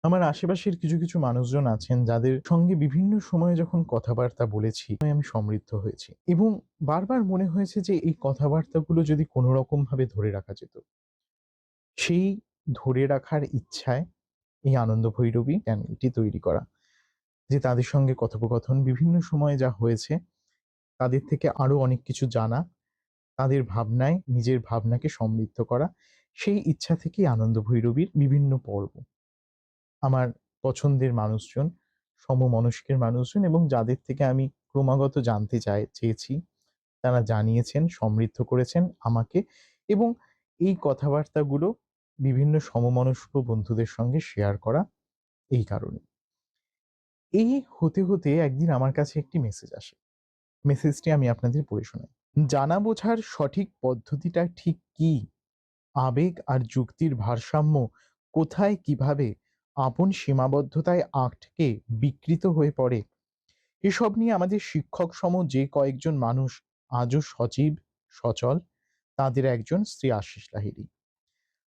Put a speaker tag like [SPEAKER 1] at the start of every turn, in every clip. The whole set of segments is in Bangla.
[SPEAKER 1] আমার আশেপাশের কিছু মানুষজন আছেন যাদের সঙ্গে বিভিন্ন সময়ে যখন কথাবার্তা বলেছি, আমি সমৃদ্ধ হয়েছি এবং বারবার মনে হয়েছে যে এই কথাবার্তাগুলো যদি কোনো রকমভাবে ধরে রাখা যেত। সেই ধরে রাখার ইচ্ছায় এই আনন্দ ভৈরবী চ্যানেলটি তৈরি করা। যে তাদের সঙ্গে কথোপকথন বিভিন্ন সময়ে যা হয়েছে, তাদের থেকে আরো অনেক কিছু জানা, তাদের ভাবনায় নিজের ভাবনাকে সমৃদ্ধ করা। সেই ইচ্ছা থেকেই আনন্দ ভৈরবীর বিভিন্ন পর্ব। আমার পছন্দের মানুষজন, সমমনস্কের মানুষজন এবং যাদের থেকে আমি ক্রমাগত জানতে চেয়েছি, তারা জানিয়েছেন, সমৃদ্ধ করেছেন আমাকে এবং এই কথাবার্তাগুলো বিভিন্ন সমমনস্ক বন্ধুদের সঙ্গে শেয়ার করা এই কারণে। এই হতে একদিন আমার কাছে একটি মেসেজ আসে। মেসেজটি আমি আপনাদের পড়ে শোনাই। জানা বোঝার সঠিক পদ্ধতিটা ঠিক কী? আবেগ আর যুক্তির ভারসাম্য কোথায় কিভাবে আপন সীমাবদ্ধতায় আটকে বিকৃত হয়ে পড়ে, এসব নিয়ে আমাদের শিক্ষক সম যে কয়েকজন মানুষ আজও সজীব সচল, তাদের একজন শ্রী আশিস লাহিড়ী।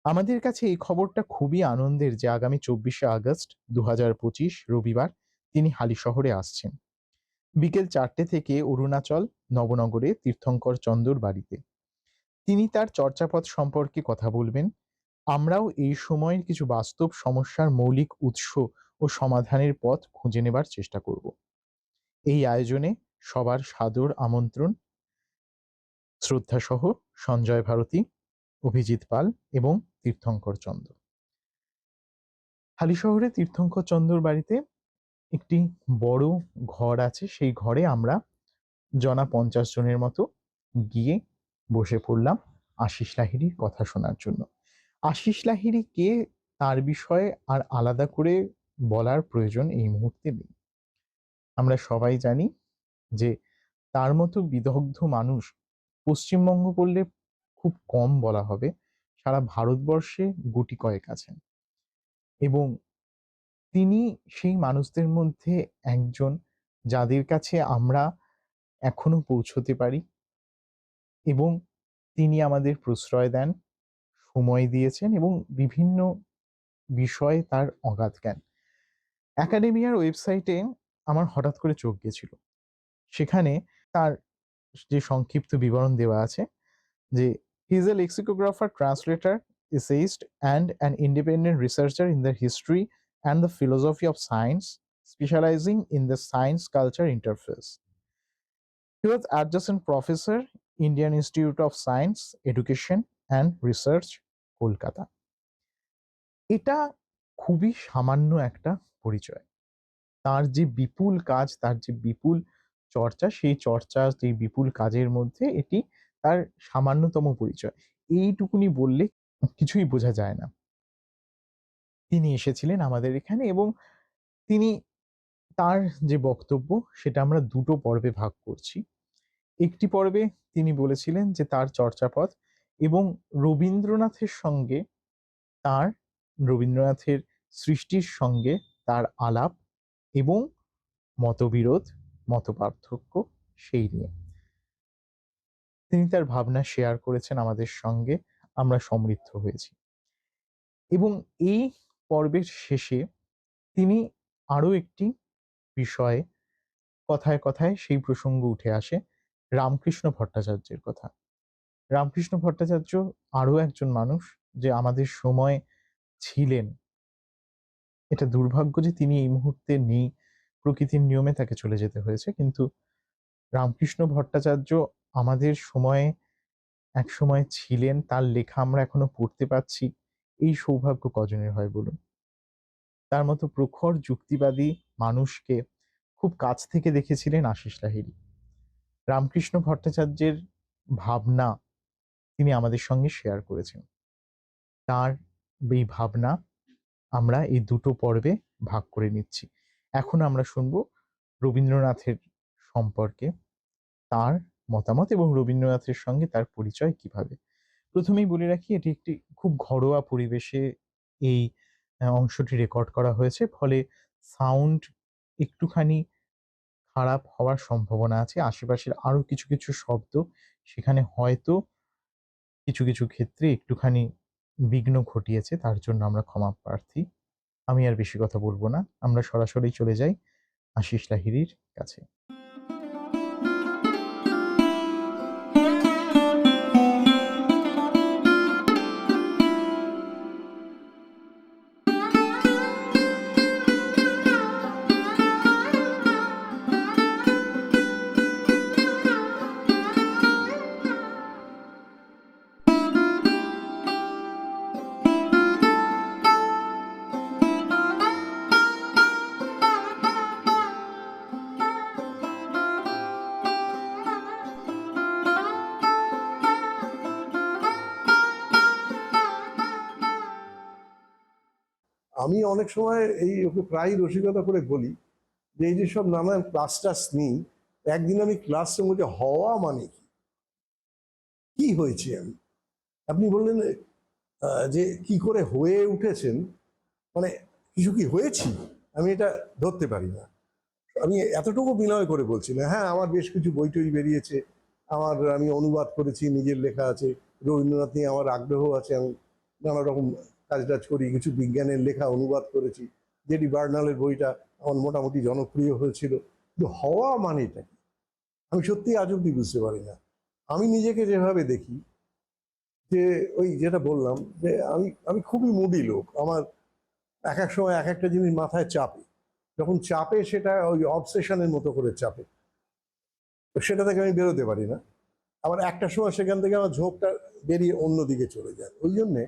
[SPEAKER 1] আমাদের কাছে এই খবরটা খুবই আনন্দের যে আগামী ২৪শে আগস্ট ২০২৫ রবিবার তিনি হালিশহরে আসছেন বিকেল ৪টে থেকে অরুণাচল নবনগরে তীর্থঙ্কর চন্দর বাড়িতে। তিনি তার চর্চাপথ সম্পর্কে কথা বলবেন। আমরাও এই সময়ের কিছু বাস্তব সমস্যার মৌলিক উৎস ও সমাধানের পথ খুঁজে নেবার চেষ্টা করব। এই আয়োজনে সবার সাদর আমন্ত্রণ। শ্রদ্ধাসহ সঞ্জয় ভারতী, অভিজিৎ পাল এবং তীর্থঙ্কর চন্দ্র। হালিশহরে তীর্থঙ্কর চন্দ্রর বাড়িতে একটি বড় ঘর আছে। সেই ঘরে আমরা জনা ৫০ জনের মতো গিয়ে বসে পড়লাম আশিস লাহিড়ীর কথা শোনার জন্য। আশিস লাহিড়ী কে, তার বিষয়ে আর আলাদা করে বলার প্রয়োজন এই মুহূর্তে নেই। আমরা সবাই জানি যে তার মতো বিদগ্ধ মানুষ পশ্চিমবঙ্গ বললে খুব কম বলা হবে, সারা ভারতবর্ষে গুটি কয়েক আছেন এবং তিনি সেই মানুষদের মধ্যে একজন যাদের কাছে আমরা এখনো পৌঁছতে পারি এবং তিনি আমাদের প্রশ্রয় দেন, সময় দিয়েছেন এবং বিভিন্ন বিষয়ে তার অগাধ জ্ঞান। একাডেমিয়ার ওয়েবসাইটে আমার হঠাৎ করে চোখ গেছিল। সেখানে তার যে সংক্ষিপ্ত বিবরণ দেওয়া আছে যে he is a lexicographer, translator, essayist and an independent researcher in the history and the philosophy of science, specializing in the science-culture interface. He was adjunct professor, Indian Institute of Science, Education and Research, Kolkata. এটা খুবই সামান্য একটা পরিচয়। তার যে বিপুল কাজ, তার যে বিপুল চর্চা, সেই চর্চা, সেই বিপুল কাজের মধ্যে এটি তার সামান্যতম পরিচয়। এইটুকুনি বললে কিছুই বোঝা যায় না। তিনি এসেছিলেন আমাদের এখানে এবং তিনি তার যে বক্তব্য সেটা আমরা দুটো পর্বে ভাগ করছি। একটি পর্বে তিনি বলেছিলেন যে তার চর্চাপথ এবং রবীন্দ্রনাথের সঙ্গে তার রবীন্দ্রনাথের সৃষ্টির সঙ্গে তার আলাপ এবং মতবিরোধ, মতপার্থক্য সেই নিয়ে। তিনি তার ভাবনা শেয়ার করেছেন আমাদের সঙ্গে, আমরা সমৃদ্ধ হয়েছি। এবং এই পর্বের শেষে তিনি আরো একটি বিষয়ে কথায় সেই প্রসঙ্গ উঠে আসে, রামকৃষ্ণ ভট্টাচার্যের কথা। রামকৃষ্ণ ভট্টাচার্য আরো একজন মানুষ যে আমাদের সময় ছিলেন। এটা দুর্ভাগ্য যে তিনি এই মুহূর্তে নেই, প্রকৃতির নিয়মে তাকে চলে যেতে হয়েছে। কিন্তু রামকৃষ্ণ ভট্টাচার্য আমাদের সময়ে একসময় ছিলেন, তার লেখা আমরা এখনো পড়তে পাচ্ছি। এই সৌভাগ্য কজনের হয় বলুন? তার মতো প্রখর যুক্তিবাদী মানুষকে খুব কাছ থেকে দেখেছিলেন আশিস লাহিড়ী। রামকৃষ্ণ ভট্টাচার্যের ভাবনা তিনি আমাদের সঙ্গে শেয়ার করেছেন। তার এই ভাবনা আমরা এই দুটো পর্বে ভাগ করে নিচ্ছি। এখন আমরা শুনব রবীন্দ্রনাথের সম্পর্কে তার মতামত এবং রবীন্দ্রনাথের সঙ্গে তার পরিচয় কিভাবে। প্রথমেই বলে রাখি, এটি একটি খুব ঘরোয়া পরিবেশে এই অংশটি রেকর্ড করা হয়েছে, ফলে সাউন্ড একটুখানি খারাপ হওয়ার সম্ভাবনা আছে। আশেপাশের আরো কিছু শব্দ সেখানে হয়তো কিছু ক্ষেত্রে একটুখানি বিঘ্ন ঘটিয়েছে, তার জন্য আমরা ক্ষমা প্রার্থী। আমি আর বেশি কথা বলবো না, আমরা সরাসরি চলে যাই আশিস লাহিড়ীর কাছে।
[SPEAKER 2] আমি অনেক সময় ওকে প্রায় রসিকতা করে বলি যে এই যে সব নানান ক্লাস টাস নিই, একদিন আমি ক্লাসের মধ্যে হওয়া মানে কি হয়েছে আমি, আপনি বললেন যে কি করে হয়ে উঠেছেন, মানে কিছু কি হয়েছি, আমি এটা ধরতে পারি না। আমি এতটুকু বিনয় করে বলছি না, হ্যাঁ আমার বেশ কিছু বই টই বেরিয়েছে, আমি অনুবাদ করেছি, নিজের লেখা আছে, রবীন্দ্রনাথ নিয়ে আমার আগ্রহ আছে, আমি নানা রকম কাজ টাজ করি, কিছু বিজ্ঞানের লেখা অনুবাদ করেছি, জেডি বার্নালের বইটা আমার মোটামুটি জনপ্রিয় হয়েছিল। কিন্তু হওয়া মানেটা কি আমি সত্যি আজ অব্দি বুঝতে পারি না। আমি নিজেকে যেভাবে দেখি, যে ওই যেটা বললাম যে আমি আমি খুবই মুডি লোক, আমার এক এক সময় এক একটা জিনিস মাথায় চাপে, যখন চাপে সেটা ওই অবসেশনের মতো করে চাপে, তো সেটা থেকে আমি বেরোতে পারি না। আবার একটা সময় সেখান থেকে আমার ঝোঁকটা বেরিয়ে অন্যদিকে চলে যায়। ওই জন্যে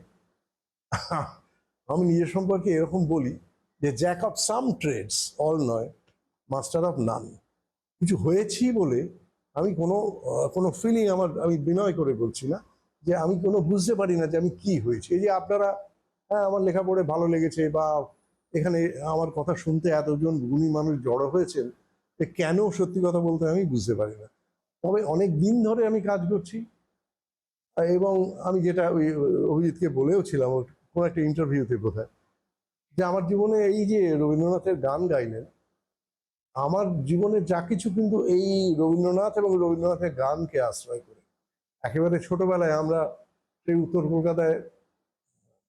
[SPEAKER 2] আমি নিজের সম্পর্কে এরকম বলি যে jack of some trades all নয়, মাস্টার অফ নান। কিছু হয়েছি বলে আমি কোনো ফিলিং আমি বিনয় করে বলছি না, যে আমি কোনো বুঝতে পারি না যে আমি কি হয়েছি। এই যে আপনারা, হ্যাঁ আমার লেখা পড়ে ভালো লেগেছে, বা এখানে আমার কথা শুনতে এতজন গুণী মানুষ জড়ো হয়েছেন, কেন সত্যি কথা বলতে আমি বুঝতে পারি না। তবে অনেক দিন ধরে আমি কাজ করছি, এবং আমি যেটা ওই অভিজিৎকে বলেও ছিলাম কোনো একটা ইন্টারভিউতে বোধহয়, যে আমার জীবনে এই যে রবীন্দ্রনাথের গান গাইলেন, আমার জীবনে যা কিছু কিন্তু এই রবীন্দ্রনাথ এবং রবীন্দ্রনাথের গানকে আশ্রয় করে। একেবারে ছোটবেলায় আমরা সেই উত্তর কলকাতায়,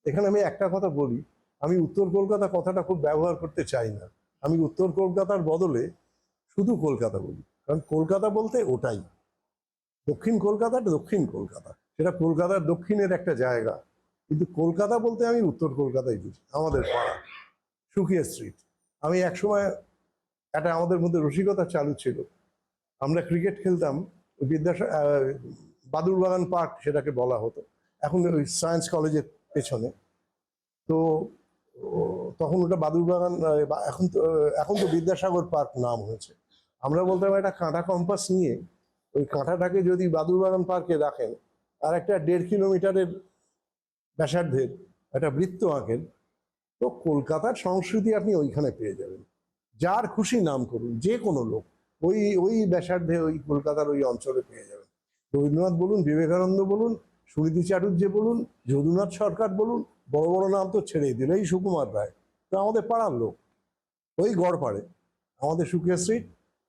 [SPEAKER 2] এখানে আমি একটা কথা বলি, আমি উত্তর কলকাতা কথাটা খুব ব্যবহার করতে চাই না, আমি উত্তর কলকাতার বদলে শুধু কলকাতা বলি, কারণ কলকাতা বলতে ওটাই, দক্ষিণ কলকাতাটা দক্ষিণ কলকাতা, সেটা কলকাতার দক্ষিণের একটা জায়গা, কিন্তু কলকাতা বলতে আমি উত্তর কলকাতায় বুঝি, আমাদের পাড়া সুখিয়া স্ট্রিট। আমি একসময় একটা আমাদের মধ্যে রসিকতা চালু ছিল, আমরা ক্রিকেট খেলতাম বাদুরবাগান পার্ক সেটাকে বলা হতো, এখন ওই সায়েন্স কলেজের পেছনে। তো তখন ওটা বাদুরবাগান, এখন তো বিদ্যাসাগর পার্ক নাম হয়েছে। আমরা বলতাম একটা কাঁটা কম্পাস নিয়ে ওই কাঁটাটাকে যদি বাদুরবাগান পার্কে রাখেন, আর একটা 1.5 কিলোমিটারের ব্যাসার্ধের একটা বৃত্ত আঁকেন, তো কলকাতার সংস্কৃতি আপনি ওইখানে পেয়ে যাবেন। যার খুশি নাম করুন, যে কোনো লোক ওই ওই ব্যাসার্ধে ওই কলকাতার ওই অঞ্চলে পেয়ে যাবেন। রবীন্দ্রনাথ বলুন, বিবেকানন্দ বলুন, সুনীতি চাটুর্যে বলুন, যদুনাথ সরকার বলুন, বড় বড় নাম তো ছেড়েই দিল, এই সুকুমার রায় তো আমাদের পাড়ার লোক, ওই গড়পাড়ে আমাদের সুখিয়া স্ট্রিট,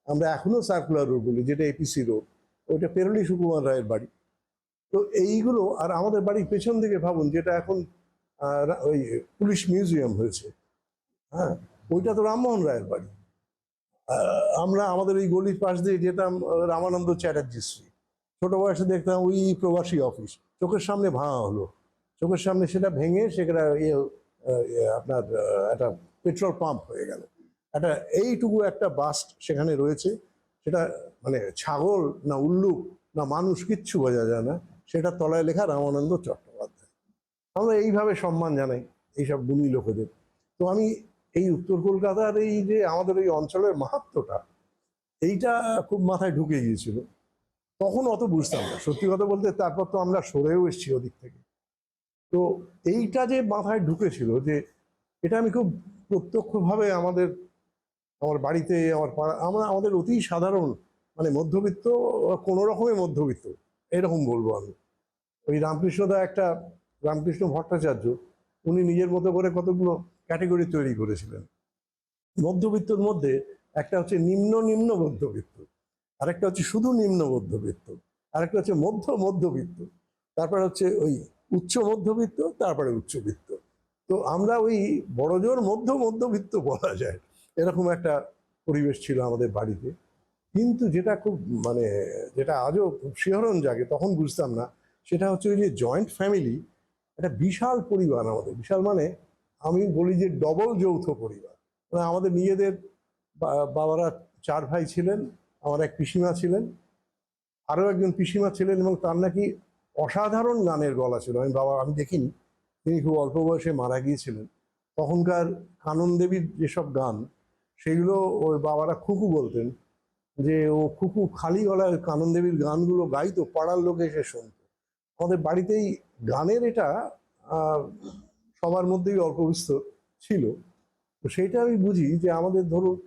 [SPEAKER 2] আমরা এখনো সার্কুলার রোড বলি, যেটা এপিসি রোড, ওইটা পেরোলি সুকুমার রায়ের বাড়ি। তো এইগুলো, আর আমাদের বাড়ির পেছন দিকে ভাবুন, যেটা এখন ওই পুলিশ মিউজিয়াম হয়েছে, হ্যাঁ ওইটা তো রামমোহন রায়ের বাড়ি। আমরা আমাদের এই গলির পাশ দিয়ে যেতাম রামানন্দ চ্যাটার্জি স্ট্রিট, ছোট বয়সে দেখতাম ওই প্রবাসী অফিস, চোখের সামনে ভাঙা হলো, চোখের সামনে সেটা ভেঙে সেটা আপনার একটা পেট্রোল পাম্প হয়ে গেল, একটা এইটুকু একটা বাস্ট সেখানে রয়েছে, সেটা মানে ছাগল না উল্লুক না মানুষ কিচ্ছু বোঝা যায় না, সেটা তলায় লেখা রামানন্দ চট্টোপাধ্যায়। আমরা এইভাবে সম্মান জানাই এইসব গুণী লোকেদের। তো আমি এই উত্তর কলকাতার এই যে আমাদের এই অঞ্চলের মাহাত্ম্যটা, এইটা খুব মাথায় ঢুকে গিয়েছিল, তখন অত বুঝতাম না সত্যি কথা বলতে, তারপর তো আমরা সরেও এসেছি ওদিক থেকে। তো এইটা যে মাথায় ঢুকেছিল, যে এটা আমি খুব প্রত্যক্ষভাবে আমার বাড়িতে, আমার পাড়া, আমাদের অতি সাধারণ, মানে মধ্যবিত্ত, কোনো রকমের মধ্যবিত্ত এরকম বলবো আমি। ওই রামকৃষ্ণ ভট্টাচার্য, উনি নিজের মতো করে কতগুলো ক্যাটেগরি তৈরি করেছিলেন মধ্যবিত্তর মধ্যে। একটা হচ্ছে নিম্ন নিম্ন মধ্যবিত্ত, আরেকটা হচ্ছে শুধু নিম্ন মধ্যবিত্ত, আরেকটা হচ্ছে মধ্যবিত্ত, তারপরে হচ্ছে ওই উচ্চ মধ্যবিত্ত, তারপরে উচ্চবিত্ত। তো আমরা ওই বড়জোর মধ্যবিত্ত বলা যায়, এরকম একটা পরিবেশ ছিল আমাদের বাড়িতে। কিন্তু যেটা খুব মানে যেটা আজও খুব শিহরণ জাগে, তখন বুঝতাম না, সেটা হচ্ছে ওই যে জয়েন্ট ফ্যামিলি, একটা বিশাল পরিবার আমাদের। বিশাল মানে আমি বলি যে ডবল যৌথ পরিবার। মানে আমাদের নিজেদের বাবারা 4 ভাই ছিলেন, আমার এক পিসিমা ছিলেন, আরও একজন পিসিমা ছিলেন, এবং তার নাকি অসাধারণ গানের গলা ছিল। আমি দেখিনি, তিনি খুব অল্প বয়সে মারা গিয়েছিলেন। তখনকার কানন দেবীর যেসব গান, সেগুলো ওই বাবারা খুকু বলতেন, যে ও খুকু খালি গলায় কানন দেবীর গানগুলো গাইতো, পাড়ার লোক এসে শুনতো। আমাদের বাড়িতেই গানের এটা আহ, সবার মধ্যেই অল্প বিস্তর ছিল। তো সেইটা আমি বুঝি যে আমাদের ধরুন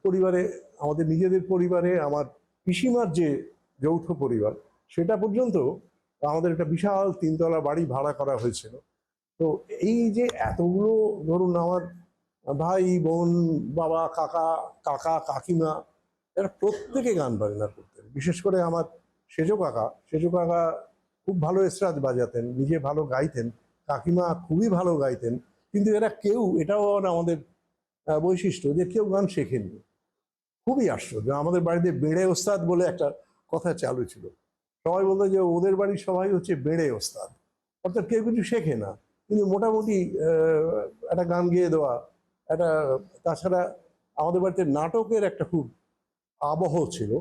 [SPEAKER 2] পরিবারে, আমাদের নিজেদের পরিবারে, আমার পিসিমার যে যৌথ পরিবার, সেটা পর্যন্ত আমাদের একটা বিশাল 3 তলা বাড়ি ভাড়া করা হয়েছিল। তো এই যে এতগুলো, ধরুন আমার ভাই বোন, বাবা, কাকা, কাকা কাকিমা, এরা প্রত্যেকে গান বাজনা করতেন। বিশেষ করে আমার সেজো কাকা খুব ভালো এসরাজ বাজাতেন, নিজে ভালো গাইতেন, কাকিমা খুবই ভালো গাইতেন। কিন্তু এরা কেউ, এটাও আমাদের বৈশিষ্ট্য, যে কেউ গান শেখেননি। খুবই আশ্চর্য। আমাদের বাড়িতে বেড়ে ওস্তাদ বলে একটা কথা চালু ছিল। সবাই বলতো যে ওদের বাড়ির সবাই হচ্ছে বেড়ে ওস্তাদ, অর্থাৎ কেউ কিছু শেখে না, কিন্তু মোটামুটি একটা গান গেয়ে দেওয়া একটা। তাছাড়া আমাদের বাড়িতে নাটকের একটা খুব আবহ ছিল।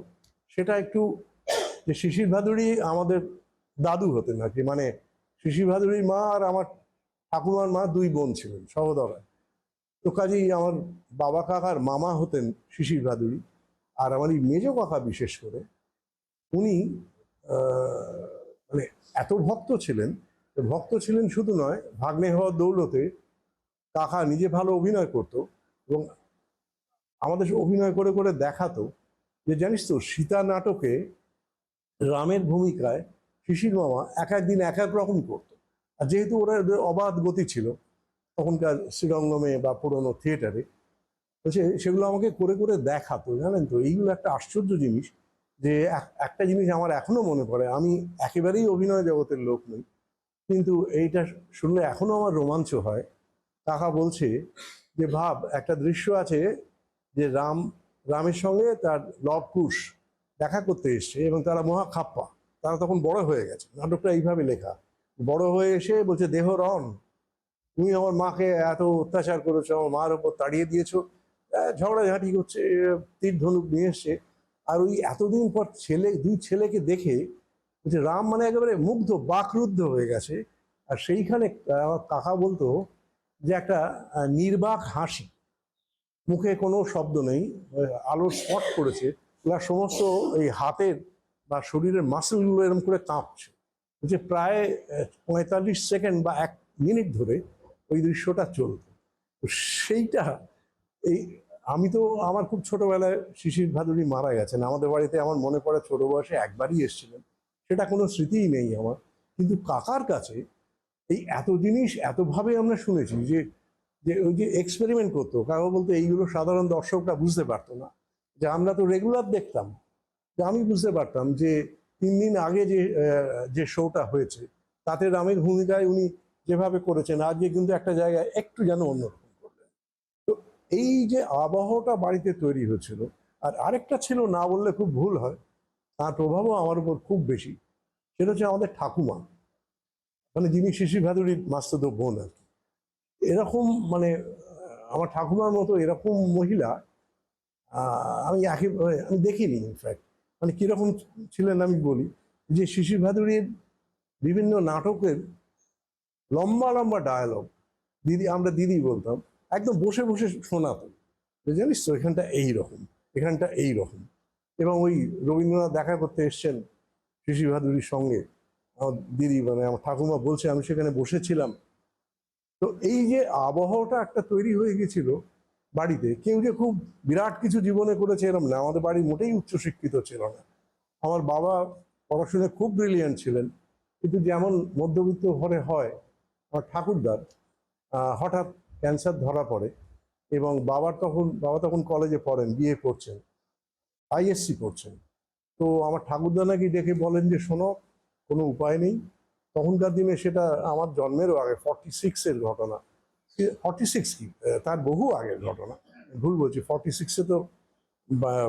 [SPEAKER 2] সেটা একটু, যে শিশির ভাদুড়ী আমাদের দাদু হতেন আর কি, মানে শিশির ভাদুড়ীর মা আর আমার ঠাকুমার মা 2 বোন ছিলেন সহোদরা। তো কাজেই আমার বাবা কাকার মামা হতেন শিশির ভাদুড়ী। আর আমার এই মেজ কাকা বিশেষ করে, উনি মানে এত ভক্ত ছিলেন শুধু নয়, ভাগ্নে হওয়ার দৌলতে কাকা নিজে ভালো অভিনয় করতো, এবং আমাদের অভিনয় করে করে দেখাতো যে জানিস তো, সীতা নাটকে রামের ভূমিকায় শিশির মামা এক এক দিন এক এক রকম করতো। আর যেহেতু ওরা অবাধ গতি ছিল তখনকার শ্রীরঙ্গমে বা পুরনো থিয়েটারে, বলছে সেগুলো আমাকে করে করে দেখাতো। জানেন তো, এইগুলো একটা আশ্চর্য জিনিস। যে একটা জিনিস আমার এখনো মনে পড়ে, আমি একেবারেই অভিনয় জগতের লোক নই, কিন্তু এইটা শুনলে এখনো আমার রোমাঞ্চ হয়। কাকা বলছে যে ভাব, একটা দৃশ্য আছে যে রামের সঙ্গে তার লব কুশ দেখা করতে এসছে, এবং তারা মহা খাপ্পা। তারা তখন বড় হয়ে গেছে, নাটকটা এইভাবে লেখা। বড় হয়ে এসে বলছে, দেহ রণ, তুমি আমার মাকে এত অত্যাচার করেছো, আমার মার ওপর তাড়িয়ে দিয়েছো। ঝগড়াঝাঁটি করছে, তীর ধনুক নিয়ে এসছে। আর ওই এতদিন পর 2 ছেলেকে দেখে বলছে, রাম মানে একেবারে মুগ্ধ, বাকরুদ্ধ হয়ে গেছে। আর সেইখানে আমার কাকা বলতো যে একটা নির্বাক হাসি, মুখে কোনো শব্দ নেই, আলোর স্পট করেছে, প্লাস সমস্ত এই হাতের বা শরীরের মাসেলগুলো এরকম করে কাঁপছে। যে প্রায় 45 সেকেন্ড বা 1 মিনিট ধরে ওই দৃশ্যটা চলত। তো সেইটা, এই আমি তো, আমার খুব ছোটবেলায় শিশির ভাদুড়ী মারা গেছেন। আমাদের বাড়িতে আমার মনে পড়ে ছোট বয়সে একবারই এসেছিলেন, সেটা কোনো স্মৃতিই নেই আমার। কিন্তু কাকার কাছে এই এত জিনিস এতভাবে আমরা শুনেছি যে, যে ওই যে এক্সপেরিমেন্ট করতো কাকা, বলতো এইগুলো সাধারণ দর্শকরা বুঝতে পারতো না। যে আমরা তো রেগুলার দেখতাম, যে আমি বুঝতে পারতাম যে 3 দিন আগে যে শোটা হয়েছে, তাতে রামের ভূমিকায় উনি যেভাবে করেছেন, আজকে কিন্তু একটা জায়গায় একটু যেন অন্যরকম করলেন। তো এই যে আবহাওয়াটা বাড়িতে তৈরি হয়েছিল। আর আরেকটা ছিল, না বললে খুব ভুল হয়, তার প্রভাবও আমার উপর খুব বেশি। সেটা হচ্ছে আমাদের ঠাকুমা, মানে যিনি শিশির ভাদুড়ীর মাস্তুতো বোন আর কি। এরকম মানে আমার ঠাকুমার মতো এরকম মহিলা আমি দেখিনি ইনফ্যাক্ট। মানে কিরকম ছিলেন আমি বলি, যে শিশির ভাদুড়ীর বিভিন্ন নাটকের লম্বা লম্বা ডায়ালগ আমরা দিদি বলতাম, একদম বসে বসে শোনাতো, যে জানিস তো এখানটা এইরকম, এখানটা এইরকম। এবং ওই রবীন্দ্রনাথ দেখা করতে এসছেন শিশির ভাদুড়ীর সঙ্গে, আমার দিদি মানে আমার ঠাকুমা বলছে, আমি সেখানে বসেছিলাম। তো এই যে আবহাওয়াটা একটা তৈরি হয়ে গেছিল বাড়িতে। কেউ যে খুব বিরাট কিছু জীবনে করেছে এরম না, আমাদের বাড়ি মোটেই উচ্চশিক্ষিত ছিল না। আমার বাবা পড়াশোনায় খুব ব্রিলিয়ান্ট ছিলেন, কিন্তু যেমন মধ্যবিত্ত ঘরে হয়, আমার ঠাকুরদার হঠাৎ ক্যান্সার ধরা পড়ে। এবং বাবা তখন কলেজে পড়েন, বিএ করছেন, আইএসসি করছেন। তো আমার ঠাকুরদা নাকি ডেকে বলেন যে, শোনো, কোনো উপায় নেই। তখনকার দিনে, সেটা আমার জন্মেরও আগে, 46-এর ঘটনা, 46 কি, তার বহু আগের ঘটনা, ভুল বলছি, 46-এ তো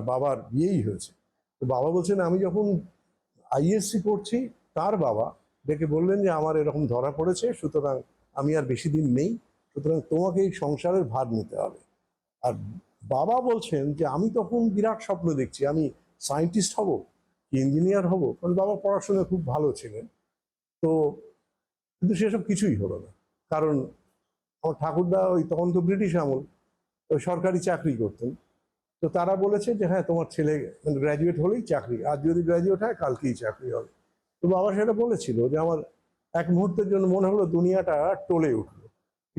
[SPEAKER 2] বাবার বিয়েই হয়েছে। তো বাবা বলছেন আমি যখন আইএসসি করছি, তার বাবা ডেকে বললেন যে আমার এরকম ধরা পড়েছে, সুতরাং আমি আর বেশি দিন নেই, সুতরাং তোমাকে এই সংসারের ভার নিতে হবে। আর বাবা বলছেন যে আমি তখন বিরাট স্বপ্ন দেখছি, আমি সায়েন্টিস্ট হব, ইঞ্জিনিয়ার হব, কারণ বাবা পড়াশোনায় খুব ভালো ছিলেন। তো কিন্তু সেসব কিছুই হলো না, কারণ আমার ঠাকুরদা ওই তখন তো ব্রিটিশ আমল, ওই সরকারি চাকরি করতেন। তো তারা বলেছে যে হ্যাঁ তোমার ছেলে গ্র্যাজুয়েট হলেই চাকরি, আর যদি গ্র্যাজুয়েট হয় কালকেই চাকরি হবে। তো বাবা সেটা বলেছিল যে আমার এক মুহূর্তের জন্য মনে হলো দুনিয়াটা টলে উঠলো,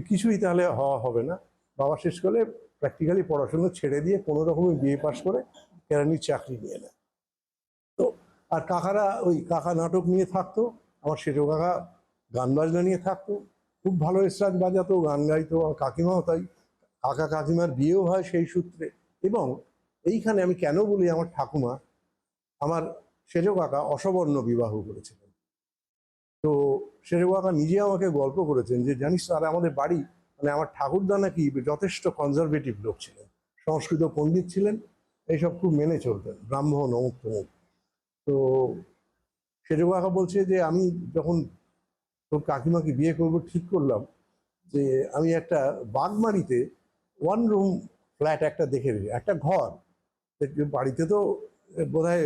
[SPEAKER 2] কিছুই তাহলে হওয়া হবে না। বাবা শেষ করে প্র্যাকটিক্যালি পড়াশোনা ছেড়ে দিয়ে কোনো রকমে বিএ পাশ করে কেরানির চাকরি নিয়ে নেয়। তো আর কাকারা, ওই কাকা নাটক নিয়ে থাকতো, আমার সেজো কাকা গান বাজনা নিয়ে থাকতো, খুব ভালো এসরাজ বাজাতো, গান গাইতো, আর কাকিমাও তাই। কাকা কাকিমার বিয়েও হয় সেই সূত্রে। এবং এইখানে আমি কেন বলি, আমার ঠাকুমা, আমার সেজো কাকা অসবর্ণ বিবাহ করেছিলেন। তো সেজো কাকা নিজে আমাকে গল্প করেছেন যে জানিস তো, আর আমাদের বাড়ি, মানে আমার ঠাকুরদা নাকি যথেষ্ট কনজারভেটিভ লোক ছিলেন, সংস্কৃত পণ্ডিত ছিলেন, এইসব খুব মেনে চলতেন, ব্রাহ্মণ অমুক তমুক। তো সেজো কাকা বলছে যে আমি যখন তোর কাকিমাকে বিয়ে করবো ঠিক করলাম, যে আমি একটা বাগমারিতে 1 রুম ফ্ল্যাট একটা দেখে নিই, একটা ঘর, বাড়িতে তো বোধহয়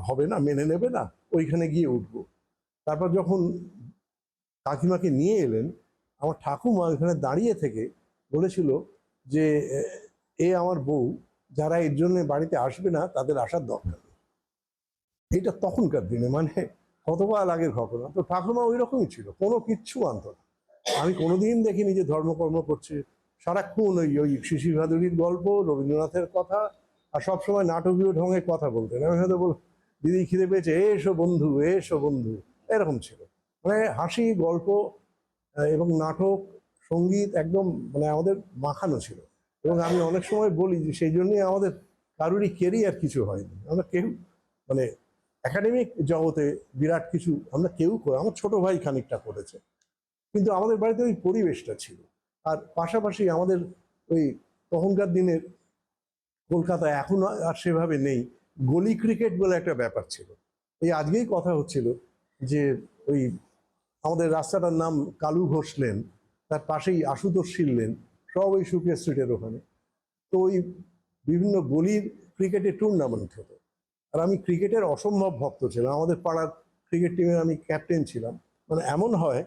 [SPEAKER 2] হবে না, মেনে নেবে না, ওইখানে গিয়ে উঠবো। তারপর যখন কাকিমাকে নিয়ে এলেন, আমার ঠাকুমা ওইখানে দাঁড়িয়ে থেকে বলেছিল যে এ আমার বউ, যারা এর জন্য বাড়িতে আসবে না তাদের আসার দরকার নেই। এটা তখনকার দিনে, মানে কতকাল আগের ঘটনা। তো ঠাকুমা ওই রকমই ছিল, কোনো কিচ্ছু আনত না। আমি কোনোদিন দেখিনি যে ধর্মকর্ম করছে, সারাক্ষণ ওই ওই শিশির ভাদুরীর গল্প, রবীন্দ্রনাথের কথা, আর সবসময় নাটকীয় ঢঙে কথা বলতেন। আমি হয়তো দিদি খিদে পেয়েছে, এসো বন্ধু, এসো বন্ধু, এরকম ছিল। মানে হাসি, গল্প এবং নাটক, সঙ্গীত একদম মানে আমাদের মাখানো ছিল। এবং আমি অনেক সময় বলি যে সেই জন্যই আমাদের কারুরই কেরিয়ার কিছু হয়নি, আমরা কেউ মানে একাডেমিক জগতে বিরাট কিছু আমরা কেউ করে, আমার ছোট ভাই খানিকটা করেছে, কিন্তু আমাদের বাড়িতে ওই পরিবেশটা ছিল। আর পাশাপাশি আমাদের ওই তখনকার দিনের কলকাতা এখন আর সেভাবে নেই, গলি ক্রিকেট বলে একটা ব্যাপার ছিল। এই আজকেই কথা হচ্ছিল যে ওই আমাদের রাস্তাটার নাম কালু ঘোষ লেন, তার পাশেই আশুতোষ শীল লেন, সব ওই সুকিয়া স্ট্রিটের ওখানে। তো ওই বিভিন্ন গলির ক্রিকেটের টুর্নামেন্ট হতো, আর আমি ক্রিকেটের অসম্ভব ভক্ত ছিলাম। আমাদের পাড়ার ক্রিকেট টিমের আমি ক্যাপ্টেন ছিলাম। মানে এমন হয়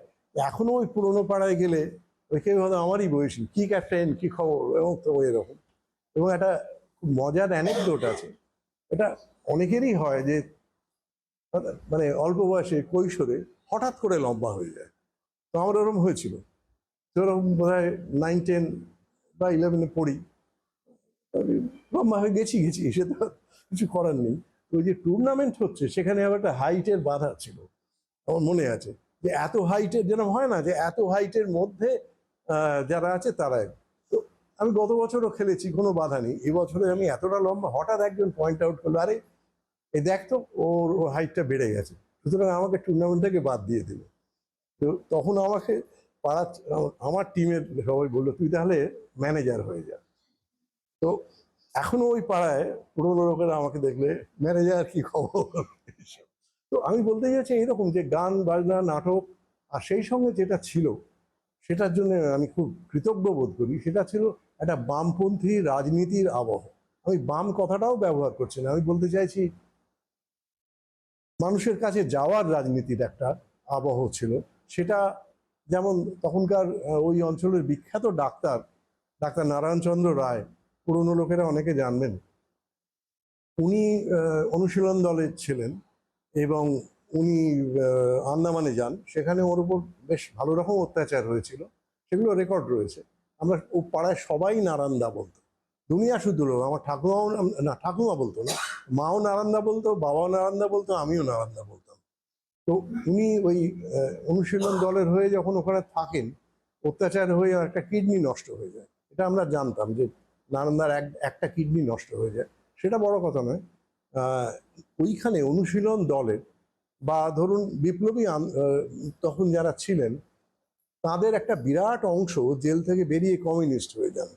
[SPEAKER 2] এখনো ওই পুরোনো পাড়ায় গেলে ওই কেউ হয়তো আমারই বয়সী, কি ক্যাপ্টেন, কি খবর, এবং তো এরকম। এবং একটা খুব মজার অ্যানেকডোট আছে, এটা অনেকেরই হয় যে মানে অল্প বয়সে কৈশোরে হঠাৎ করে লম্বা হয়ে যায়। তো আমার ওরকম হয়েছিল, যেরকম বোধ হয় 9, 10 বা 11-এ পড়ি, লম্বা হয়ে গেছি গেছি, সে তো কিছু করার নেই। তো ওই যে টুর্নামেন্ট হচ্ছে, সেখানে আবার একটা হাইটের বাধা ছিল, আমার মনে আছে। যে এত হাইটের, যেরকম হয় না যে এত হাইটের মধ্যে যারা আছে তারাই। তো আমি গত বছরও খেলেছি, কোনো বাধা নেই। এবছরে আমি এতটা লম্বা, হঠাৎ একজন পয়েন্ট আউট করলো, আরে এই দেখ তো, ওর হাইটটা বেড়ে গেছে, সুতরাং আমাকে টুর্নামেন্ট থেকে বাদ দিয়ে দিল। তো তখন আমাকে পাড়া, আমার টিমের সবাই বললো তুই তাহলে ম্যানেজার হয়ে যা। তো এখনো ওই পাড়ায় পুরোনো লোকেরা আমাকে দেখলে ম্যানেজার, কি খবর। তো আমি বলতে চাইছি এইরকম যে গান বাজনা, নাটক, আর সেই সঙ্গে যেটা ছিল, সেটার জন্য আমি খুব কৃতজ্ঞ বোধ করি, সেটা ছিল একটা বামপন্থী রাজনীতির আবহ। আমি বাম কথাটাও ব্যবহার করছি না, আমি বলতে চাইছি মানুষের কাছে যাওয়ার রাজনীতির একটা আবহ ছিল। সেটা যেমন তখনকার ওই অঞ্চলের বিখ্যাত ডাক্তার, ডাক্তার নারায়ণচন্দ্র রায়, পুরনো লোকেরা অনেকে জানবেন, উনি অনুশীলন দলে ছিলেন, এবং উনি আন্দামানে যান, সেখানে ওর উপর বেশ ভালো রকম অত্যাচার হয়েছিল, সেগুলো রেকর্ড রয়েছে। আমরা ও পাড়ায় সবাই নারান্দা বলতো, দুনিয়া শুধু লোক, আমার ঠাকুমাও না, ঠাকুমা বলতো না, মাও নারান্দা বলতো, বাবাও নারান্দা বলতো, আমিও নারান্দা বলতাম। তো উনি ওই অনুশীলন দলের হয়ে যখন ওখানে থাকেন, অত্যাচার হয়ে একটা কিডনি নষ্ট হয়ে যায়, এটা আমরা জানতাম যে নারান্দার একটা কিডনি নষ্ট হয়ে যায়, সেটা বড় কথা নয়। ওইখানে অনুশীলন দলের বা ধরুন বিপ্লবী তখন যারা ছিলেন, তাদের একটা বিরাট অংশ জেল থেকে বেরিয়ে কমিউনিস্ট হয়ে যান।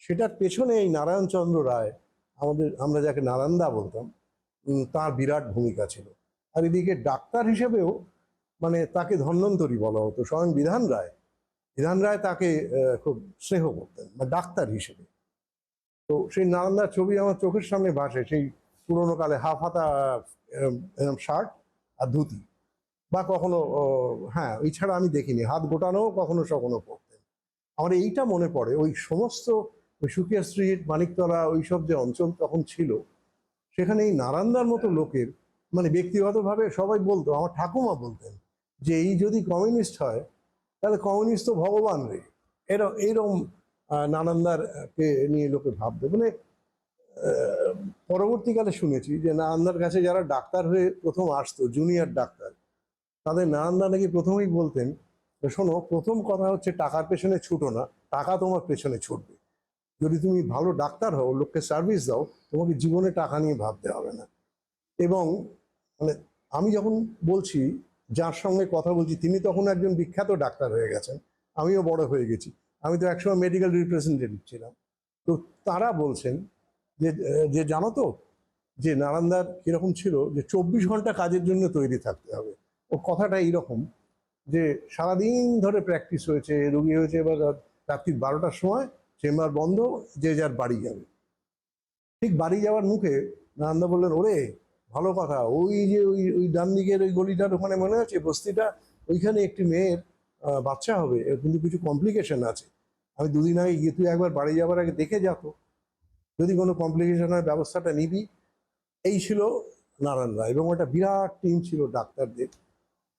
[SPEAKER 2] সেটার পেছনে এই নারায়ণচন্দ্র রায়, আমরা যাকে নারায়ণদা বলতাম, তার বিরাট ভূমিকা ছিল। আর এদিকে ডাক্তার হিসেবেও মানে তাকে ধন্বন্তরী বলা হতো। স্বয়ং বিধান রায় তাকে খুব স্নেহ করতেন বা ডাক্তার হিসেবে। তো সেই নারায়ণদার ছবি আমার চোখের সামনে ভাসে, সেই পুরোনো কালে হাফ হাতা শার্ট আর ধুতি, বা কখনো হ্যাঁ এছাড়া আমি দেখিনি হাত গোটানো কখনো সখনো পড়তেন। আমার এইটা মনে পড়ে, ওই সমস্ত সুকিয়া স্ট্রিট, মানিকতলা, ওইসব যে অঞ্চল তখন ছিল, সেখানে এই নারায়ণদার মতো লোকের মানে ব্যক্তিগতভাবে সবাই বলতো, আমার ঠাকুমা বলতেন যে এই যদি কমিউনিস্ট হয় তাহলে কমিউনিস্ট তো ভগবান রে। এইরকম নারায়ণদার কে নিয়ে লোকে ভাববে। মানে পরবর্তীকালে শুনেছি যে নারায়ণদার কাছে যারা ডাক্তার হয়ে প্রথম আসতো, জুনিয়র ডাক্তার, তাদের নারায়ণদা নাকি প্রথমেই বলতেন, শোনো, প্রথম কথা হচ্ছে টাকার পেছনে ছুটো না, টাকা তোমার পেছনে ছুটবে। যদি তুমি ভালো ডাক্তার হও, লোককে সার্ভিস দাও, তোমাকে জীবনে টাকা নিয়ে ভাবতে হবে না। এবং মানে আমি যখন বলছি, যার সঙ্গে কথা বলছি তিনি তখন একজন বিখ্যাত ডাক্তার হয়ে গেছেন, আমিও বড় হয়ে গেছি। আমি তো একসময় মেডিকেল রিপ্রেজেন্টেটিভ ছিলাম। তো তারা বলছেন যে যে জানো তো যে নারায়ণদার কিরকম ছিল, যে 24 ঘন্টা কাজের জন্য তৈরি থাকতে হবে। ও কথাটা এইরকম যে সারাদিন ধরে প্র্যাকটিস হয়েছে, রুগী হয়েছে, এবার রাত্রি 12টার সময় চেম্বার বন্ধ, যে যার বাড়ি যাবে। ঠিক বাড়ি যাওয়ার মুখে নারায়ণদা বললেন, ওরে ভালো কথা, ওই যে ওই ওই ডান দিকের ওই গলিটার ওখানে মনে আছে বস্তিটা, ওইখানে একটি মেয়ের বাচ্চা হবে, এর কিন্তু কিছু কমপ্লিকেশন আছে। আমি দুদিন আগে গিয়ে, তুই একবার বাড়ি যাওয়ার আগে দেখে যাতো, যদি কোনো কমপ্লিকেশন হয় ব্যবস্থাটা নিবি। এই ছিল নারায়ণদা, এবং একটা বিরাট টিম ছিল ডাক্তারদের।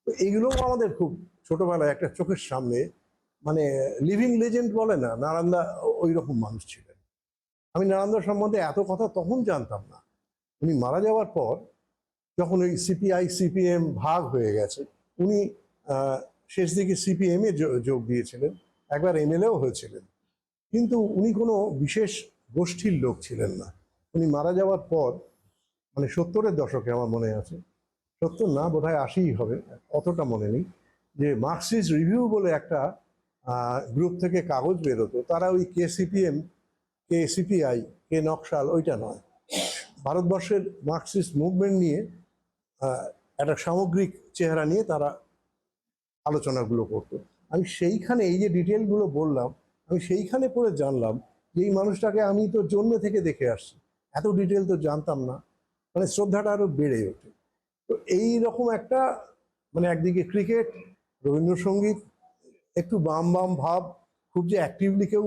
[SPEAKER 2] তো এইগুলোও আমাদের খুব ছোটবেলায় একটা চোখের সামনে, মানে লিভিং লেজেন্ড বলে না, নারায়ণদা ওই রকম মানুষ ছিলেন। আমি নারায়ণদা সম্বন্ধে এত কথা তখন জানতাম না। উনি মারা যাওয়ার পর, যখন ওই সিপিআই সিপিএম ভাগ হয়ে গেছে, উনি শেষ দিকে সিপিএম এ যোগ দিয়েছিলেন, একবার এমএলএও হয়েছিলেন। কিন্তু উনি কোনো বিশেষ গোষ্ঠীর লোক ছিলেন না। উনি মারা যাওয়ার পর, মানে 70-এর দশকে আমার মনে আছে, 70 না বোধহয় 80 হবে, অতটা মনে নেই, যে মার্কসিস্ট রিভিউ বলে একটা গ্রুপ থেকে কাগজ বেরোতো। তারা ওই কে সিপিএম, কে সিপিআই, কে নকশাল, ওইটা নয়, ভারতবর্ষের মার্কসিস্ট মুভমেন্ট নিয়ে একটা সামগ্রিক চেহারা নিয়ে তারা আলোচনাগুলো করতো। আমি সেইখানে, এই যে ডিটেলগুলো বললাম, আমি সেইখানে পড়ে জানলাম যে এই মানুষটাকে আমি তো জন্ম থেকে দেখে আসছি, এত ডিটেল তো জানতাম না। মানে শ্রদ্ধাটা আরো বেড়ে ওঠে। তো এই রকম একটা, মানে একদিকে ক্রিকেট, রবীন্দ্রসঙ্গীত, একটু বাম বাম ভাব, খুব যে অ্যাক্টিভলি কেউ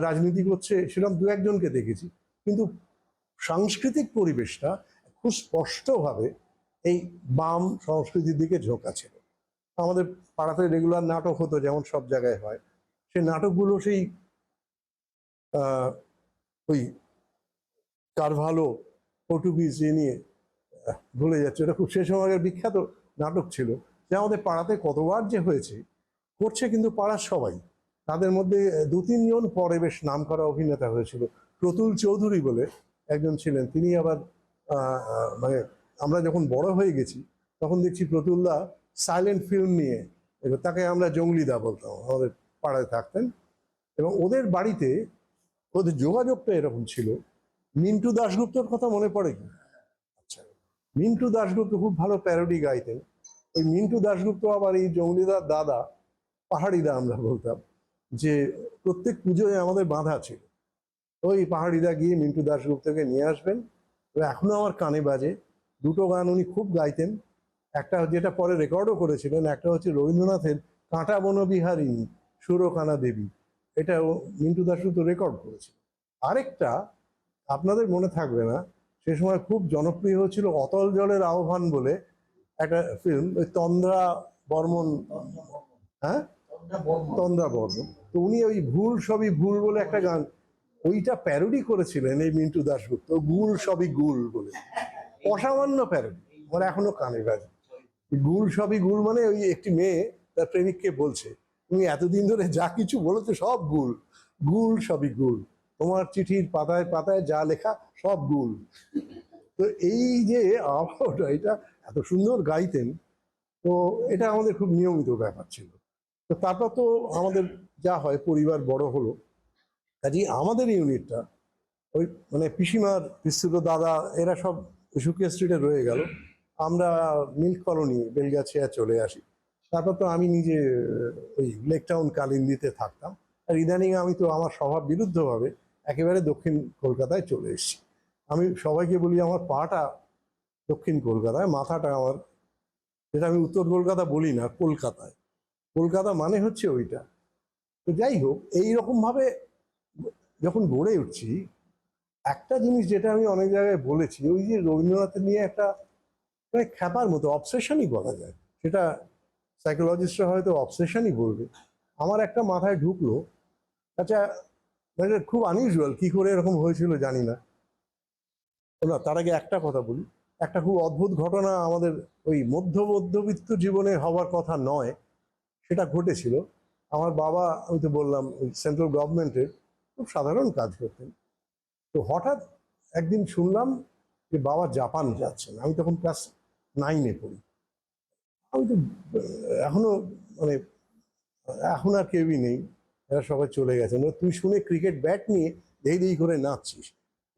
[SPEAKER 2] রাজনীতি করছে সেরকম দু একজনকে দেখেছি, কিন্তু সাংস্কৃতিক পরিবেশটা খুব স্পষ্টভাবে এই বাম সংস্কৃতির দিকে ঝোঁকা ছিল। আমাদের পাড়াতে রেগুলার নাটক হতো, যেমন সব জায়গায় হয়। সেই নাটকগুলো সেই ওই কারভালো, পর্তুগিজ নিয়ে, ভুলে যাচ্ছে, এটা খুব সে সময়ের বিখ্যাত নাটক ছিল, যে আমাদের পাড়াতে কতবার যে হয়েছে, করছে কিন্তু পাড়ার সবাই। তাদের মধ্যে 2-3 জন পরে বেশ নামকরা অভিনেতা হয়েছিল। প্রতুল চৌধুরী বলে একজন ছিলেন, তিনি আবার মানে আমরা যখন বড় হয়ে গেছি তখন দেখছি প্রতুলদা সাইলেন্ট ফিল্ম নিয়ে, এবার তাকে আমরা জঙ্গলিদা বলতাম, আমাদের পাড়ায় থাকতেন। এবং ওদের বাড়িতে ওদের যোগাযোগটা এরকম ছিল। মিন্টু দাশগুপ্তর কথা মনে পড়ে কি? আচ্ছা, মিন্টু দাশগুপ্ত খুব ভালো প্যারোডি গাইতেন। ওই মিন্টু দাশগুপ্ত আবার এই জঙ্গলিদার দাদা, পাহাড়িদা আমরা বলতাম, যে প্রত্যেক পুজোয় আমাদের বাঁধা ছিল, ওই পাহাড়িদা গিয়ে মিন্টু দাশগুপ্তকে নিয়ে আসবেন। এখনো আমার কানে বাজে। দুটো গান উনি খুব গাইতেন, একটা যেটা পরে রেকর্ডও করেছিলেন, একটা হচ্ছে রবীন্দ্রনাথের কাঁটা বনবিহারিণী সুরকানা দেবী, এটা মিন্টু দাশগুপ্ত রেকর্ড করেছিল। আরেকটা আপনাদের মনে থাকবে না, সে সময় খুব জনপ্রিয় হয়েছিল অতল জলের আহ্বান বলে একটা ফিল্ম, ওই তন্দ্রা বর্মন, হ্যাঁ তন্দ্রা বর্মন। তো উনি ওই ভুল সবই ভুল বলে একটা গান, ওইটা প্যারোডি করেছিলেন এই মিন্টু দাশগুপ্ত, ভুল সবই গুল বলে। অসামান্য প্যারোডি, আমার এখনো কানে বাজে। গুল সবই গুল মানে ওই একটি মেয়ে তার প্রেমিককে বলছে, তুমি এতদিন ধরে যা কিছু বলেছো সব গুল, গুল সবই গুল, তোমার চিঠির পাতায় পাতায় যা লেখা সব গুল। তো এই যে আবহাওয়াটা, এটা এত সুন্দর গাইতেন। তো এটা আমাদের খুব নিয়মিত ব্যাপার ছিল। তো তো তারপর তো আমাদের যা হয়, পরিবার বড় হলো, কাজেই আমাদের ইউনিটটা ওই মানে পিসিমার পিসির দাদা এরা সব সুকিয়া স্ট্রিটে রয়ে গেল। আমরা মিল্ক কলোনি বেলগাছিয়া চলে আসি। তারপর তো আমি নিজে ওই লেক টাউন কালিন্দিতে থাকতাম। আর ইদানিং আমি তো আমার স্বভাব বিরুদ্ধভাবে একেবারে দক্ষিণ কলকাতায় চলে এসেছি। আমি সবাইকে বলি আমার পাটা দক্ষিণ কলকাতায়, মাথাটা আমার, যেটা আমি উত্তর কলকাতা বলি না, কলকাতায়। কলকাতা মানে হচ্ছে ওইটা। তো যাই হোক, এইরকম ভাবে যখন গড়ে উঠছি, একটা জিনিস যেটা আমি অনেক জায়গায় বলেছি, ওই যে রবীন্দ্রনাথের নিয়ে একটা মানে খ্যাপার মতো অবসেশনই বলা যায়, সেটা সাইকোলজিস্টরা হয়তো অবসেশনই বলবে। আমার একটা মাথায় ঢুকলো, আচ্ছা মানে খুব আনইউজুয়াল, কি করে এরকম হয়েছিল জানি না। না, তার আগে একটা কথা বলি, একটা খুব অদ্ভুত ঘটনা আমাদের ওই মধ্যবিত্ত জীবনে হওয়ার কথা নয়, সেটা ঘটেছিল। আমার বাবা, আমি তো বললাম ওই সেন্ট্রাল গভর্নমেন্টের খুব সাধারণ কাজ করতেন। তো হঠাৎ একদিন শুনলাম যে বাবা জাপান যাচ্ছেন। আমি তখন ক্লাস 9-এ পড়ি। আমি তো এখনো মানে এখন আর কেউই নেই, এরা সবাই চলে গেছেন। তুই শুনে ক্রিকেট ব্যাট নিয়ে দেই দেই করে নাচছিস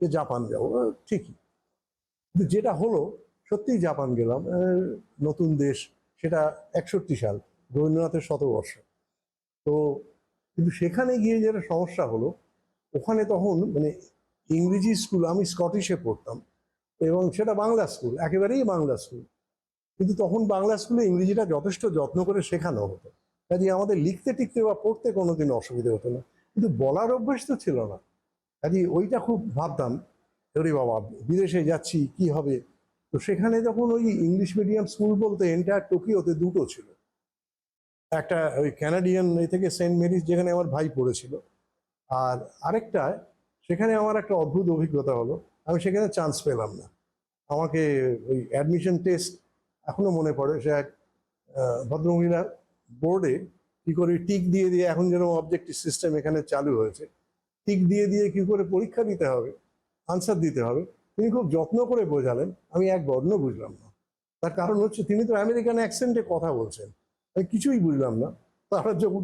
[SPEAKER 2] যে জাপান যাবো, ঠিকই। কিন্তু যেটা হলো, সত্যিই জাপান গেলাম। নতুন দেশ, সেটা 61 সাল, রবীন্দ্রনাথের শতবর্ষ। তো কিন্তু সেখানে গিয়ে যেটা সমস্যা হলো, ওখানে তখন মানে ইংরেজি স্কুল, আমি স্কটিশে পড়তাম, এবং সেটা বাংলা স্কুল, একেবারেই বাংলা স্কুল। কিন্তু তখন বাংলা স্কুলে ইংরেজিটা যথেষ্ট যত্ন করে শেখানো হতো, কাজে আমাদের লিখতে টিখতে বা পড়তে কোনোদিন অসুবিধা হতো না, কিন্তু বলার অভ্যাস তো ছিল না। কাজে ওইটা খুব ভাবতাম, ওরে বাবা বিদেশে যাচ্ছি কি হবে। তো সেখানে যখন ওই ইংলিশ মিডিয়াম স্কুল বলতে এন্টায়ার টোকিওতে দুটো ছিল, একটা ওই ক্যানাডিয়ান এ থেকে সেন্ট মেরিজ যেখানে আমার ভাই পড়েছিল, আর আরেকটা, সেখানে আমার একটা অদ্ভুত অভিজ্ঞতা হলো, আমি সেখানে চান্স পেলাম না। আমাকে ওই অ্যাডমিশন টেস্ট এখনো মনে পড়ে, সে এক ভদ্রমহিলা বোর্ডে কি করে টিক দিয়ে দিয়ে, এখন যেন অবজেক্টিভ সিস্টেম এখানে চালু হয়েছে, টিক দিয়ে দিয়ে কি করে পরীক্ষা দিতে হবে, আনসার দিতে হবে, তিনি খুব যত্ন করে বোঝালেন। আমি এক বর্ণ বুঝলাম না। তার কারণ হচ্ছে তিনি তো আমেরিকান অ্যাকসেন্টে কথা বলছেন, আমি কিছুই বুঝলাম না। তারপর যখন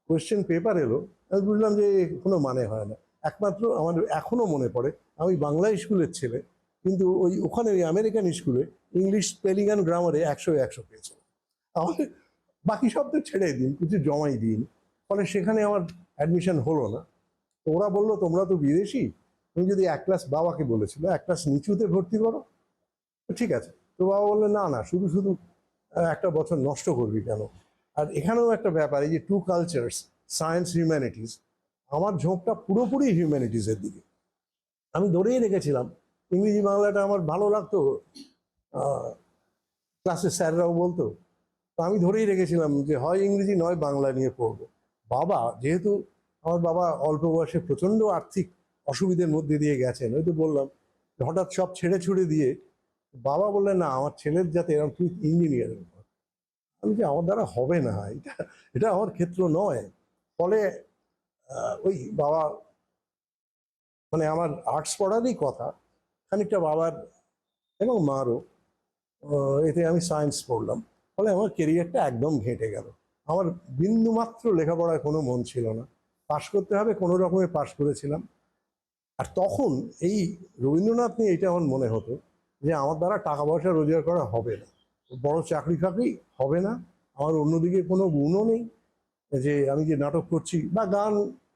[SPEAKER 2] কোয়েশ্চেন পেপার এলো, আমি বুঝলাম যে কোনো মানে হয় না। একমাত্র আমার এখনো মনে পড়ে, আমি বাংলা স্কুলের ছেলে, কিন্তু ওখানে ওই আমেরিকান স্কুলে ইংলিশ স্পেলিং অ্যান্ড গ্রামারে 100-100 পেয়েছে। আমাদের বাকি সব তো ছেড়ে দিন, কিছু জমাই দিন। ফলে সেখানে আমার অ্যাডমিশন হলো না। তো ওরা বললো তোমরা তো বিদেশি, তুমি যদি এক ক্লাস, বাবাকে বলেছিল এক ক্লাস নিচুতে ভর্তি করো, তো ঠিক আছে। তো বাবা বললেন না না, শুধু শুধু একটা বছর নষ্ট করবি কেন। আর এখানেও একটা ব্যাপার, এই যে টু কালচার্স, সায়েন্স হিউম্যানিটিস, আমার ঝোঁকটা পুরোপুরি হিউম্যানিটিসের দিকে। আমি ধরেই রেখেছিলাম, ইংরেজি বাংলাটা আমার ভালো লাগতো, ক্লাসের স্যাররাও বলতো। তো আমি ধরেই রেখেছিলাম যে হয় ইংরেজি নয় বাংলা নিয়ে পড়বো। বাবা যেহেতু, আমার বাবা অল্প বয়সে প্রচণ্ড আর্থিক অসুবিধার মধ্যে দিয়ে গেছেন, ওই তো বললাম, হঠাৎ সব ছেড়ে ছুড়ে দিয়ে বাবা বললেন না আমার ছেলের যাতে এরকম, তুই ইঞ্জিনিয়ারিং কর। আমি যে আমার দ্বারা হবে না, এটা এটা আমার ক্ষেত্র নয়। ফলে ওই বাবা মানে আমার আর্টস পড়ারই কথা, খানিকটা বাবার এবং মারও, এতে আমি সায়েন্স পড়লাম। ফলে আমার কেরিয়ারটা একদম ঘেঁটে গেল। আমার বিন্দুমাত্র লেখাপড়ায় কোনো মন ছিল না, পাশ করতে হবে কোনো রকমে পাশ করেছিলাম। আর তখন এই রবীন্দ্রনাথ নিয়ে এটা আমার মনে হতো যে আমার দ্বারা টাকা পয়সা রোজগার করা হবে না, বড় চাকরি ফাকরি হবে না, আমার অন্যদিকে কোনো গুণও নেই, যে আমি যে নাটক করছি বা গান,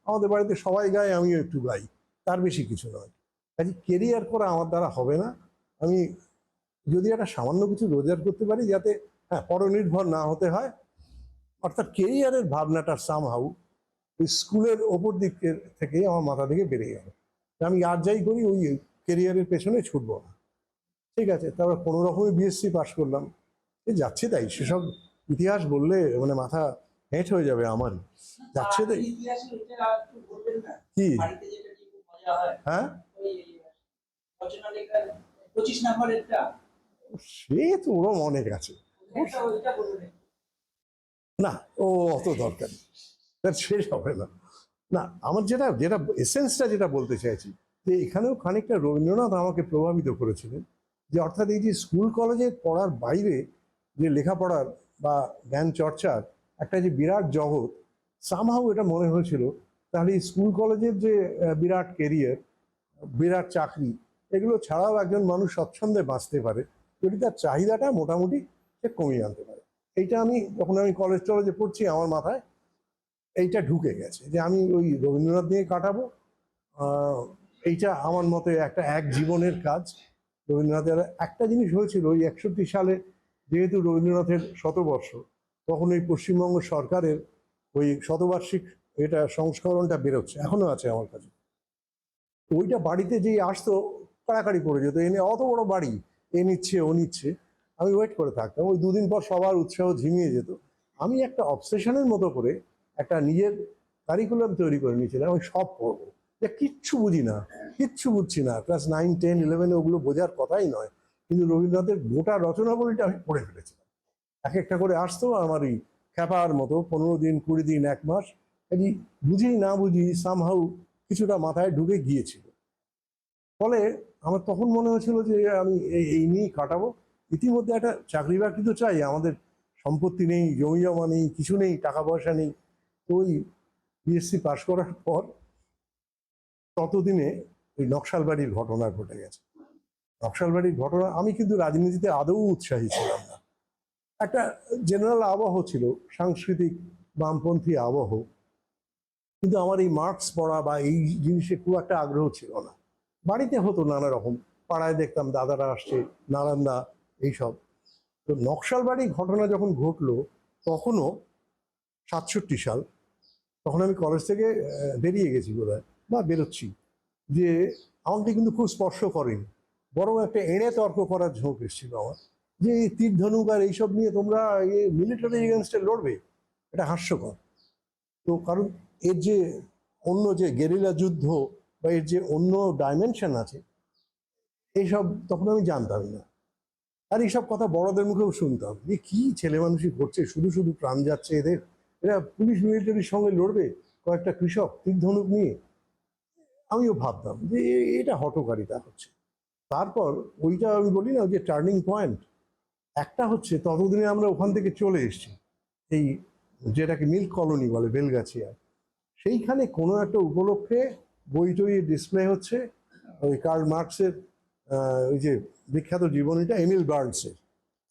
[SPEAKER 2] আমাদের বাড়িতে সবাই গায়, আমিও একটু গাই, তার বেশি কিছু নয়। কাজে কেরিয়ার করা আমার দ্বারা হবে না। আমি যদি একটা সামান্য কিছু রোজগার করতে পারি, যাতে হ্যাঁ পরনির্ভর না হতে হয়, অর্থাৎ কেরিয়ারের ভাবনাটা সামহাউ ওই স্কুলের ওপর দিক থেকে আমার মাথা থেকে বেরিয়ে গেল। আমি আর যাই করি ওই কেরিয়ারের পেছনে ছুটবো না। ঠিক আছে, তারপর কোনো রকমই বিএসসি পাশ করলাম, এই যাচ্ছে তাই। সেসব ইতিহাস বললে মানে মাথা হেঁট হয়ে যাবে আমারই, যাচ্ছে তাই। কি? হ্যাঁ, সে তো ওরম অনেক আছে। না, ও অত দরকার নেই, তার শেষ হবে না। না, আমার যেটা যেটা এসেন্সটা যেটা বলতে চাইছি, যে এখানেও খানিকটা রবীন্দ্রনাথ আমাকে প্রভাবিত করেছিলেন। যে অর্থাৎ এই যে স্কুল কলেজে পড়ার বাইরে যে লেখাপড়ার বা জ্ঞান চর্চার একটা যে বিরাট জগৎ, সামহাও এটা মনে হয়েছিল তাহলে স্কুল কলেজের যে বিরাট কেরিয়ার, বিরাট চাকরি, এগুলো ছাড়াও একজন মানুষ স্বচ্ছন্দে বাঁচতে পারে যদি তার চাহিদাটা মোটামুটি সে কমিয়ে আনতে পারে। এইটা আমি যখন আমি কলেজ টলেজে পড়ছি আমার মাথায় এইটা ঢুকে গেছে যে আমি ওই রবীন্দ্রনাথ নিয়ে কাটাবো। এইটা আমার মতে একটা এক জীবনের কাজ। রবীন্দ্রনাথের একটা জিনিস হয়েছিল ওই 61 সালে, যেহেতু রবীন্দ্রনাথের শতবর্ষ, তখন ওই পশ্চিমবঙ্গ সরকারের ওই শতবার্ষিক এটা সংস্করণটা বেরোচ্ছে, এখনো আছে আমার কাছে। ওইটা বাড়িতে যেই আসতো কাড়াকাড়ি করে যেত, এনে অত বড় বাড়ি, এ নিচ্ছে ও নিচ্ছে, আমি ওয়েট করে থাকতাম। ওই দুদিন পর সবার উৎসাহ ঝিমিয়ে যেত। আমি একটা অবসেশনের মতো করে একটা নিজের কারিকুলাম তৈরি করে নিয়েছিলাম, আমি সব পড়বো, যে কিচ্ছু বুঝি না, কিচ্ছু বুঝছি না, ক্লাস 9, 10, 11 ওগুলো বোঝার কথাই নয়, কিন্তু রবীন্দ্রনাথের গোটা রচনাবলীটা আমি পড়ে ফেলেছিলাম। এক একটা করে আসতো আমার এই খ্যাপার মতো, 15 দিন, 20 দিন, 1 মাস, এই বুঝি না বুঝি সামহাউ কিছুটা মাথায় ঢুকে গিয়েছিল। ফলে আমার তখন মনে হয়েছিল যে আমি এই নিয়েই কাটাবো। ইতিমধ্যে একটা চাকরি বাকরি তো চাই, আমাদের সম্পত্তি নেই, জমি জমা নেই, কিছু নেই, টাকা পয়সা নেই। তো ওই বিএসসি পাশ করার পর ততদিনে ওই নকশালবাড়ির ঘটনা ঘটে গেছে। নকশালবাড়ির ঘটনা, আমি কিন্তু রাজনীতিতে আদৌ উৎসাহী ছিলাম না। একটা জেনারেল আবহ ছিল, সাংস্কৃতিক বামপন্থী আবহ, কিন্তু আমার এই মার্কস পড়া বা এই জিনিসে খুব একটা আগ্রহ ছিল না। বাড়িতে হতো নানা রকম, পাড়ায় দেখতাম দাদারা আসছে, নারান্দা, এইসব। তো নকশালবাড়ি ঘটনা যখন ঘটলো, তখনও 67 সাল, তখন আমি কলেজ থেকে বেরিয়ে গেছি বোধহয়, বা বেরোচ্ছি, যে আমাকে কিন্তু খুব স্পর্শ করেনি, বরং একটা এড়ে তর্ক করার ঝোঁক এসেছিল আমার, যে এই তীর ধনুক আর এইসব নিয়ে তোমরা মিলিটারি এগেনস্টে লড়বে, এটা হাস্যকর। তো কারণ এর যে অন্য যে গেরিলা যুদ্ধ বা এর যে অন্য ডাইমেনশন আছে, এইসব তখন আমি জানতামই না। আর এইসব কথা বড়দের মুখেও শুনতাম, যে কি ছেলে মানুষই করছে, শুধু শুধু প্রাণ যাচ্ছে এদের, এরা পুলিশ মিলিটারির সঙ্গে লড়বে কয়েকটা কৃষক তীর ধনুক নিয়ে। আমিও ভাবতাম যে এটা হঠকারিতা হচ্ছে। তারপর ওইটা আমি বলি না, ওই যে টার্নিং পয়েন্ট একটা হচ্ছে, ততদিনে আমরা ওখান থেকে চলে এসেছি এই যেটাকে মিল্ক কলোনি বলে বেলগাছিয়া, সেইখানে কোনো একটা উপলক্ষে বই টই ডিসপ্লে হচ্ছে, ওই কার্ল মার্কসের ওই যে বিখ্যাত জীবনীটা এমিল বার্নসের,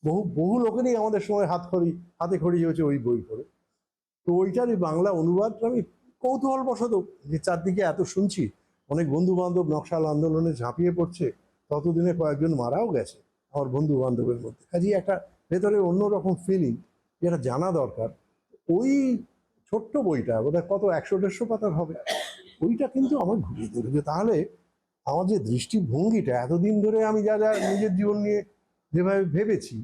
[SPEAKER 2] বহু বহু লোকেরই আমাদের সময় হাতে খড়ি হয়েছে ওই বই করে। তো ওইটারই বাংলা অনুবাদটা আমি কৌতূহলবশত, যে চারদিকে এত শুনছি, অনেক বন্ধু বান্ধব নকশাল আন্দোলনে ঝাঁপিয়ে পড়ছে, ততদিনে কয়েকজন মারাও গেছে আমার বন্ধু বান্ধবের মধ্যে, কাজেই একটা ভেতরে অন্যরকম ফিলিং, যেটা জানা দরকার। ওই ছোট্ট বইটা বোধহয় কত 100-150 পাতার হবে, ওইটা কিন্তু আমার ঘুরিয়ে দিল। তাহলে আমার যে দৃষ্টিভঙ্গিটা এতদিন ধরে আমি যা যা নিজের জীবন নিয়ে যেভাবে ভেবেছি,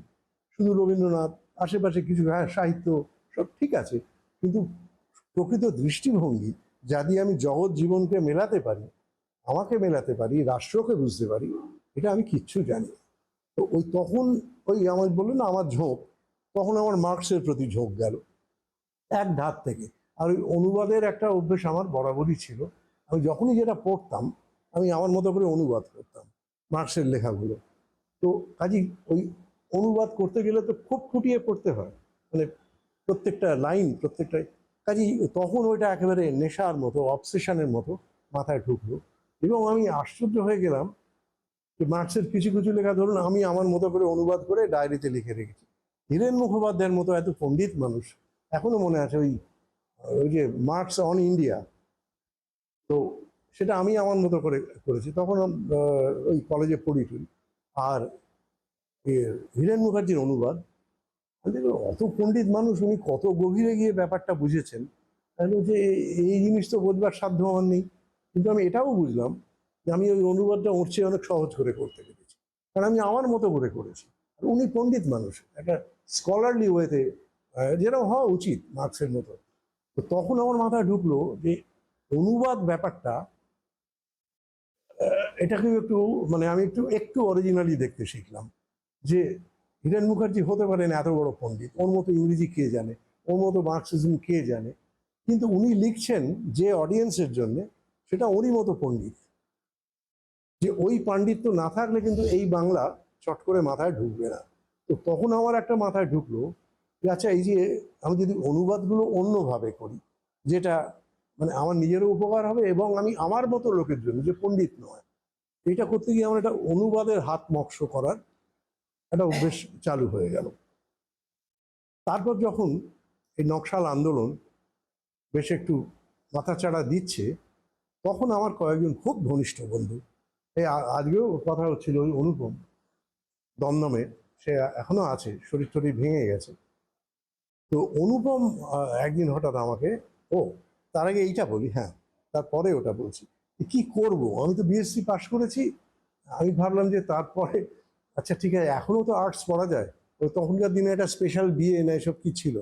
[SPEAKER 2] শুধু রবীন্দ্রনাথ, আশেপাশে কিছু, হ্যাঁ সাহিত্য, সব ঠিক আছে, কিন্তু প্রকৃত দৃষ্টিভঙ্গি যা দিয়ে আমি জগৎ জীবনকে মেলাতে পারি, আমাকে মেলাতে পারি, রাষ্ট্রকে বুঝতে পারি, এটা আমি কিচ্ছু জানি না। তো ওই তখন ওই আমার বললেন না আমার ঝোঁক, তখন আমার মার্কসের প্রতি ঝোঁক গেল এক ধাপ থেকে। আর ওই অনুবাদের একটা অভ্যেস আমার বরাবরই ছিল, আমি যখনই যেটা পড়তাম আমি আমার মতো করে অনুবাদ করতাম মার্কসের লেখাগুলো। তো কাজেই ওই অনুবাদ করতে গেলে তো খুব খুঁটিয়ে পড়তে হয়, মানে প্রত্যেকটা লাইন, প্রত্যেকটা, কাজেই তখন ওইটা একেবারে নেশার মতো, অবসেশনের মতো মাথায় ঢুকলো। এবং আমি আশ্চর্য হয়ে গেলাম যে মার্কসের কিছু কিছু লেখা ধরুন আমি আমার মতো করে অনুবাদ করে ডায়েরিতে লিখে রেখেছি। ধীরেন মুখোপাধ্যায়ের মতো এত পণ্ডিত মানুষ, এখনো মনে আছে ওই ওই যে মার্কস অন ইন্ডিয়া, তো সেটা আমি আমার মতো করে করেছি তখন, ওই কলেজে পড়ি টড়ি। আর হীরেন মুখার্জির অনুবাদ, আমি দেখলাম অত পণ্ডিত মানুষ, উনি কত গভীরে গিয়ে ব্যাপারটা বুঝেছেন, তাহলে যে এই জিনিস তো বোঝবার সাধ্য আমার নেই। কিন্তু আমি এটাও বুঝলাম যে আমি ওই অনুবাদটা ওর চেয়ে অনেক সহজ করে করতে পেরেছি, কারণ আমি আমার মতো করে করেছি। আর উনি পণ্ডিত মানুষ, একটা স্কলারলি ওয়েতে, যেরকম হওয়া উচিত মার্কসের মতো। তো তখন আমার মাথায় ঢুকলো যে অনুবাদ ব্যাপারটা, এটাকে একটু, মানে আমি একটু একটু অরিজিনালি দেখতে শিখলাম, যে হীরেন মুখার্জি হতে পারেন এত বড় পণ্ডিত, ওর মতো ইংরেজি কে জানে, ওর মতো মার্কসিজম কে জানে, কিন্তু উনি লিখছেন যে অডিয়েন্সের জন্য, সেটা ওরই মতো পণ্ডিত, যে ওই পাণ্ডিত্য না থাকলে কিন্তু এই বাংলা চট করে মাথায় ঢুকবে না। তো তখন আমার একটা মাথায় ঢুকলো আচ্ছা, এই যে আমি যদি অনুবাদগুলো অন্যভাবে করি, যেটা মানে আমার নিজেরও উপকার হবে এবং আমি আমার মতো লোকের জন্য, যে পণ্ডিত নয়, এটা করতে গিয়ে আমার একটা অনুবাদের হাত মক্স করার একটা অভ্যেস চালু হয়ে গেল। তারপর যখন এই নকশাল আন্দোলন বেশ একটু মাথাচাড়া দিচ্ছে, তখন আমার কয়েকজন খুব ঘনিষ্ঠ বন্ধু, এই আজকেও কথা হচ্ছিল, ওই অনুপম দমদমে, সে এখনো আছে, শরীর টরীর ভেঙে গেছে। তো অনুপম একদিন হঠাৎ আমাকে, ও তার আগে এইটা বলি, হ্যাঁ তারপরে ওটা বলছি, কি করব, আমি তো বিএসসি পাশ করেছি। আমি ভাবলাম যে তারপরে আচ্ছা ঠিক আছে, এখনো তো আর্টস পড়া যায়। তো তখনকার দিনে একটা স্পেশাল বিএ না এসব কি ছিল,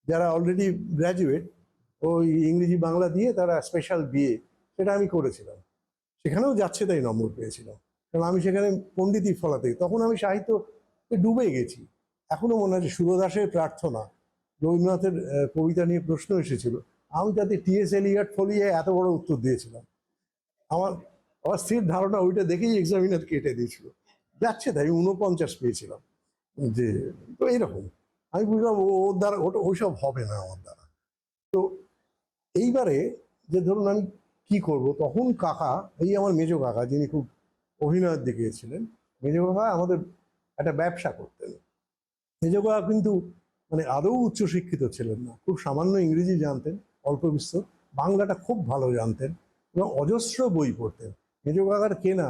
[SPEAKER 2] যারা অলরেডি গ্র্যাজুয়েট ওই ইংরেজি বাংলা দিয়ে তারা স্পেশাল বিএ, সেটা আমি করেছিলাম। সেখানেও যাচ্ছে তাই নম্বর পেয়েছিলাম, কারণ আমি সেখানে পণ্ডিতই ফলাতে, তখন আমি সাহিত্য ডুবে গেছি। এখনো মনে আছে সুরদাসের প্রার্থনা, রবীন্দ্রনাথের কবিতা নিয়ে প্রশ্ন এসেছিল, আমি তাতে টিএস এলিয়ট ফলিয়ে এত বড় উত্তর দিয়েছিলাম। আমার আমার স্থির ধারণা ওইটা দেখেই এক্সামিনার কেটে দিয়েছিল। যাচ্ছে তাই 49 পেয়েছিলাম। যে তো এইরকম আমি বুঝলাম ওর দ্বারা ওটা ওইসব হবে না আমার দ্বারা। তো এইবারে যে ধরুন আমি কি করব, তখন কাকা, এই আমার মেজো কাকা যিনি খুব অভিনয়ের দিকে ছিলেন, মেজো কাকা আমাদের একটা ব্যবসা করতেন। মেজো কাকা কিন্তু মানে আদৌ উচ্চশিক্ষিত ছিলেন না, খুব সামান্য ইংরেজি জানতেন, অল্প বিস্তর, বাংলাটা খুব ভালো জানতেন এবং অজস্র বই পড়তেন। মেজো কাকার কেনা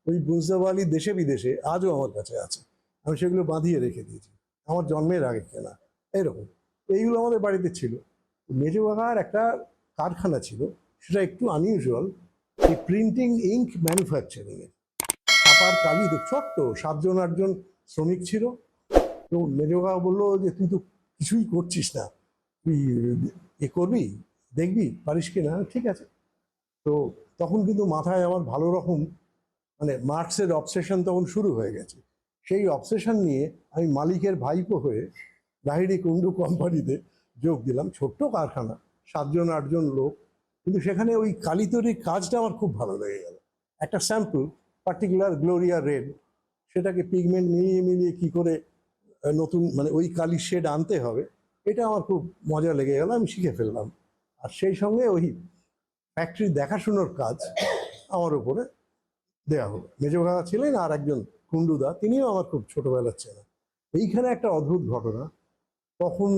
[SPEAKER 2] ওই বুঝদাবালি দেশে বিদেশে আজও আমার কাছে আছে, আমি সেগুলো বাঁধিয়ে রেখে দিয়েছি, আমার জন্মের আগে কেনা। এইরকম এইগুলো আমাদের বাড়িতে ছিল। মেজো কাকার একটা কারখানা ছিল, সেটা একটু আনইউজুয়াল, এই প্রিন্টিং ইঙ্ক ম্যানুফ্যাকচারিং এর। ছাপার কালিতে ছোট্ট 7-8জন শ্রমিক ছিল। তো মেজো কাকা বললো যে তুই তো কিছুই করছিস না, তুই এ করবি, দেখবি পারিস কি না। ঠিক আছে। তো তখন কিন্তু মাথায় আমার ভালো রকম মানে মার্কসের অবসেশন তখন শুরু হয়ে গেছে। সেই অবসেশন নিয়ে আমি মালিকের ভাইপো হয়ে লাহিড়ী কুণ্ডু কোম্পানিতে যোগ দিলাম। ছোট্ট কারখানা, 7-8জন লোক, কিন্তু সেখানে ওই কালি তৈরির কাজটা আমার খুব ভালো লেগে গেল। একটা স্যাম্পল পার্টিকুলার গ্লোরিয়া রেড, সেটাকে পিগমেন্ট মিলিয়ে মিলিয়ে কি করে নতুন মানে ওই কালির শেড আনতে হবে, এটা আমার খুব মজা লেগে গেল, আমি শিখে ফেললাম। আর সেই সঙ্গে ওই ফ্যাক্টরি দেখাশোনার কাজ আমার উপরে দেওয়া হলো। মেজো কাকা ছিলেন আর একজন কুণ্ডুদা, তিনিও আমার খুব ছোটবেলার চেনা। এইখানে একটা অদ্ভুত ঘটনা, তখন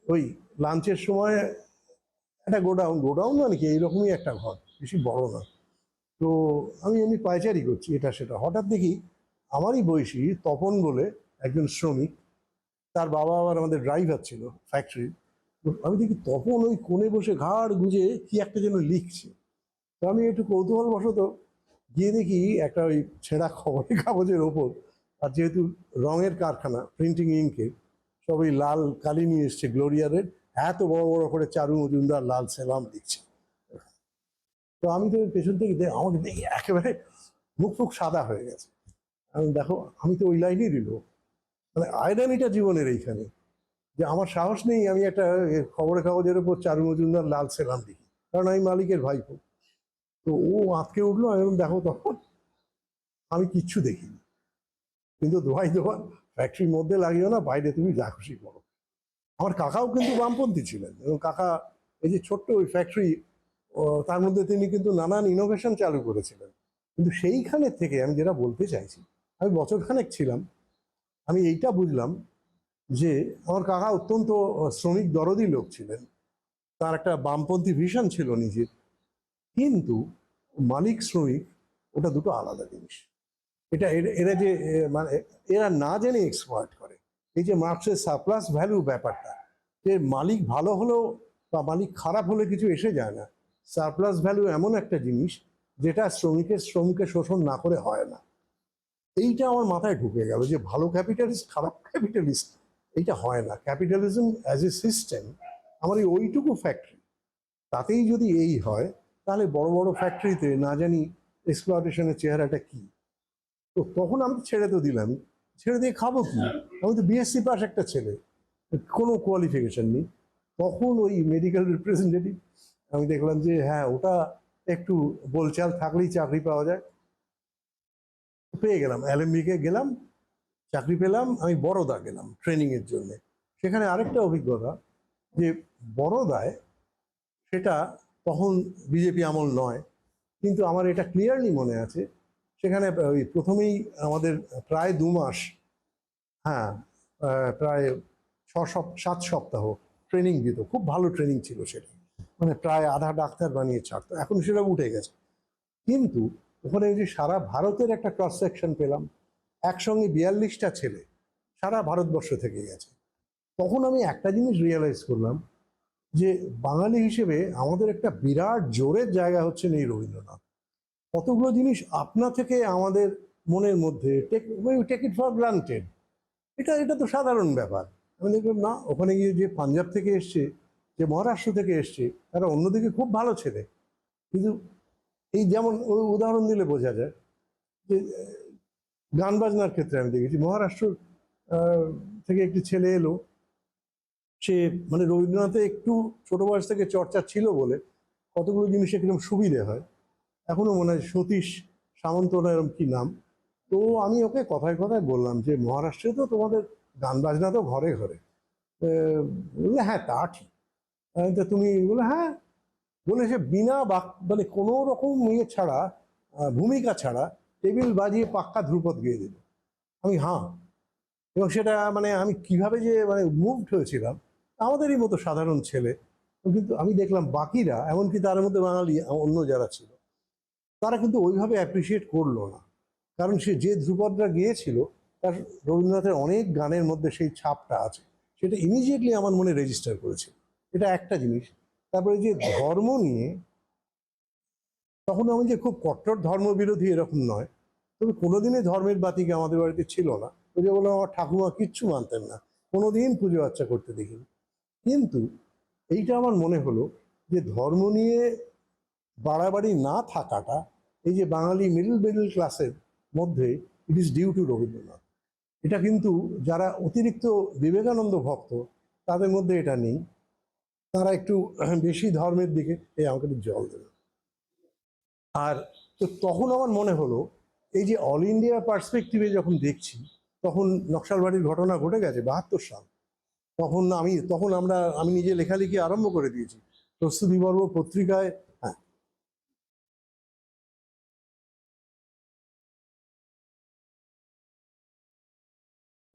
[SPEAKER 2] ওই লাঞ্চের সময় একটা গোডাউন, গোডাউন মানে কি এইরকমই একটা ঘর, বেশি বড় না। তো আমি এমনি পায়চারি করছি এটা সেটা, হঠাৎ দেখি আমারই বয়সী তপন বলে একজন শ্রমিক, তার বাবা আবার আমাদের ড্রাইভার ছিল ফ্যাক্টরির। আমি দেখি তপন ওই কোণে বসে ঘাড় গুঁজে কি একটা যেন লিখছে। তো আমি একটু কৌতূহলবশত গিয়ে দেখি একটা ওই ছেঁড়া খবরের কাগজের ওপর, আর যেহেতু রঙের কারখানা প্রিন্টিং ইঙ্কের, সব ওই লাল কালি নিয়ে এসছে গ্লোরিয়া রেড, এত বড় বড় করে চারু মজুমদার লাল সেলাম লিখছে। তো আমি তো পেছন থেকে আমাকে দেখি একেবারে মুখ ফুক সাদা হয়ে গেছে। আমি দেখো আমি তো ওই লাইনেরই লোক, মানে আয়রানিটা জীবনের এইখানে, যে আমার সাহস নেই আমি একটা খবরের কাগজের উপর চারু মজুমদার লাল সেলাম লিখি, কারণ আমি মালিকের ভাইপো। তো ও আঁতকে উঠলো, আমি দেখো তখন আমি কিচ্ছু দেখিনি, কিন্তু দোহাই দোহাই ফ্যাক্টরির মধ্যে লাগিও না, বাইরে তুমি যা খুশি করো। আমার কাকাও কিন্তু বামপন্থী ছিলেন, এবং কাকা এই যে ছোট্ট ওই ফ্যাক্টরি, তার মধ্যে তিনি কিন্তু নানান ইনোভেশন চালু করেছিলেন। কিন্তু সেইখানে থেকে আমি যেটা বলতে চাইছি, আমি বছরখানেক ছিলাম, আমি এইটা বুঝলাম যে আমার কাকা অত্যন্ত শ্রমিক দরদি লোক ছিলেন, তার একটা বামপন্থী ভিশন ছিল নিজের, কিন্তু মালিক শ্রমিক ওটা দুটো আলাদা জিনিস। এটা এরা যে মানে এরা না জেনে এক্সপ্লয়েট করে। এই যে মার্কসের সারপ্লাস ভ্যালু ব্যাপারটা, যে মালিক ভালো হলেও বা মালিক খারাপ হলে কিছু এসে যায় না। সারপ্লাস ভ্যালু এমন একটা জিনিস যেটা শ্রমিকের শোষণ না করে হয় না। এইটা আমার মাথায় ঢুকে গেল যে ভালো ক্যাপিটালিস্ট খারাপ ক্যাপিটালিস্ট এইটা হয় না। ক্যাপিটালিজম অ্যাজ এ সিস্টেম, আমার এই ওইটুকু ফ্যাক্টরি, তাতেই যদি এই হয়, তাহলে বড় বড় ফ্যাক্টরিতে না জানি এক্সপ্লয়টেশনের চেহারাটা কি। তো তখন আমি ছেড়ে তো দিলাম, ছেড়ে দিয়ে খাবো কি, আমি তো বিএসসি পাস একটা ছেলে, কোনো কোয়ালিফিকেশন নেই। তখন ওই মেডিকেল রিপ্রেজেন্টেটিভ, আমি দেখলাম যে হ্যাঁ ওটা একটু বলচাল থাকলেই চাকরি পাওয়া যায়। পেয়ে গেলাম, অ্যালেমবিকে গেলাম, চাকরি পেলাম। আমি বড়দা গেলাম ট্রেনিং এর জন্য। সেখানে আরেকটা অভিজ্ঞতা যে বড়দায়, সেটা তখন বিজেপি আমল নয়, কিন্তু আমার এটা ক্লিয়ারলি মনে আছে, সেখানে ওই প্রথমেই আমাদের প্রায় 2 মাস, হ্যাঁ, প্রায় 7 সপ্তাহ ট্রেনিং দিত। খুব ভালো ট্রেনিং ছিল সেটা, মানে প্রায় আধা ডাক্তার বানিয়ে ছাড়তো। এখন সেটা উঠে গেছে, কিন্তু ওখানে যে সারা ভারতের একটা ক্রস সেকশন পেলাম, একসঙ্গে 42টা ছেলে সারা ভারতবর্ষ থেকে গেছে। তখন আমি একটা জিনিস রিয়েলাইজ করলাম যে বাঙালি হিসেবে আমাদের একটা বিরাট জোরের জায়গা হচ্ছে এই রবীন্দ্রনাথ। কতগুলো জিনিস আপনা থেকে আমাদের মনের মধ্যে টেক ইট ফর গ্রান্টেড, এটা এটা তো সাধারণ ব্যাপার। আমি দেখলাম না, ওখানে গিয়ে যে পাঞ্জাব থেকে এসছে, যে মহারাষ্ট্র থেকে এসছে, তারা অন্যদিকে খুব ভালো ছেলে। কিন্তু এই যেমন ওই উদাহরণ দিলে বোঝা যায় যে গান বাজনার ক্ষেত্রে আমি দেখেছি মহারাষ্ট্র থেকে একটি ছেলে এলো, সে মানে রবীন্দ্রনাথে একটু ছোট বয়স থেকে চর্চা ছিল বলে কতগুলো জিনিস একদম সুবিধে হয়। এখনো মনে হয় সতীশ সামন্ত না এরকম কি নাম। তো আমি ওকে কথায় কথায় বললাম যে মহারাষ্ট্রে তো তোমাদের গান বাজনা তো ঘরে ঘরে। বললে হ্যাঁ তা ঠিক। তা তুমি বলে হ্যাঁ, বলে সে বিনা মানে কোনো রকম ইয়ে ছাড়া, ভূমিকা ছাড়া টেবিল বাজিয়ে পাক্কা ধ্রুপদ গেয়ে দিল। আমি হ্যাঁ, এবং সেটা মানে আমি কিভাবে যে মানে মুভড হয়েছিলাম, আমাদেরই মতো সাধারণ ছেলে। কিন্তু আমি দেখলাম বাকিরা, এমনকি তার মধ্যে বাঙালি অন্য যারা ছিল, তারা কিন্তু ওইভাবে অ্যাপ্রিসিয়েট করলো না। কারণ সে যে ধ্রুপদরা গিয়েছিল, তার রবীন্দ্রনাথের অনেক গানের মধ্যে সেই ছাপটা আছে, সেটা ইমিডিয়েটলি আমার মনে রেজিস্টার করেছে। এটা একটা জিনিস। তারপরে যে ধর্ম নিয়ে, তখন আমি যে খুব কট্টর ধর্মবিরোধী এরকম নয়, তবে কোনোদিনই ধর্মের বাতিকে আমাদের বাড়িতে ছিল না। ওই যে বললাম, আমার ঠাকুমা কিচ্ছু মানতেন না, কোনোদিন পুজো আর্চা করতে দেখিনি। কিন্তু এইটা আমার মনে হলো যে ধর্ম নিয়ে বাড়াবাড়ি না থাকাটা, এই যে বাঙালি মিডল ক্লাসের মধ্যে, it is due to Rabindranath. এটা কিন্তু যারা অতিরিক্ত বিবেকানন্দ ভক্ত, তাদের মধ্যে এটা নেই। তারা একটু বেশি ধর্মের দিকে, আমাকে একটু জল দেবে। আর তো তখন আমার মনে হলো, এই যে অল ইন্ডিয়া পার্সপেক্টিভে যখন দেখছি, তখন নকশালবাড়ির ঘটনা ঘটে গেছে 72 সাল। আমি নিজে লেখালেখি আরম্ভ করে দিয়েছি প্রস্তুতি পর্ব পত্রিকায়। হ্যাঁ,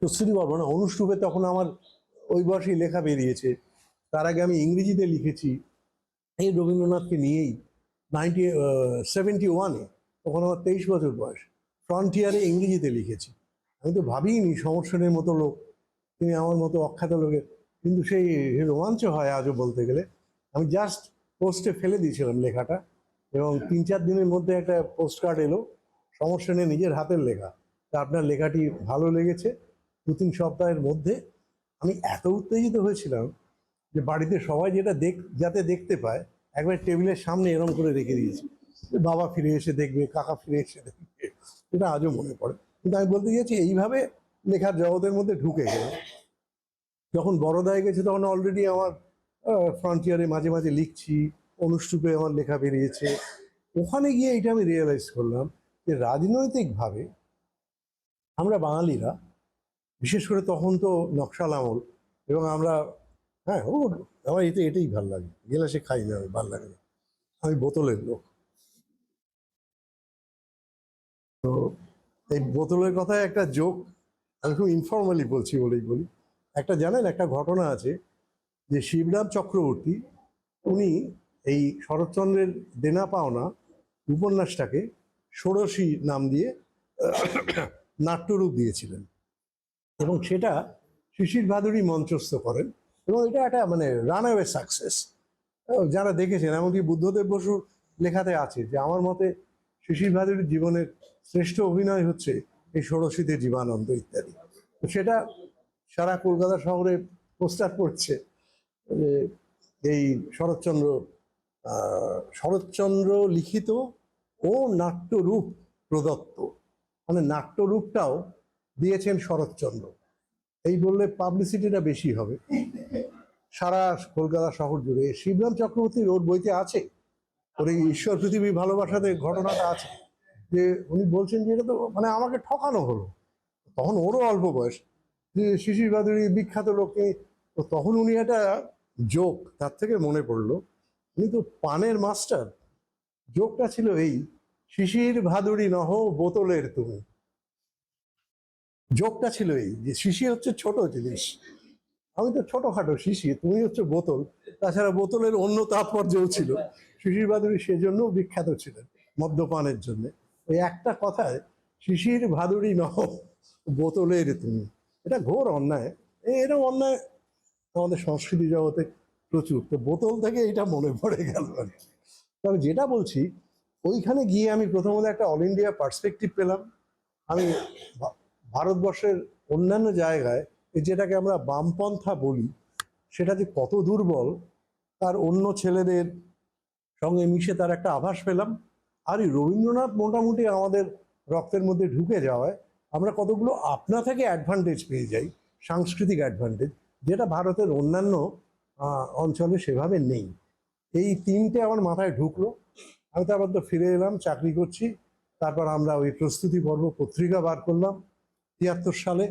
[SPEAKER 2] প্রস্তুতি পর্ব না, অনুষ্টুপে তখন আমার ওই বয়সেই লেখা বেরিয়েছে। তার আগে আমি ইংরেজিতে লিখেছি এই রবীন্দ্রনাথকে নিয়েই 1971-এ, তখন আমার 23 বছর বয়স, ফ্রন্টিয়ারে ইংরেজিতে লিখেছি। আমি তো ভাবিনি সমর্থনের মতো লোক, তিনি আমার মতো অখ্যাত লোকের, কিন্তু সেই রোমাঞ্চ হয় আজও বলতে গেলে। আমি জাস্ট পোস্টে ফেলে দিয়েছিলাম লেখাটা, এবং 3-4 দিনের মধ্যে একটা পোস্ট কার্ড এলো, সমর্থনে নিজের হাতের লেখা, তা আপনার লেখাটি ভালো লেগেছে। 2-3 সপ্তাহের মধ্যে আমি এত উত্তেজিত হয়েছিলাম যে বাড়িতে সবাই যেটা যাতে দেখতে পায়, একবার টেবিলের সামনে এরম করে রেখে দিয়েছি, বাবা ফিরে এসে দেখবে, কাকা ফিরে এসে দেখবে। এটা আজও মনে পড়ে। কিন্তু আমি বলতে গিয়েছি, এইভাবে লেখার জগতের মধ্যে ঢুকে গেলাম। যখন বড়দায় গেছে, তখন অলরেডি আমার ফ্রন্টিয়ারে মাঝে মাঝে লিখছি, অনুষ্টুপে আমার লেখা বেরিয়েছে। ওখানে গিয়ে এটা আমি রিয়েলাইজ করলাম যে রাজনৈতিকভাবে আমরা বাঙালিরা, বিশেষ করে তখন তো নকশাল আমল, এবং আমরা, হ্যাঁ ও, আমার এটাই ভাল লাগে, গেলাসে খাই না, আমি ভাল লাগে না, আমি বোতলের লোক। তো এই বোতলের কথায় একটা জোক, আমি খুব ইনফর্মালি বলছি বলেই বলি। একটা জানেন, একটা ঘটনা আছে যে শিবরাম চক্রবর্তী, উনি এই শরৎচন্দ্রের দেনা পাওনা উপন্যাসটাকে ষোড়শী নাম দিয়ে নাট্যরূপ দিয়েছিলেন, এবং সেটা শিশির ভাদুড়ী মঞ্চস্থ করেন, এবং এটা একটা মানে রানঅ্যাওয়ে সাকসেস। যারা দেখেছেন, এমনকি বুদ্ধদেব বসুর লেখাতে আছে যে আমার মতে শিশির ভাদুড়ীর জীবনের শ্রেষ্ঠ অভিনয় হচ্ছে এই ষোড়শীতে জীবানন্দ ইত্যাদি। তো সেটা সারা কলকাতা শহরে পোস্টার পড়ছে যে এই শরৎচন্দ্র লিখিত ও নাট্যরূপ প্রদত্ত, মানে নাট্যরূপটাও দিয়েছেন শরৎচন্দ্র। এই বললে পাবলিসিটিটা বেশি হবে সারা কলকাতা শহর জুড়ে। শিবরাম চক্রবর্তীর ওর বইতে আছে, ওর এই ঈশ্বর পৃথিবী ভালোবাসাতে ঘটনাটা আছে, যে উনি বলছেন যে এটা তো মানে আমাকে ঠকানো হলো। তখন ওরও অল্প বয়স, যে শিশির ভাদুড়ী বিখ্যাত লোক, তো তখন উনি একটা জোক, তার থেকে মনে পড়লো, উনি তো পানের মাস্টার। জোকটা ছিল এই, শিশির ভাদুড়ি নহ বোতলের তুমি। জোকটা ছিল এই যে শিশি হচ্ছে ছোট জিনিস, আমি তো ছোটখাটো শিশি, তুমি হচ্ছে বোতল। তাছাড়া বোতলের অন্য তাৎপর্যও ছিল। শিশির ভাদুড়ি সেজন্য বিখ্যাত ছিলেন, মদ্যপানের জন্য। ওই একটা কথায়, শিশির ভাদুড়ি নহ বোতলের তুমি, এটা ঘোর অন্যায়। এরকম অন্যায় আমাদের সংস্কৃতি জগতে প্রচুর। তো বোতল থেকে এটা মনে পড়ে গেল আর কি। তবে যেটা বলছি, ওইখানে গিয়ে আমি প্রথমত একটা অল ইন্ডিয়া পার্সপেক্টিভ পেলাম। আমি ভারতবর্ষের অন্যান্য জায়গায় যেটাকে আমরা বামপন্থা বলি, সেটা যে কত দুর্বল তার অন্য ছেলেদের সঙ্গে মিশে তার একটা আভাস পেলাম। আর এই রবীন্দ্রনাথ মোটামুটি আমাদের রক্তের মধ্যে ঢুকে যাওয়ায় আমরা কতগুলো আপনা থেকে অ্যাডভান্টেজ পেয়ে যাই, সাংস্কৃতিক অ্যাডভান্টেজ, যেটা ভারতের অন্যান্য অঞ্চলে সেভাবে নেই। এই তিনটে আমার মাথায় ঢুকলো। আমি তারপর তো ফিরে এলাম, চাকরি করছি। তারপর আমরা ওই প্রস্তুতি পর্ব পত্রিকা বার করলাম ৭৩ সালে।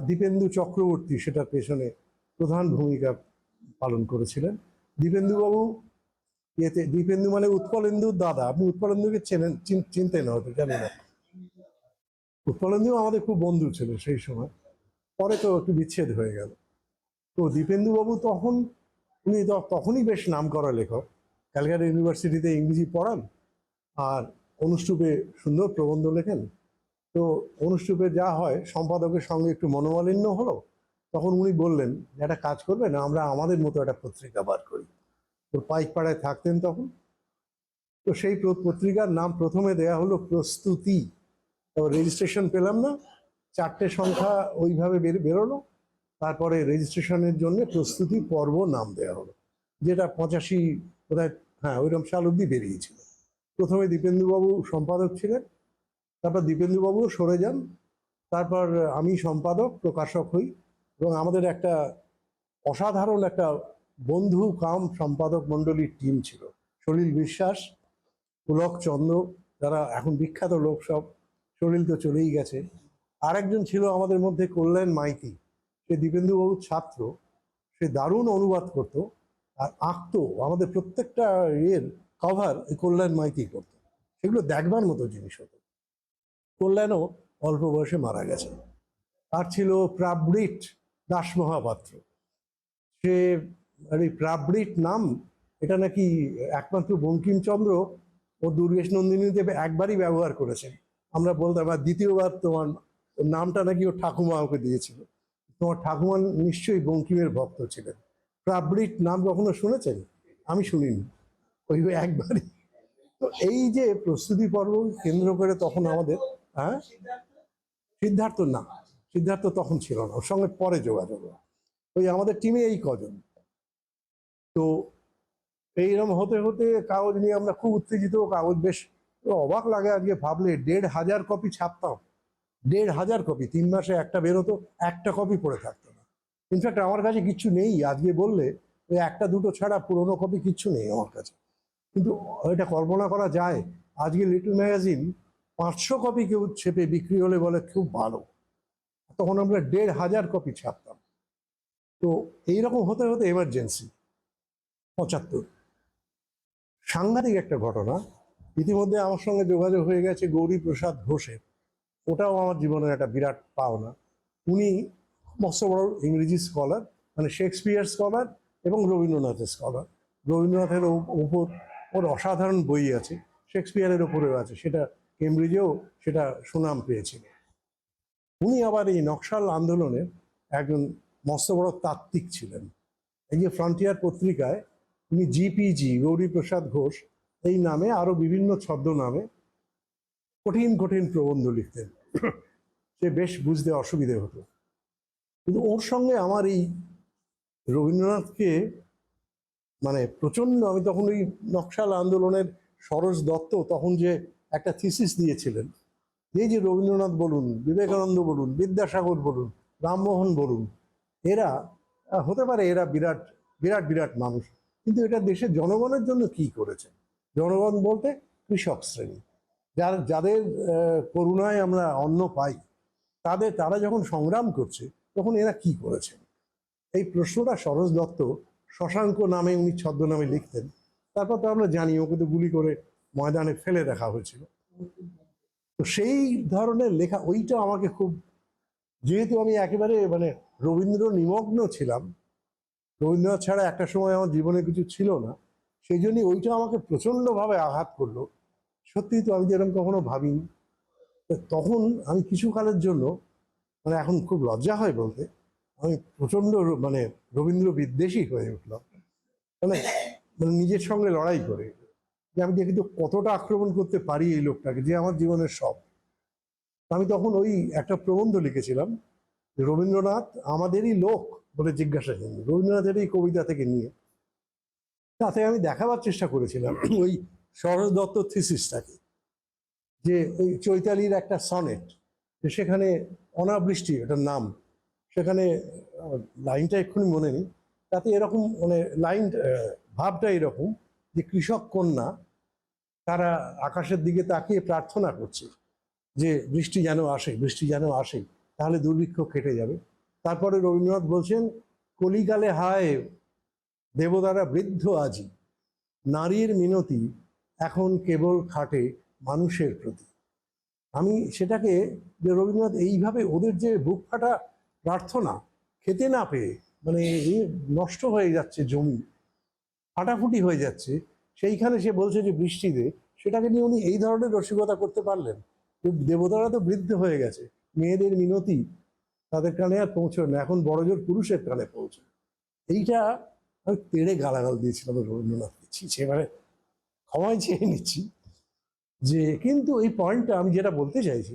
[SPEAKER 2] দীপেন্দু চক্রবর্তী সেটার পেছনে প্রধান ভূমিকা পালন করেছিলেন। দীপেন্দুবাবু ইয়েতে, দীপেন্দু মানে উৎপলেন্দুর দাদা। আপনি উৎপলেন্দুকে চেনেন, চিনতেন হয়তো, জানি না। উৎপলেন্দু আমাদের খুব বন্ধু ছিল সেই সময়, পরে তো একটু বিচ্ছেদ হয়ে গেল। তো দীপেন্দুবাবু তখন, উনি তখনই বেশ নামকরা লেখক, ক্যালকাটা ইউনিভার্সিটিতে ইংরেজি পড়ান আর অনুষ্টুপে সুন্দর প্রবন্ধ লেখেন। তো অনুষ্টুপে যা হয়, সম্পাদকের সঙ্গে একটু মনোমালিন্য হলো, তখন উনি বললেন একটা কাজ করবেন, আমরা আমাদের মতো একটা পত্রিকা বার করি। তো পাইকপাড়ায় থাকতেন তখন। তো সেই পত্রিকার নাম প্রথমে দেয়া হলো প্রস্তুতি। তো রেজিস্ট্রেশন পেলাম না, 4টে সংখ্যা ওইভাবে বেরোলো। তারপরে রেজিস্ট্রেশনের জন্য প্রস্তুতি পর্ব নাম দেওয়া হলো, যেটা 85 বোধহয়, হ্যাঁ ওইরকম সাল অব্দি বেরিয়েছিল। প্রথমে দীপেন্দুবাবু সম্পাদক ছিলেন, তারপর দীপেন্দুবাবুও সরে যান। তারপর আমি সম্পাদক প্রকাশক হই, এবং আমাদের একটা অসাধারণ একটা বন্ধু কাম সম্পাদক মণ্ডলীর টিম ছিল। সলিল বিশ্বাস, পুলক চন্দ্র, যারা এখন বিখ্যাত লোক সব, সলিল তো চলেই গেছে। আরেকজন ছিল আমাদের মধ্যে কল্যাণ মাইতি, সে দীপেন্দুবাবুর ছাত্র। সে দারুণ অনুবাদ করতো আর আঁকতো। আমাদের প্রত্যেকটা ইয়ের কভার কল্যাণ মাইতি করতো, সেগুলো দেখবার মতো জিনিস হতো। কল্যাণও অল্প বয়সে মারা গেছে। আর ছিল প্রাবৃট দাস মহাপাত্র। সে, আর এই প্রাবৃট নাম, এটা নাকি একমাত্র বঙ্কিমচন্দ্র ও দুর্গেশ নন্দিনীতে একবারই ব্যবহার করেছেন। আমরা বলতাম, আর দ্বিতীয়বার তোমার নামটা নাকি ওর ঠাকুমা ওকে দিয়েছিল। তোমার ঠাকুমা নিশ্চয়ই বঙ্কিমের ভক্ত ছিলেন। প্রাবৃট নাম কখনো শুনেছেন? আমি শুনিনি, ওই একবারই। তো এই যে প্রস্তুতি পর্ব কেন্দ্র করে তখন আমাদের, হ্যাঁ, সিদ্ধার্থ না, সিদ্ধার্থ তখন ছিল না, ওর সঙ্গে পরে যোগাযোগ। ওই আমাদের টিমে এই কজন। তো এইরকম হতে হতে কাগজ নিয়ে আমরা খুব উত্তেজিত। কাগজ বেশ অবাক লাগে আজকে ভাবলে, ১,৫০০ কপি ছাপতাম। ১,৫০০ কপি, 3 মাসে একটা বেরোতো, একটা কপি পড়ে থাকতো না। ইনফ্যাক্ট আমার কাছে কিচ্ছু নেই আজকে বললে, ওই একটা দুটো ছাড়া পুরোনো কপি কিচ্ছু নেই আমার কাছে। কিন্তু এটা কল্পনা করা যায়, আজকে লিটল ম্যাগাজিন 500 কপি কেউ ছেপে বিক্রি হলে বলে খুব ভালো, তখন আমরা ১,৫০০ কপি ছাপতাম। তো এইরকম হতে হতে এমার্জেন্সি ৭৫, সাংঘাতিক একটা ঘটনা। ইতিমধ্যে আমার সঙ্গে যোগাযোগ হয়ে গেছে গৌরী প্রসাদ ঘোষের, ওটাও আমার জীবনের একটা বিরাট পাওনা। উনি মস্ত বড় ইংরেজি স্কলার, মানে শেক্সপিয়ার স্কলার এবং রবীন্দ্রনাথের স্কলার। রবীন্দ্রনাথের উপর ওর অসাধারণ বই আছে, শেক্সপিয়ারের ওপরেও আছে, সেটা কেমব্রিজেও সেটা সুনাম পেয়েছিল। উনি আবার এই নকশাল আন্দোলনের একজন মস্ত বড় তাত্ত্বিক ছিলেন। এই যে ফ্রন্টিয়ার পত্রিকায় উনি জিপিজি, গৌরী প্রসাদ ঘোষ এই নামে আরো বিভিন্ন ছদ্মনামে কঠিন কঠিন প্রবন্ধ লিখতেন। সে বেশ বুঝতে অসুবিধে হতো। কিন্তু ওর সঙ্গে আমার এই রবীন্দ্রনাথকে মানে প্রচন্ড, আমি তখন ওই নকশাল আন্দোলনের সরোজ দত্ত তখন যে একটা থিসিস দিয়েছিলেন, এই যে রবীন্দ্রনাথ বলুন, বিবেকানন্দ বলুন, বিদ্যাসাগর বলুন, রামমোহন বলুন, এরা হতে পারে এরা বিরাট বিরাট বিরাট মানুষ, কিন্তু এটা দেশের জনগণের জন্য কি করেছে? জনগণ বলতে কৃষক শ্রেণী, যাদের করুণায় আমরা অন্ন পাই, তারা যখন সংগ্রাম করছে তখন এরা কি করেছে? এই প্রশ্নটা সরোজ দত্ত শশাঙ্ক নামে উনি ছদ্মনামে লিখতেন। তারপর তো আমরা জানি ওকে তো গুলি করে ময়দানে ফেলে রাখা হয়েছিল। তো সেই ধরনের লেখা ওইটা আমাকে খুব, যেহেতু আমি একেবারে মানে রবীন্দ্র নিমগ্ন ছিলাম, রবীন্দ্রনাথ ছাড়া একটা সময় আমার জীবনে কিছু ছিল না, সেই জন্যই ওইটা আমাকে প্রচণ্ডভাবে আঘাত করলো। সত্যিই তো আমি যেরকম কখনো ভাবিনি। তো তখন আমি কিছুকালের জন্য, মানে এখন খুব লজ্জা হয় বলতে, আমি প্রচণ্ড মানে রবীন্দ্র বিদ্বেষী হয়ে উঠলাম। মানে মানে নিজের সঙ্গে লড়াই করে যে আমি দেখি তো কতটা আক্রমণ করতে পারি এই লোকটাকে, যে আমার জীবনের সব। আমি তখন ওই একটা প্রবন্ধ লিখেছিলাম, যে রবীন্দ্রনাথ আমাদেরই লোক বলে জিজ্ঞাসা চিহ্ন, রবীন্দ্রনাথের এই কবিতা থেকে নিয়ে। তাতে আমি দেখাবার চেষ্টা করেছিলাম ওই সরোজ দত্ত থিসিসটাকে, যে ওই চৈতালির একটা সনেট, যে সেখানে অনাবৃষ্টি এটার নাম, সেখানে লাইনটা এক্ষুনি মনে নেই, তাতে এরকম মানে লাইন ভাবটা এরকম যে কৃষক কন্যা তারা আকাশের দিকে তাকিয়ে প্রার্থনা করছে যে বৃষ্টি যেন আসে, বৃষ্টি যেন আসে, তাহলে দুর্ভিক্ষ কেটে যাবে। তারপরে রবীন্দ্রনাথ বলছেন, কলিকালে হায় দেবতারা বৃদ্ধ আজি, নারীর মিনতি এখন কেবল খাটে মানুষের প্রতি। আমি সেটাকে, যে রবীন্দ্রনাথ এইভাবে ওদের যে বুক ফাটা প্রার্থনা, খেতে না পেয়ে মানে নষ্ট হয়ে যাচ্ছে জমি, ফাটাফুটি হয়ে যাচ্ছে, সেইখানে সে বলছে যে বৃষ্টি দে, সেটাকে নিয়ে উনি এই ধরনের রসিকতা করতে পারলেন। যে দেবতারা তো বৃদ্ধ হয়ে গেছে, মেয়েদের মিনতি তাদের কানে আর পৌঁছয় না, এখন বড়জোর পুরুষের কানে পৌঁছয়। এইটা আমি তেড়ে গালাগাল দিয়েছিলাম রবীন্দ্রনাথকে, এবারে ক্ষমাই চেয়ে নিচ্ছি। যে কিন্তু এই পয়েন্টটা আমি যেটা বলতে চাইছি,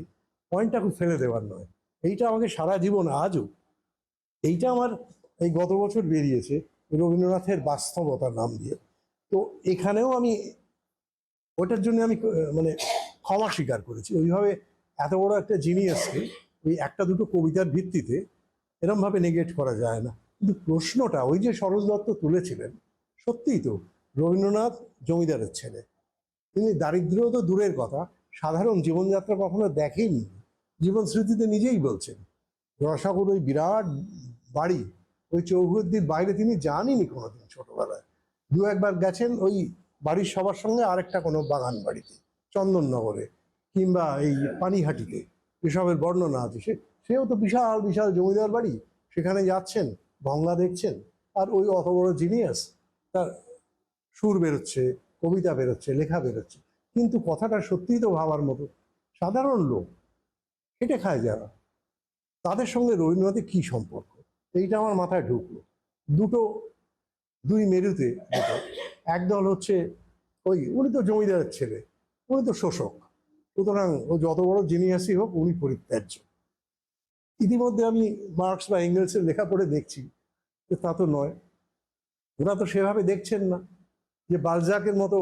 [SPEAKER 2] পয়েন্টটা খুব ফেলে দেওয়ার নয়, এইটা আমাকে সারা জীবন আজও, এইটা আমার এই গত বছর বেরিয়েছে রবীন্দ্রনাথের বাস্তবতা নাম দিয়ে। তো এখানেও আমি ওটার জন্য আমি মানে ক্ষমা স্বীকার করেছি। ওইভাবে এত বড় একটা জিনিয়াসকে ওই একটা দুটো কবিতার ভিত্তিতে এরমভাবে নেগেট করা যায় না। কিন্তু প্রশ্নটা ওই যে সরোজ দত্ত তুলেছিলেন, সত্যিই তো রবীন্দ্রনাথ জমিদারের ছেলে, তিনি দারিদ্র তো দূরের কথা, সাধারণ জীবনযাত্রা কখনো দেখেনি। জীবন স্মৃতিতে নিজেই বলছেন, রসাকুর ওই বিরাট বাড়ি, ওই চৌহদ্দির বাইরে তিনি জানেনই কোনোদিন ছোটবেলায়। দু একবার গেছেন ওই বাড়ির সবার সঙ্গে আরেকটা কোনো বাগান বাড়িতে, চন্দননগরে কিংবা এই পানিহাটিতে, এসবের বর্ণনা আছে। সেও তো বিশাল বিশাল জমিদার বাড়ি, সেখানে যাচ্ছেন, গঙ্গা দেখছেন, আর ওই অত বড় জিনিয়াস, তার সুর বেরোচ্ছে, কবিতা বেরোচ্ছে, লেখা বেরোচ্ছে। কিন্তু কথাটা সত্যিই তো ভাবার মতো, সাধারণ লোক খেটে খায় যারা, তাদের সঙ্গে রবীন্দ্রনাথের কি সম্পর্ক, এইটা আমার মাথায় ঢুকলো। দুটো, দুই মেরুতে দুটো। একদল হচ্ছে ওই উনি তো জমিদারের ছেলে, উনি তো শোষক, সুতরাং ও যত বড় জিনিয়াসই হোক উনি পরিত্যাজ্য। ইতিমধ্যে আমি মার্কস বা এঙ্গেলসের লেখা পড়ে দেখছি যে তা তো নয়, ওরা তো সেভাবে দেখছেন না। যে বালজাকের মতো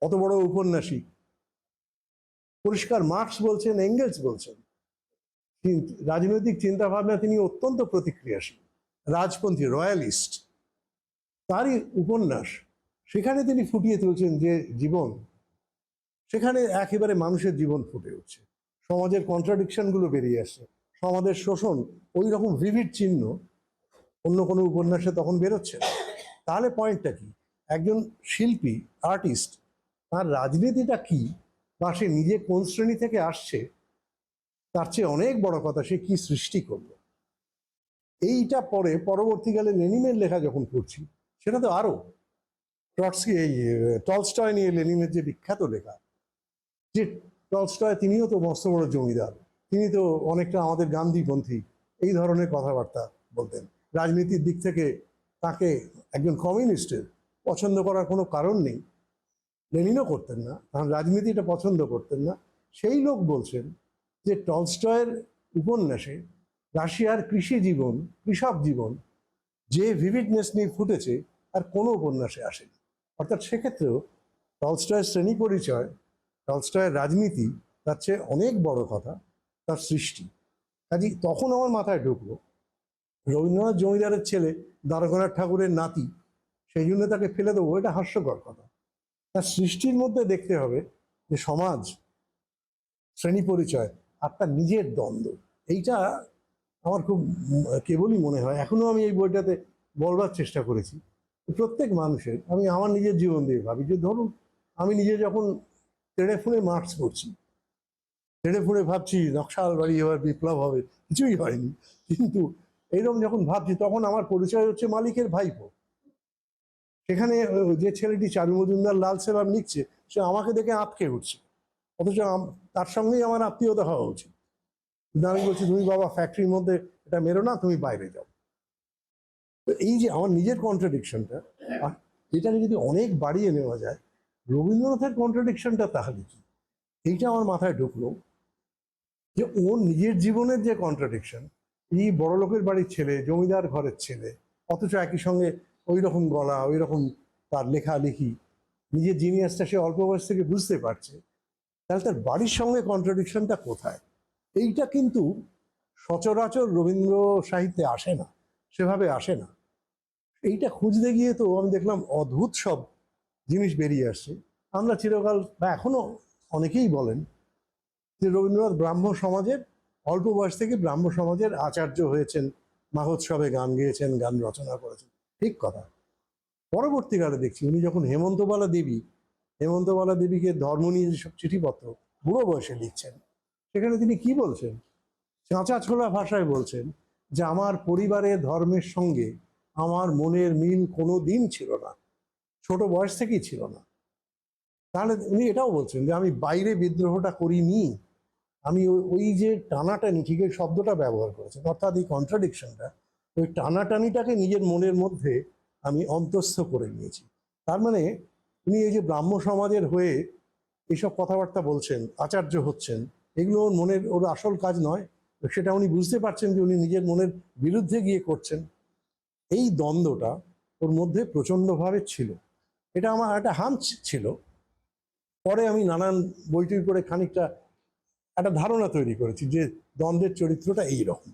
[SPEAKER 2] অত বড় উপন্যাসী, পরিষ্কার মার্কস বলছেন, এঙ্গেলস বলছেন, রাজনৈতিক চিন্তা ভাবনা তিনি অত্যন্ত প্রতিক্রিয়াশীল, রাজপন্থী, রয়্যালিস্ট। তারই উপন্যাস, সেখানে তিনি ফুটিয়ে তুলছেন যে জীবন, সেখানে একেবারে মানুষের জীবন ফুটে উঠছে, সমাজের কন্ট্রাডিকশনগুলো বেরিয়ে আসছে, সমাজের শোষণ ওই রকম ভিভিড চিহ্ন অন্য কোনো উপন্যাসে তখন বেরোচ্ছে না। তাহলে পয়েন্টটা কি? একজন শিল্পী, আর্টিস্ট, তার রাজনীতিটা কি, বা সে নিজে কোন শ্রেণী থেকে আসছে, তার চেয়ে অনেক বড় কথা সে কি সৃষ্টি করলো। এইটা পরে পরবর্তীকালে লেনিনের লেখা যখন পড়ছি, সেটা তো আরো, ট্রটস্কি এই টলস্টয় নিয়ে লেনিনের যে বিখ্যাত লেখা, যে টলস্টয় তিনিও তো মস্ত বড় জমিদার, তিনি তো অনেকটা আমাদের গান্ধীপন্থী এই ধরনের কথাবার্তা বলতেন। রাজনীতির দিক থেকে তাকে একজন কমিউনিস্টের পছন্দ করার কোনো কারণ নেই, লেনিনও করতেন না, কারণ রাজনীতিটা পছন্দ করতেন না। সেই লোক বলছেন যে টলস্টয়ের উপন্যাসে রাশিয়ার কৃষি জীবন, কৃষক জীবন যে ভিভিডনেস নিয়ে ফুটেছে আর কোনো উপন্যাসে আসেনি। অর্থাৎ সেক্ষেত্রেও টলস্টয়ের শ্রেণী পরিচয়, টলস্টয়ের রাজনীতি, তার চেয়ে অনেক বড় কথা তার সৃষ্টি। কাজেই তখন আমার মাথায় ঢুকলো, রবীন্দ্রনাথ জমিদারের ছেলে, দ্বারকানাথ ঠাকুরের নাতি, সেই জন্য তাকে ফেলে দেবো, এটা হাস্যকর কথা। তার সৃষ্টির মধ্যে দেখতে হবে যে সমাজ, শ্রেণী পরিচয় আর তার নিজের দ্বন্দ্ব, এইটা আমার খুব কেবলই মনে হয়, এখনো আমি এই বইটাতে বলবার চেষ্টা করেছি, প্রত্যেক মানুষের, আমি আমার নিজের জীবন দিয়ে ভাবি যে ধরুন আমি নিজে যখন তেড়ে ফুঁড়ে মার্চ করছি, তেড়ে ফুঁড়ে ভাবছি নকশাল বাড়ি এবার বিপ্লব হবে, কিছুই হয়নি, কিন্তু এইরকম যখন ভাবছি তখন আমার পরিচয় হচ্ছে মালিকের ভাইপো। সেখানে যে ছেলেটি চারু মজুমদার লাল সেলাম লিখছে সে আমাকে দেখে আঁতকে উঠছে, অথচ তার সঙ্গেই আমার আত্মীয়তা হওয়া উচিত। কিন্তু আমি বলছি তুমি বাবা ফ্যাক্টরির মধ্যে এটা মেরো না, তুমি বাইরে যাও। তো এই যে আমার নিজের কন্ট্রাডিকশনটা, এটাকে যদি অনেক বাড়িয়ে নেওয়া যায়, রবীন্দ্রনাথের কন্ট্রাডিকশনটা তাহলে কি, এইটা আমার মাথায় ঢুকলো যে ওর নিজের জীবনের যে কন্ট্রাডিকশন, এই বড় লোকের বাড়ির ছেলে, জমিদার ঘরের ছেলে, অথচ একই সঙ্গে ওই রকম গলা, ওই রকম তার লেখালেখি, নিজের জিনিয়াসটা সে অল্প বয়স থেকে বুঝতে পারছে, তাহলে তার বাড়ির সঙ্গে কন্ট্রাডিকশনটা কোথায়? এইটা কিন্তু সচরাচর রবীন্দ্র সাহিত্যে আসে না, সেভাবে আসে না। এইটা খুঁজতে গিয়ে তো আমি দেখলাম অদ্ভুত সব জিনিস বেরিয়ে আসছে। আমরা চিরকাল বা এখনো অনেকেই বলেন যে রবীন্দ্রনাথ ব্রাহ্ম সমাজের, অল্প বয়স থেকে ব্রাহ্ম সমাজের আচার্য হয়েছেন, মাহোৎসবে গান গেয়েছেন, গান রচনা করেছেন, ঠিক কথা। পরবর্তীকালে দেখছি উনি যখন হেমন্তবালা দেবীকে ধর্ম নিয়ে যেসব চিঠিপত্র বুড়ো বয়সে লিখছেন, সেখানে তিনি কি বলছেন, চাঁচা ছোলা ভাষায় বলছেন যে আমার পরিবারে ধর্মের সঙ্গে আমার মনের মিল কোনো দিন ছিল না, ছোট বয়স থেকেই ছিল না। তাহলে উনি এটাও বলছেন যে আমি বাইরে বিদ্রোহটা করিনি, আমি ওই যে টানাটানি, ঠিক এই শব্দটা ব্যবহার করেছেন, অর্থাৎ এই কন্ট্রাডিকশনটা, ওই টানাটানিটাকে নিজের মনের মধ্যে আমি অন্তঃস্থ করে নিয়েছি। তার মানে উনি এই যে ব্রাহ্ম সমাজের হয়ে এইসব কথাবার্তা বলছেন, আচার্য হচ্ছেন, এগুলো ওর মনের, ওর আসল কাজ নয়, সেটা উনি বুঝতে পারছেন যে উনি নিজের মনের বিরুদ্ধে গিয়ে করছেন। এই দ্বন্দ্বটা ওর মধ্যে প্রচণ্ডভাবে ছিল। এটা আমার একটা হাঞ্চ ছিল। পরে আমি নানান বই টই করে খানিকটা একটা ধারণা তৈরি করেছি যে দ্বন্দ্বের চরিত্রটা এইরকম।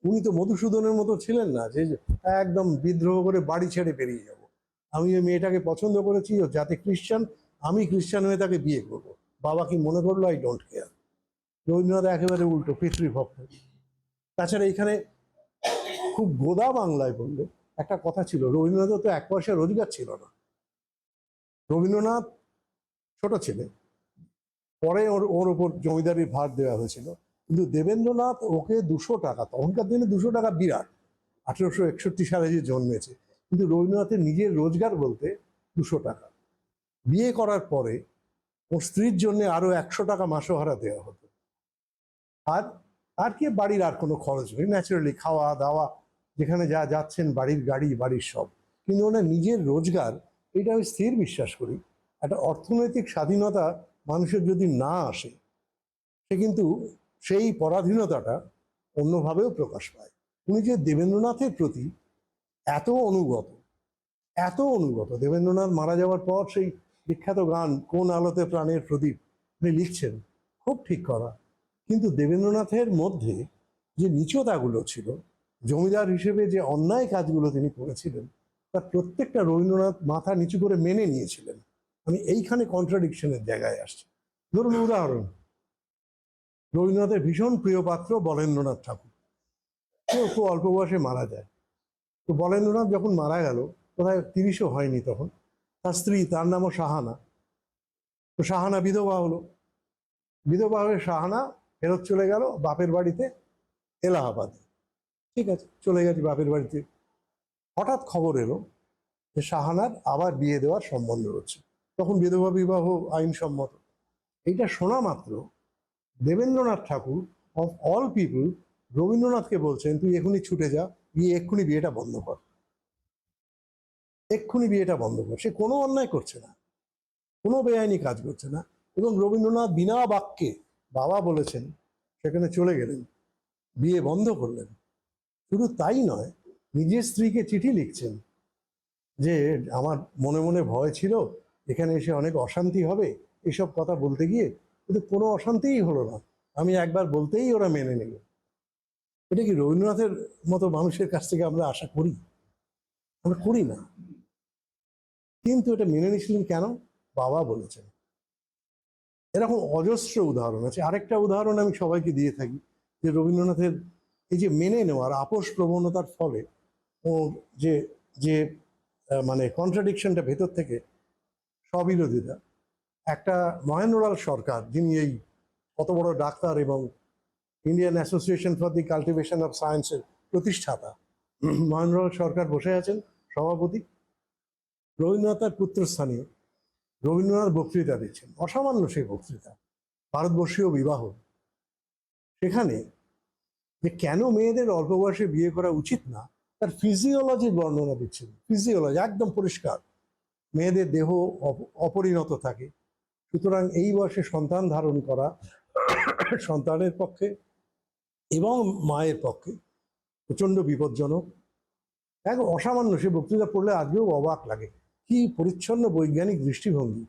[SPEAKER 2] উনি তো মধুসূদনের মতো ছিলেন না যে একদম বিদ্রোহ করে বাড়ি ছেড়ে বেরিয়ে যাব। আমি ওই মেয়েটাকে পছন্দ করেছি, ও যাতে খ্রিস্টান, আমি খ্রিস্টান হয়ে তাকে বিয়ে করব, বাবা কি মনে করলো আই ডোন্ট কেয়ার। রবীন্দ্রনাথ একেবারে উল্টো, পিতৃভক্ত। তাছাড়া এখানে খুব গোদা বাংলায় বললে একটা কথা ছিল, রবীন্দ্রনাথের তো এক পয়সা রোজগার ছিল না। রবীন্দ্রনাথ ছোট ছেলে, পরে ওর ওর ওপর জমিদারির ভার দেওয়া হয়েছিল, কিন্তু দেবেন্দ্রনাথ ওকে 200 টাকা, তখনকার দিনে 200 টাকা বিরাট, 1861 সালে যে জন্মেছে, কিন্তু রবীন্দ্রনাথের নিজের রোজগার বলতে 200 টাকা। বিয়ে করার পরে ওর স্ত্রীর জন্য আরো 100 টাকা মাসোহারা দেওয়া হতো। আর আর কি, বাড়ির আর কোনো খরচ নেই, ন্যাচারালি খাওয়া দাওয়া, যেখানে যা যাচ্ছেন, বাড়ির গাড়ি, বাড়ির সব। কিন্তু ওনার নিজের রোজগার, এটা আমি স্থির বিশ্বাস করি, একটা অর্থনৈতিক স্বাধীনতা মানুষের যদি না আসে, সে কিন্তু সেই পরাধীনতাটা অন্যভাবেও প্রকাশ পায়। উনি যে দেবেন্দ্রনাথের প্রতি এত অনুগত, এত অনুগত, দেবেন্দ্রনাথ মারা যাওয়ার পর সেই বিখ্যাত গান কোন আলোতে প্রাণের প্রদীপ উনি লিখছেন, খুব ঠিক করা, কিন্তু দেবেন্দ্রনাথের মধ্যে যে নীচতাগুলো ছিল, জমিদার হিসেবে যে অন্যায় কাজগুলো তিনি করেছিলেন, তার প্রত্যেকটা রবীন্দ্রনাথ মাথা নিচু করে মেনে নিয়েছিলেন। আমি এইখানে কন্ট্রাডিকশনের জায়গায় আসছি। ধরুন উদাহরণ, রবীন্দ্রনাথের ভীষণ প্রিয় পাত্র বলেন্দ্রনাথ ঠাকুর, কেউ খুব অল্প বয়সে মারা যায়। তো বলেন্দ্রনাথ যখন মারা গেল, কোথায় 30ও হয়নি তখন, তার স্ত্রী, তার নামও সাহানা, তো সাহানা বিধবা হলো। বিধবা হয়ে সাহানা ফেরত চলে গেল বাপের বাড়িতে, এলাহাবাদে। ঠিক আছে, চলে গেছে বাপের বাড়িতে। হঠাৎ খবর এলো যে সাহানার আবার বিয়ে দেওয়ার সম্বন্ধ হচ্ছে। তখন বিধবা বিবাহ আইনসম্মত। এইটা শোনা মাত্র দেবেন্দ্রনাথ ঠাকুর অফ অল পিপল রবীন্দ্রনাথকে বলছেন তুই এখনই ছুটে যা, গিয়ে এক্ষুনি বিয়েটা বন্ধ কর, এক্ষুনি বিয়েটা বন্ধ কর। সে কোনো অন্যায় করছে না, কোনো বেআইনি কাজ করছে না, এবং রবীন্দ্রনাথ বিনা বাক্যে বাবা বলেছেন সেখানে চলে গেলেন, বিয়ে বন্ধ করলেন। শুধু তাই নয়, নিজের স্ত্রীকে চিঠি লিখছেন যে আমার মনে মনে ভয় ছিল এখানে এসে অনেক অশান্তি হবে, এসব কথা বলতে গিয়ে কিন্তু কোনো অশান্তিই হলো না, আমি একবার বলতেই ওরা মেনে নিল। এটা কি রবীন্দ্রনাথের মতো মানুষের কাছ থেকে আমরা আশা করি? আমরা করি না। কিন্তু এটা মেনে নিয়েছিলেন কেন? বাবা বলেছেন। এরকম অজস্র উদাহরণ আছে। আরেকটা উদাহরণ আমি সবাইকে দিয়ে থাকি, যে রবীন্দ্রনাথের এই যে মেনে নেওয়ার আপোষ প্রবণতার ফলে ও যে যে মানে কন্ট্রাডিকশনটা ভেতর থেকে স্ববিরোধিতা, একটা মহেন্দ্রলাল সরকার যিনি এই কত বড় ডাক্তার এবং Indian association for the cultivation of সায়েন্সের প্রতিষ্ঠাতা, মহেন্দ্রলাল সরকার বসে আছেন সভাপতি, রবীন্দ্রনাথের পুত্রস্থানীয়, রবীন্দ্রনাথ বক্তৃতা দিচ্ছেন, অসামান্য সেই বক্তৃতা, ভারতবর্ষীয় বিবাহ, সেখানে যে কেন মেয়েদের অল্প বয়সে বিয়ে করা উচিত না তার ফিজিওলজির বর্ণনা দিচ্ছেন। ফিজিওলজি একদম পরিষ্কার, মেয়েদের দেহ অপরিণত থাকে, সুতরাং এই বয়সে সন্তান ধারণ করা সন্তানের পক্ষে এবং মায়ের পক্ষে প্রচণ্ড বিপজ্জনক। এক অসামান্য, সে বক্তৃতা পড়লে আজকেও অবাক লাগে, কি পরিচ্ছন্ন বৈজ্ঞানিক দৃষ্টিভঙ্গি।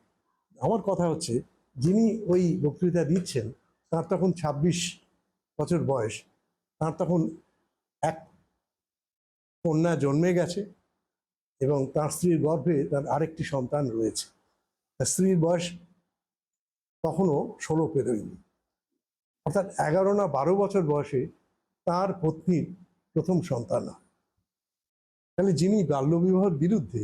[SPEAKER 2] আমার কথা হচ্ছে, যিনি ওই বক্তৃতা দিচ্ছেন তার তখন ২৬ বছর বয়স, তার তখন এক কন্যা জন্মে গেছে এবং তার স্ত্রীর গর্ভে তার আরেকটি সন্তান রয়েছে। তার স্ত্রীর বয়স তখনও ১৬ পেরোয়নি, অর্থাৎ ১১ না ১২ বছর বয়সে তার পত্নীর প্রথম সন্তান হয়। তাহলে যিনি বাল্যবিবাহের বিরুদ্ধে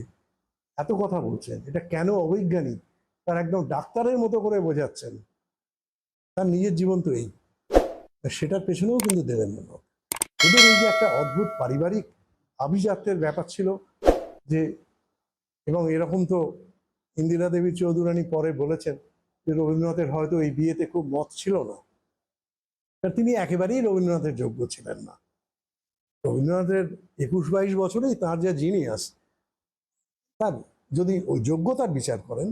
[SPEAKER 2] এত কথা বলছেন, এটা কেন অবৈজ্ঞানিক তার একদম ডাক্তারের মতো করে বোঝাচ্ছেন। তার নিজের জীবন তো এই, সেটার পেছনেও কিন্তু দেবেন না। এদের এই যে একটা অদ্ভুত পারিবারিক আভিজাত্যের ব্যাপার ছিল যে, এবং এরকম তো ইন্দিরা দেবী চৌধুরানী পরে বলেছেন যে রবীন্দ্রনাথের হয়তো এই বিয়েতে খুব মত ছিল না, তিনি একেবারেই রবীন্দ্রনাথের যোগ্য ছিলেন না। রবীন্দ্রনাথের ২১-২২ বছরেই তার যা জিনিয়াস, তার যদি ওই যোগ্যতার বিচার করেন,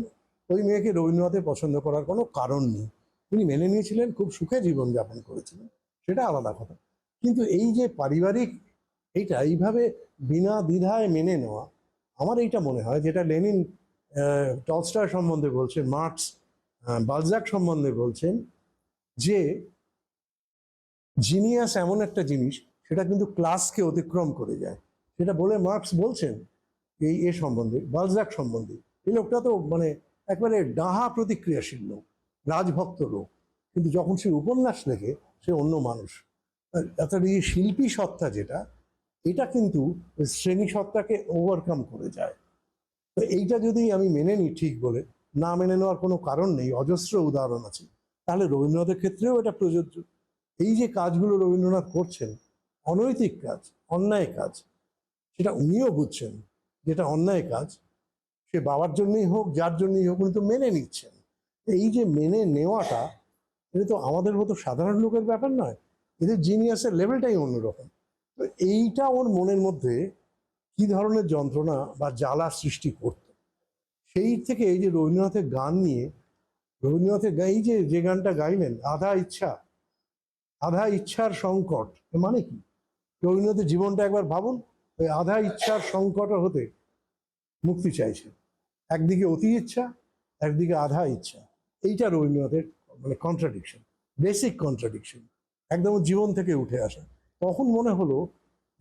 [SPEAKER 2] ওই মেয়েকে রবীন্দ্রনাথের পছন্দ করার কোনো কারণ নেই। তিনি মেনে নিয়েছিলেন, খুব সুখে জীবনযাপন করেছিলেন, সেটা আলাদা কথা। কিন্তু এই যে পারিবারিক এইভাবে বিনা দ্বিধায় মেনে নেওয়া, আমার এইটা মনে হয়, যেটা লেনিন টলস্টয় সম্বন্ধে বলছেন, মার্কস বালজাক সম্বন্ধে বলছেন, যে জিনিয়াস এমন একটা জিনিস সেটা কিন্তু ক্লাসকে অতিক্রম করে যায়। সেটা বলে মার্কস বলছেন এ সম্বন্ধে, বালজাক সম্বন্ধে। এই লোকটা তো মানে একবারে ডাহা প্রতিক্রিয়াশীল লোক, রাজভক্ত লোক, কিন্তু যখন সে উপন্যাস লেখে সে অন্য মানুষ। অর্থাৎ এই শিল্পী সত্তা যেটা, এটা কিন্তু শ্রেণী সত্তাকে ওভারকাম করে যায়। তো এইটা যদি আমি মেনে নিই ঠিক বলে, না মেনে নেওয়ার কোনো কারণ নেই, অজস্র উদাহরণ আছে, তাহলে রবীন্দ্রনাথের ক্ষেত্রেও এটা প্রযোজ্য। এই যে কাজগুলো রবীন্দ্রনাথ করছেন, অনৈতিক কাজ, অন্যায় কাজ, সেটা উনিও বুঝছেন যেটা অন্যায় কাজ, সে বাবার জন্যই হোক যার জন্যই হোক, উনি তো মেনে নিচ্ছেন। এই যে মেনে নেওয়াটা, এটা তো আমাদের মতো সাধারণ লোকের ব্যাপার নয়, এদের জিনিয়াসের লেভেলটাই অন্যরকম। তো এইটা ওর মনের মধ্যে কি ধরনের যন্ত্রণা বা জ্বালা সৃষ্টি করত, সেই থেকে এই যে রবীন্দ্রনাথের গান নিয়ে, রবীন্দ্রনাথের এই যে গানটা গাইলেন, আধা ইচ্ছা আধা ইচ্ছার সংকট, মানে কি? রবীন্দ্রনাথের জীবনটা একবার ভাবুন, ওই আধা ইচ্ছার সংকট হতে মুক্তি চাইছে। একদিকে অতি ইচ্ছা, একদিকে আধা ইচ্ছা, এইটা রবীন্দ্রনাথের মানে কন্ট্রাডিকশন, বেসিক কন্ট্রাডিকশন, একদম জীবন থেকে উঠে আসা। তখন মনে হলো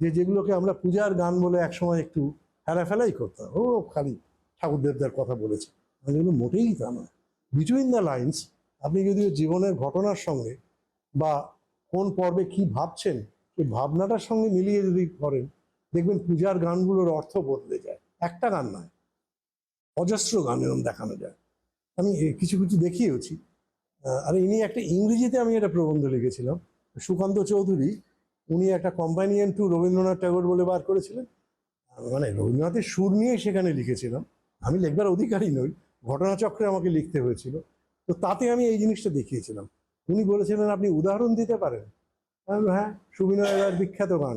[SPEAKER 2] যে যেগুলোকে আমরা পূজার গান বলে একসময় একটু হেলাফেলাই করতাম, ও খালি ঠাকুর দেবদার কথা বলেছে, এগুলো মোটেই তা নয়। বিটুইন দ্য লাইন্স আপনি যদি জীবনের ঘটনার সঙ্গে বা কোন পর্বে কি ভাবছেন সেই ভাবনাটার সঙ্গে মিলিয়ে যদি করেন, দেখবেন পূজার গানগুলোর অর্থ বদলে যায়। একটা গান নয়, অজস্র গান এরকম দেখানো যায়। আমি কিছু কিছু দেখিয়েওছি। আর ইনি একটা ইংরেজিতে, আমি একটা প্রবন্ধ লিখেছিলাম, সুকান্ত চৌধুরী, উনি একটা কম্পানিয়ন টু রবীন্দ্রনাথ ট্যাগোর বলে বার করেছিলেন, মানে রবীন্দ্রনাথের সুর নিয়ে সেখানে লিখেছিলাম। আমি লেখবার অধিকারী নই, ঘটনাচক্রে আমাকে লিখতে হয়েছিল। তো তাতে আমি এই জিনিসটা দেখিয়েছিলাম। উনি বলেছিলেন, আপনি উদাহরণ দিতে পারেন? হ্যাঁ, সুবিনয় রায়ের বিখ্যাত গান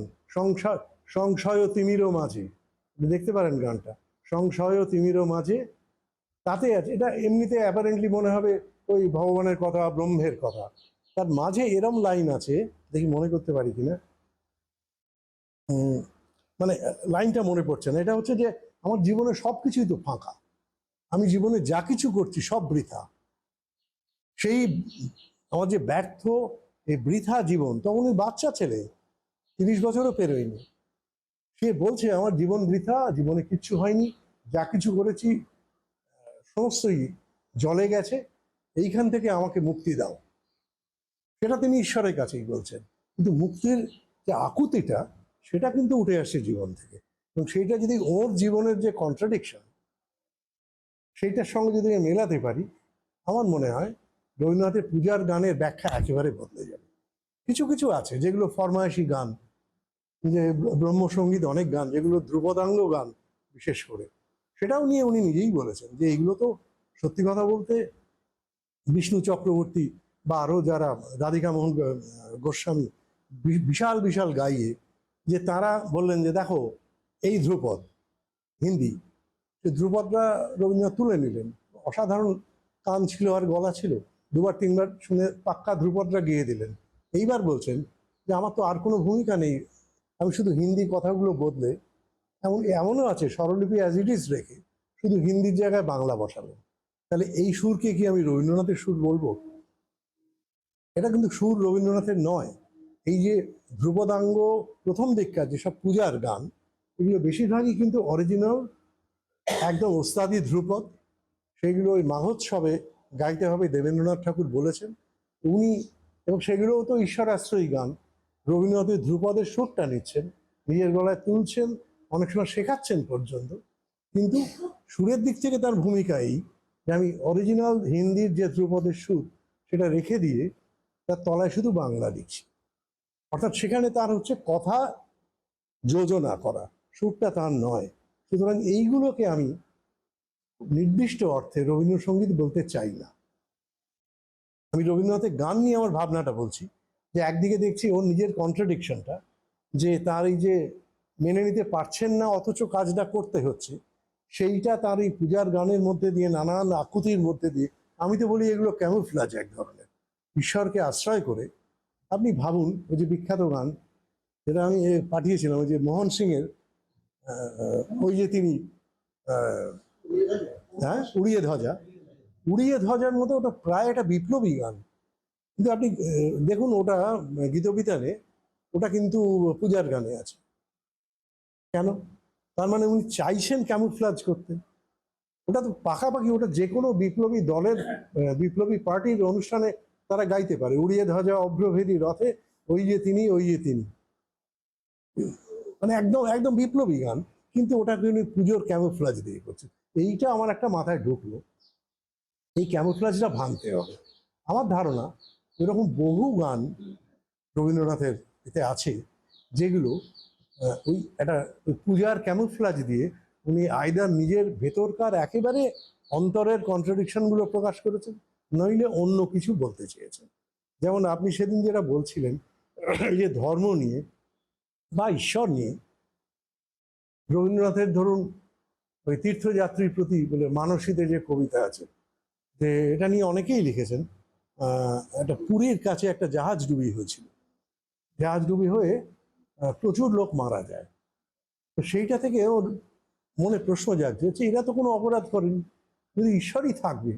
[SPEAKER 2] সংশয় তিমিরও মাঝে, দেখতে পারেন গানটা, সংশয় তিমিরও মাঝে। তাতে আছে, এটা এমনিতে অ্যাপারেন্টলি মনে হবে ওই ভগবানের কথা, ব্রহ্মের কথা, তার মাঝে এরম লাইন আছে, দেখি মনে করতে পারি কিনা, মানে লাইনটা মনে পড়ছে না। এটা হচ্ছে যে, আমার জীবনে সবকিছুই তো ফাঁকা, আমি জীবনে যা কিছু করছি সব বৃথা। সেই আমার যে ব্যর্থ এই বৃথা জীবন, তখন ওই বাচ্চা ছেলে, ৩০ বছরও পেরোয়নি, সে বলছে আমার জীবন বৃথা, জীবনে কিচ্ছু হয়নি, যা কিছু করেছি সমস্তই জলে গেছে, এইখান থেকে আমাকে মুক্তি দাও। সেটা তিনি ঈশ্বরের কাছেই বলছেন। কিন্তু মুক্তির যে আকুতিটা, সেটা কিন্তু উঠে আসে জীবন থেকে। এবং সেইটা যদি ওর জীবনের যে কন্ট্রাডিকশন, সেইটার সঙ্গে যদি আমি মেলাতে পারি, আমার মনে হয় রবীন্দ্রনাথের পূজার গানের ব্যাখ্যা একেবারে বদলে যাবে। কিছু কিছু আছে যেগুলো ফরমায়েশি গান, যে ব্রহ্মসঙ্গীত অনেক গান যেগুলো ধ্রুপদাঙ্গ গান বিশেষ করে, সেটাও নিয়ে উনি নিজেই বলেছেন যে এইগুলো তো সত্যি কথা বলতে বিষ্ণু চক্রবর্তী বা আরও যারা, রাধিকা মোহন গোস্বামী, বিশাল বিশাল গাইয়ে, যে তারা বললেন যে দেখো এই ধ্রুপদ হিন্দি, সে ধ্রুপদরা রবীন্দ্রনাথ তুলে নিলেন। অসাধারণ কান ছিল আর গলা ছিল, দুবার তিনবার শুনে পাক্কা ধ্রুপদরা গেয়ে দিলেন। এইবার বলছেন যে আমার তো আর কোনো ভূমিকা নেই, আমি শুধু হিন্দি কথাগুলো বদলে, এমনও আছে স্বরলিপি অ্যাজ ইট ইজ রেখে শুধু হিন্দির জায়গায় বাংলা বসালেন। তাহলে এই সুরকে কি আমি রবীন্দ্রনাথের সুর বলবো? এটা কিন্তু সুর রবীন্দ্রনাথের নয়। এই যে ধ্রুপদাঙ্গ প্রথম দিককার যেসব পূজার গান, এগুলো বেশিরভাগই কিন্তু অরিজিনাল একদম ওস্তাদি ধ্রুপদ। সেগুলো ওই মাহোৎসবে গাইতে হবে দেবেন্দ্রনাথ ঠাকুর বলেছেন উনি, এবং সেগুলোও তো ঈশ্বরাশ্রয়ী গান। রবীন্দ্রনাথের ধ্রুপদের সুরটা নিচ্ছেন, নিজের গলায় তুলছেন, অনেক সময় শেখাচ্ছেন পর্যন্ত। কিন্তু সুরের দিক থেকে তার ভূমিকা এই যে আমি অরিজিনাল হিন্দির যে ধ্রুপদের সুর সেটা রেখে দিয়ে তার তলায় শুধু বাংলা দিচ্ছি। অর্থাৎ সেখানে তার হচ্ছে কথা যোজনা করা, সুরটা তার নয়। সুতরাং এইগুলোকে আমি নির্দিষ্ট অর্থে রবীন্দ্রসঙ্গীত বলতে চাই না। আমি রবীন্দ্রনাথের গান নিয়ে আমার ভাবনাটা বলছি, যে একদিকে দেখছি ওর নিজের কন্ট্রাডিকশনটা, যে তার এই যে মেনে নিতে পারছেন না অথচ কাজটা করতে হচ্ছে, সেইটা তার এই পূজার গানের মধ্যে দিয়ে, নানান আকুতির মধ্যে দিয়ে, আমি তো বলি এগুলো ক্যামুফ্লাজ এক ধরনের, ঈশ্বরকে আশ্রয় করে। আপনি ভাবুন ওই যে বিখ্যাত গান যেটা আমি পাঠিয়েছিলাম, ওই যে মোহন সিংয়ের, ওই যে তিনি হ্যাঁ উড়িয়ে ধ্বজা, উড়িয়ে ধ্বজার মতো, ওটা প্রায় একটা বিপ্লবী গান। কিন্তু আপনি দেখুন ওটা গীতবিতানে, ওটা কিন্তু পূজার গানে আছে। কেন? তার মানে উনি চাইছেন ক্যামুফ্লাজ করতে। ওটা তো পাকাপাকি, ওটা যে কোনো বিপ্লবী দলের, বিপ্লবী পার্টির অনুষ্ঠানে তারা গাইতে পারে, উড়িয়ে ধ্বজা অভ্রভেদী রথে ওই যে তিনি, ওই যে তিনি, মানে একদম একদম বিপ্লবী গান। কিন্তু ওটা উনি পুজোর ক্যামুফ্লাজ দিয়ে করছে। এইটা আমার একটা মাথায় ঢুকলো, এই ক্যামুফ্লাজটা ভাঙতে হবে। আমার ধারণা এরকম বহু গান রবীন্দ্রনাথের এতে আছে যেগুলো ওই একটা ওই পূজার ক্যামুফ্লাজ দিয়ে উনি আইদার নিজের ভেতরকার একেবারে অন্তরের কন্ট্রাডিকশনগুলো প্রকাশ করেছেন, নইলে অন্য কিছু বলতে চেয়েছেন। যেমন আপনি সেদিন যেটা বলছিলেন এই যে ধর্ম নিয়ে বা ঈশ্বর নিয়ে, রবীন্দ্রনাথের ধরুন ওই তীর্থযাত্রীর প্রতি বলে মানসীতে যে কবিতা আছে, যে এটা নিয়ে অনেকেই লিখেছেন। একটা পুরীর কাছে একটা জাহাজ ডুবি হয়েছিল, জাহাজ ডুবি হয়ে প্রচুর লোক মারা যায়। তো সেইটা থেকে ওর মনে প্রশ্ন জাগছে, হচ্ছে এরা তো কোনো অপরাধ করেনি, যদি ঈশ্বরই থাকবে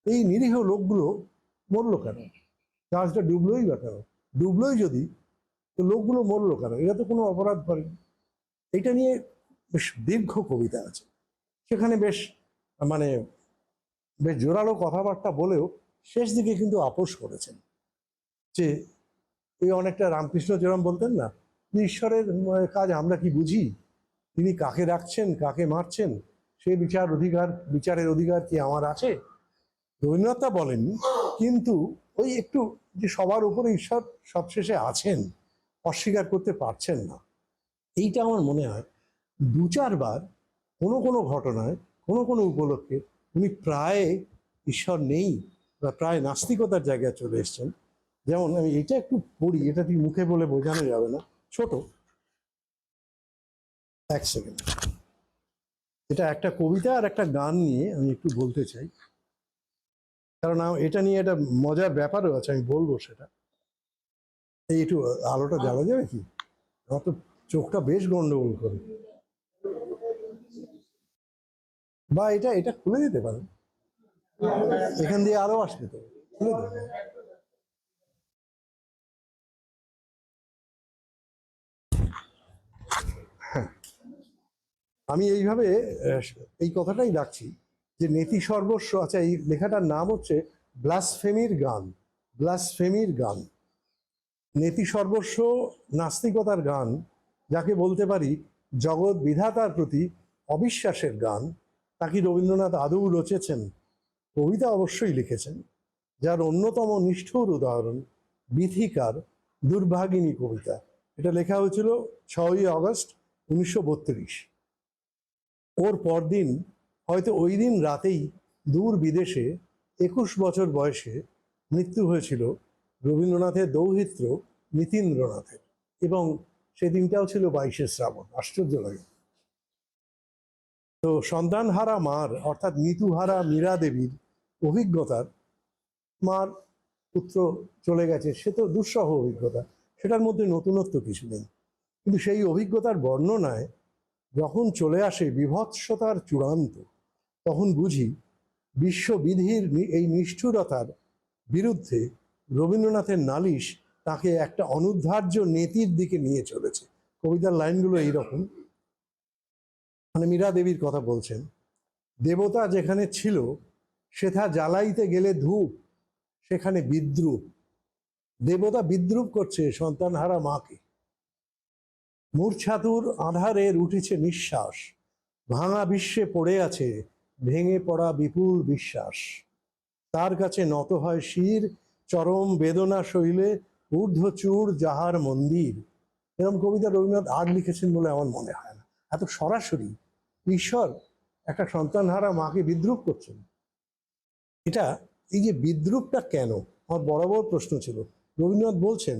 [SPEAKER 2] এই নিরীহ লোকগুলো মরলো কেন? জাহাজটা ডুবলোই বা কেন? ডুবলোই যদি, তো লোকগুলো মরলো কেন? এরা তো কোনো অপরাধ করেনি। এটা নিয়ে বেশ দীর্ঘ কবিতা আছে, সেখানে বেশ মানে বেশ জোরালো কথাবার্তা বলেও শেষ দিকে কিন্তু আপোষ করেছেন। যে এই অনেকটা রামকৃষ্ণ যেরকম বলতেন না, যে ঈশ্বরের কাজ আমরা কি বুঝি, তিনি কাকে রাখছেন কাকে মারছেন সে বিচারের অধিকার কি আমার আছে? রবীন্দ্রনাথ তা বলেননি, কিন্তু ওই একটু যে সবার উপরে ঈশ্বর সবশেষে আছেন অস্বীকার করতে পারছেন না। এইটা আমার মনে হয় দু চারবার কোনো কোনো ঘটনায়, কোনো কোনো উপলক্ষে উনি প্রায় ঈশ্বর নেই বা প্রায় নাস্তিকতার জায়গায় চলে এসছেন। যেমন আমি এটা একটু পড়ি, এটা ঠিক মুখে বলে বোঝানো যাবে না, ছোট, এক সেকেন্ড। এটা একটা কবিতা আর একটা গান নিয়ে আমি একটু বলতে চাই, কারণ এটা নিয়ে একটা মজার ব্যাপারও আছে, আমি বলবো সেটা। এই একটু আলোটা জ্বালা যাবে কি? আমার তো চোখটা বেশ গন্ডগোল করে, বা এটা এটা খুলে দিতে পারেন, এখান দিয়ে আরো আসবে তো, খুলে দেবে। আমি এইভাবে এই কথাটাই রাখছি যে নেতি সর্বস্ব। আচ্ছা, এই লেখাটার নাম হচ্ছে ব্লাসফেমির গান, ব্লাসফেমির গান। নেতি সর্বস্ব নাস্তিকতার গান, যাকে বলতে পারি জগৎ বিধাতার প্রতি অবিশ্বাসের গান, তা কি রবীন্দ্রনাথ আদৌ রচেছেন? কবিতা অবশ্যই লিখেছেন, যার অন্যতম নিষ্ঠুর উদাহরণ বিথিকার দুর্ভাগিনী কবিতা। এটা লেখা হয়েছিল 6ই আগস্ট 1932। ওর পরদিন, হয়তো ওই দিন রাতেই, দূর বিদেশে 21 বছর বয়সে মৃত্যু হয়েছিল রবীন্দ্রনাথের দৌহিত্র নীতীন্দ্রনাথের, এবং সেদিনটাও ছিল 22শে শ্রাবণ। আশ্চর্য লাগে। তো সন্তানহারা মার, অর্থাৎ নিতুহারা মীরা দেবীর অভিজ্ঞতার, মার পুত্র চলে গেছে, সে তো দুঃসহ অভিজ্ঞতা, সেটার মধ্যে নতুনত্ব কিছু নেই, কিন্তু সেই অভিজ্ঞতার বর্ণনায় যখন চলে আসে বীভৎসতার চূড়ান্ত, তখন বুঝি বিশ্ববিধির এই নিষ্ঠুরতার বিরুদ্ধে রবীন্দ্রনাথের নালিশ তাকে একটা অনুদ্ধার্য নেতির দিকে নিয়ে চলেছে। কবিতার লাইনগুলো এইরকম, মানে মীরা দেবীর কথা বলছেন, দেবতা যেখানে ছিল সেথা জ্বালাইতে গেলে ধূপ, সেখানে বিদ্রুপ। দেবতা বিদ্রুপ করছে সন্তানহারা মাকে। মূর্ছাতুর আধারের উঠেছে নিঃশ্বাস, ভাঙা বিশ্বে পড়ে আছে ভেঙে পড়া বিপুল বিশ্বাস। তার কাছে নত হয় শির, চরম বেদনা শৈলে ঊর্ধ্বচূড় যাহার মন্দির। এরকম কবিতা রবীন্দ্রনাথ আর লিখেছেন বলে আমার মনে হয় না। এত সরাসরি ঈশ্বর একটা সন্তানহারা মাকে বিদ্রুপ করছেন। এটা, এই যে বিদ্রুপটা কেন, আমার বরাবর প্রশ্ন ছিল। রবীন্দ্রনাথ বলছেন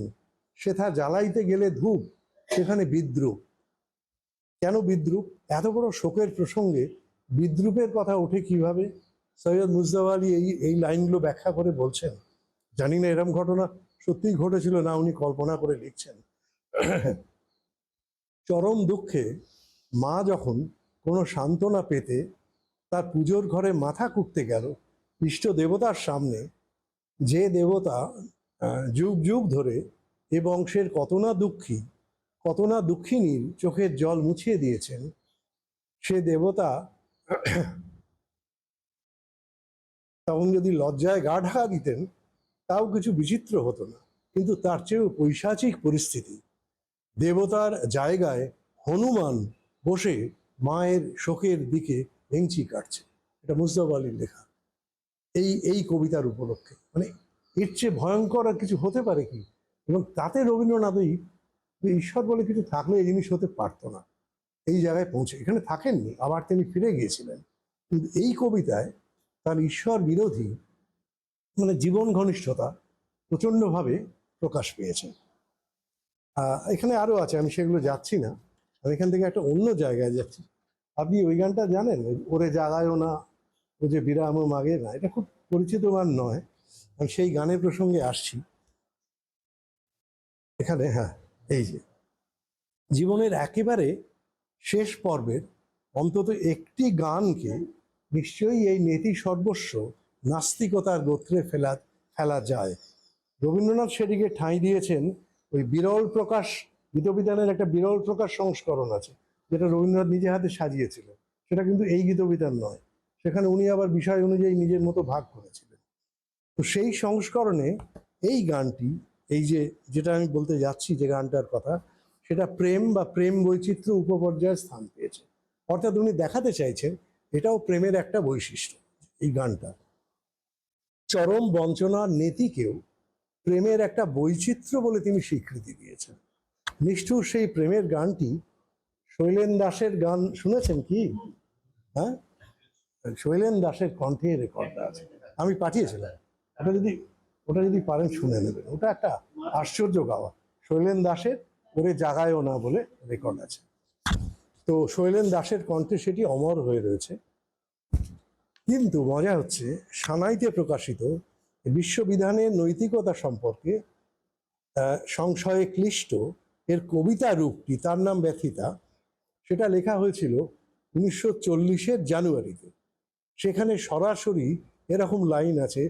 [SPEAKER 2] সেথা জ্বালাইতে গেলে ধূপ, সেখানে বিদ্রুপ। কেন বিদ্রুপ? এত বড় শোকের প্রসঙ্গে বিদ্রুপের কথা ওঠে কিভাবে? সৈয়দ মুজতবা আলী এই লাইনগুলো ব্যাখ্যা করে বলছেন, জানি না এরম ঘটনা সত্যিই ঘটেছিল না উনি কল্পনা করে লিখছেন। চরম দুঃখে মা যখন কোনো সান্ত্বনা পেতে তার পুজোর ঘরে মাথা কুটতে গেল ইষ্ট দেবতার সামনে, যে দেবতা যুগ যুগ ধরে এ বংশের কত না দুঃখিনীর চোখের জল মুছিয়ে দিয়েছেন, সে দেবতা তখন যদি লজ্জায় গা ঢাকা দিতেন তাও কিছু বিচিত্র হতো না, কিন্তু তার চেয়েও পৈশাচিক পরিস্থিতি। দেবতার জায়গায় হনুমান বসে মায়ের শোকের দিকে ভেঙচি কাটছে। এটা মুজতবা আলীর লেখা এই কবিতার উপলক্ষে। মানে এর চেয়ে ভয়ঙ্কর আর কিছু হতে পারে কি? এবং তাতে রবীন্দ্রনাথই, ঈশ্বর বলে কিছু থাকলে এই জিনিস হতে পারতো না, এই জায়গায় পৌঁছে। এখানে থাকেননি, আবার তিনি ফিরে গিয়েছিলেন, কিন্তু এই কবিতায় তার ঈশ্বর বিরোধী মানে জীবন ঘনিষ্ঠতা প্রচণ্ডভাবে প্রকাশ পেয়েছে। এখানে আরো আছে, আমি সেগুলো যাচ্ছি না, আমি এখান থেকে একটা অন্য জায়গায় যাচ্ছি। আপনি ওই গানটা জানেন, ওরে জাগায়ও না, ও যে বিরামও মাগে না? এটা খুব পরিচিত গান নয়, আমি সেই গানের প্রসঙ্গে আসছি এখানে। হ্যাঁ, এই যে জীবনের একেবারে শেষ পর্বের অন্তত একটি গানকে নিশ্চয়ই এই নেতি সর্বস্ব নাস্তিকতার গোত্রে ফেলা যায়। রবীন্দ্রনাথ সেটিকে ঠাঁই দিয়েছেন ওই বিরল প্রকাশ গীতবিতানের একটা বিরল প্রকাশ সংস্করণ আছে, যেটা রবীন্দ্রনাথ নিজে হাতে সাজিয়েছিল। সেটা কিন্তু এই গীতবিতান নয়, সেখানে উনি আবার বিষয় অনুযায়ী নিজের মতো ভাগ করেছিলেন। তো সেই সংস্করণে এই গানটি, এই যেটা আমি বলতে যাচ্ছি, যে গানটার কথা, সেটা প্রেম বা প্রেম বৈচিত্র্য উপপর্যায়ে স্থান পেয়েছে। অর্থাৎ উনি দেখাতে চাইছেন এটাও প্রেমের একটা বৈশিষ্ট্য। এই গানটা চরম বঞ্চনার নেতিকেও প্রেমের একটা বৈচিত্র্য বলে তিনি স্বীকৃতি দিয়েছেন। নিষ্ঠুর সেই প্রেমের গানটি শৈলেন দাসের গান শুনেছেন কি? হ্যাঁ, শৈলেন দাসের কণ্ঠে রেকর্ডটা আছে, আমি পাঠিয়েছিলাম। ওটা যদি পারেন শুনে নেবেন, ওটা একটা আশ্চর্য গাওয়া। শৈলেন দাসের ওরে জাগায়ও না বলে রেকর্ড আছে। তো শৈলেন দাসের কণ্ঠে সেটি অমর হয়ে রয়েছে। কিন্তু মজা হচ্ছে, সানাইতে প্রকাশিত বিশ্ববিধানের নৈতিকতা সম্পর্কে সংশয়ে ক্লিষ্ট এর কবিতা রূপটি, তার নাম ব্যথিতা, সেটা লেখা হয়েছিল 1940-এর জানুয়ারিতে। সেখানে সরাসরি এরকম লাইন আছে,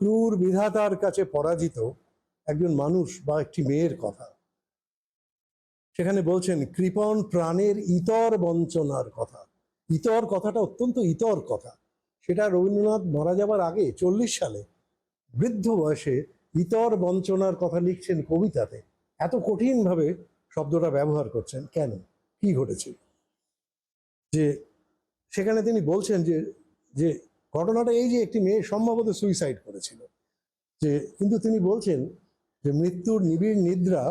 [SPEAKER 2] ক্রূর বিধাতার কাছে পরাজিত একজন মানুষ বা একটি মেয়ের কথা। সেখানে বলছেন কৃপণ প্রাণের ইতর বঞ্চনার কথা। ইতর কথাটা অত্যন্ত ইতর কথা, সেটা রবীন্দ্রনাথ মারা যাবার আগে 40 সালে বৃদ্ধ বয়সে ইতর বঞ্চনার কথা লিখছেন কবিতাতে। এত কঠিনভাবে শব্দটা ব্যবহার করছেন কেন? কি ঘটেছিল? যে সেখানে তিনি বলছেন যে যে ঘটনাটা এই যে একটি মেয়ে সম্ভবত সুইসাইড করেছিল, যে কিন্তু তিনি বলছেন যে মৃত্যুর নিবিড় নিদ্রা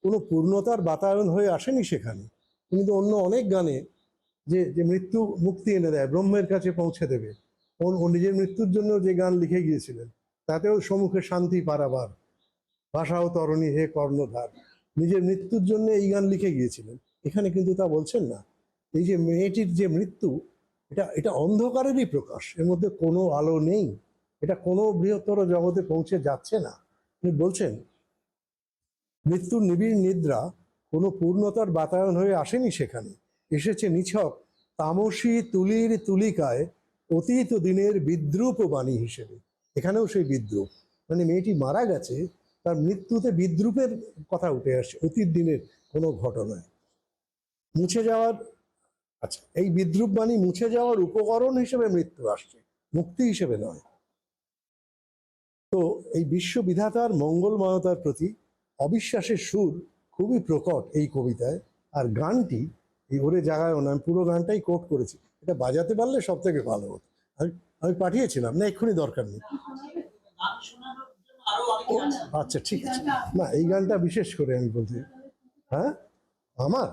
[SPEAKER 2] কোনো পূর্ণতার বাতায়ন হয়ে আসেনি সেখানে। কিন্তু অন্য অনেক গানে যে যে মৃত্যু মুক্তি এনে দেয়, ব্রহ্মের কাছে পৌঁছে দেবে, ও নিজের মৃত্যুর জন্য যে গান লিখে গিয়েছিলেন, তাতেও সম্মুখে শান্তি পারাবার, ভাষা ও তরণী হে কর্ণধার, নিজের মৃত্যুর জন্য এই গান লিখে গিয়েছিলেন। এখানে কিন্তু তা বলছেন না। এই যে মেয়েটির যে মৃত্যু, এটা এটা অন্ধকারেরই প্রকাশ, এর মধ্যে কোনো আলো নেই, এটা কোনো বৃহত্তর জগতে পৌঁছে যাচ্ছে না। তিনি বলছেন মৃত্যুর নিবিড় নিদ্রা কোনো পূর্ণতার বাতায়ন হয়ে আসেনি সেখানে, এসেছে নিছক তামসী তুলির তুলিকায় অতীত দিনের বিদ্রূপ বাণী হিসেবে। এখানেও সেই বিদ্রূপ, মানে মেয়েটি মারা গেছে, তার মৃত্যুতে বিদ্রূপের কথা উঠে আসে, অতীত দিনের কোনো ঘটনায় মুছে যাওয়ার। আচ্ছা, এই বিদ্রূপ বাণী মুছে যাওয়ার উপকরণ হিসেবে মৃত্যু আসছে, মুক্তি হিসেবে নয়। তো এই বিশ্ববিধাতার মঙ্গলময়তার প্রতি অবিশ্বাসের সুর খুবই প্রকট এই কবিতায়। আর গানটি, এই ওরে জাগায় না, আমি পুরো গানটাই কোট করেছি, এটা বাজাতে পারলে সব থেকে ভালো hতো। আমি আমি পাঠিয়েছিলাম না, এক্ষুনি দরকার নেই। আচ্ছা ঠিক আছে, না এই গানটা বিশেষ করে আমি বলছি। হ্যাঁ, আমার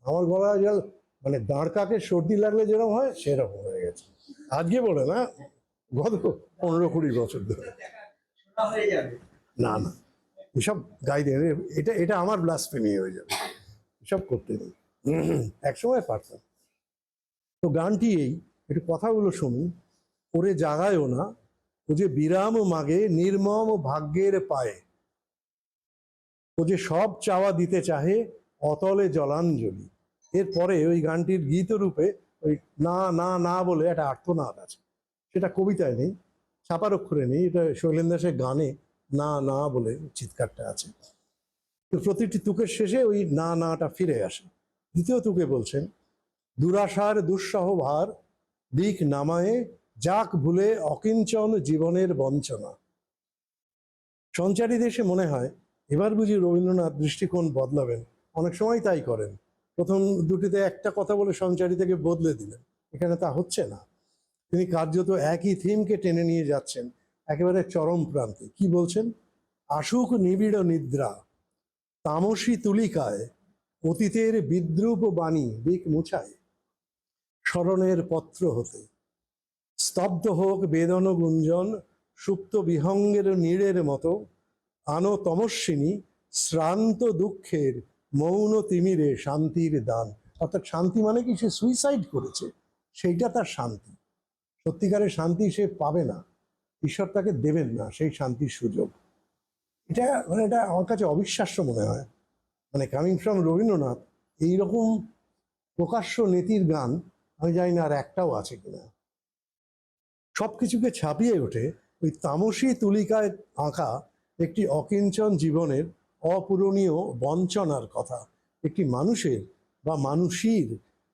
[SPEAKER 2] আমার গলা জল, মানে দাঁড় কাকের সর্দি লাগলে যেরকম হয় সেরকম হয়ে গেছে। আজকে বলে না, গত 15-20 বছর ধরে। না না, এসব গাইতে এটা এটা আমার ব্লাসফেমি হয়ে যাবে, এসব করতে নেই। একসময় পারতাম। তো গানটি এই, একটু কথাগুলো শুনুন। ওরে জাগায়ও না, ও যে বিরাম মাগে নির্মম ভাগ্যের পায়ে, ও যে সব চাওয়া দিতে চাহে অতলে জলাঞ্জলি। এরপরে ওই গানটির গীতরূপে ওই না না না বলে একটা আর্তনাদ আছে, সেটা কবিতায় নেই, ছাপার অক্ষরে নেই, এটা শৈলেন দাসের গানে না না বলে চিৎকারটা আছে। তো প্রতিটি তুকের শেষে ওই না নাটা ফিরে আসে। দ্বিতীয় তুকে বলছেন দুরাশার দুঃসহ ভার দিক নামায়ে যাক ভুলে অকিঞ্চন জীবনের বঞ্চনা। সঞ্চারী দেশে মনে হয় এবার বুঝি রবীন্দ্রনাথ দৃষ্টিকোণ বদলাবেন, অনেক সময় তাই করেন। প্রথম দুটিতে একটা কথা বলে সঞ্চারী থেকে বদলে দিলেন, এখানে তা হচ্ছে না। তিনি কার্যত একই থিমকে টেনে নিয়ে যাচ্ছেন একেবারে চরম প্রান্তে। কি বলছেন? আশুক নিবিড় নিদ্রা তামসী তুলিকায় অতীতের বিদ্রূপ বাণী দিক মুছায়, স্মরণের পত্র হতে স্তব্ধ হোক বেদন গুঞ্জন, সুপ্ত বিহঙ্গের নীড়ের মতো আনো তমস্বিনী শ্রান্ত দুঃখের মৌন তিমিরে শান্তির দান। অর্থাৎ শান্তি মানে কি, সে সুইসাইড করেছে, সেইটা তার শান্তি। সত্যিকারের শান্তি সে পাবে না, ঈশ্বর তাকে দেবেন না সেই শান্তির সুযোগ। এটা মানে এটা আমার কাছে অবিশ্বাস্য মনে হয়। মানে কামিং ফ্রম রবীন্দ্রনাথ, এইরকম প্রকাশ্য নীতির গান আমি জানি না আর একটাও আছে কিনা। সবকিছুকে ছাপিয়ে ওঠে ওই তামসী তুলিকায় আঁকা একটি অকিঞ্চন জীবনের অপূরণীয় বঞ্চনার কথা, একটি মানুষের বা মানুষীর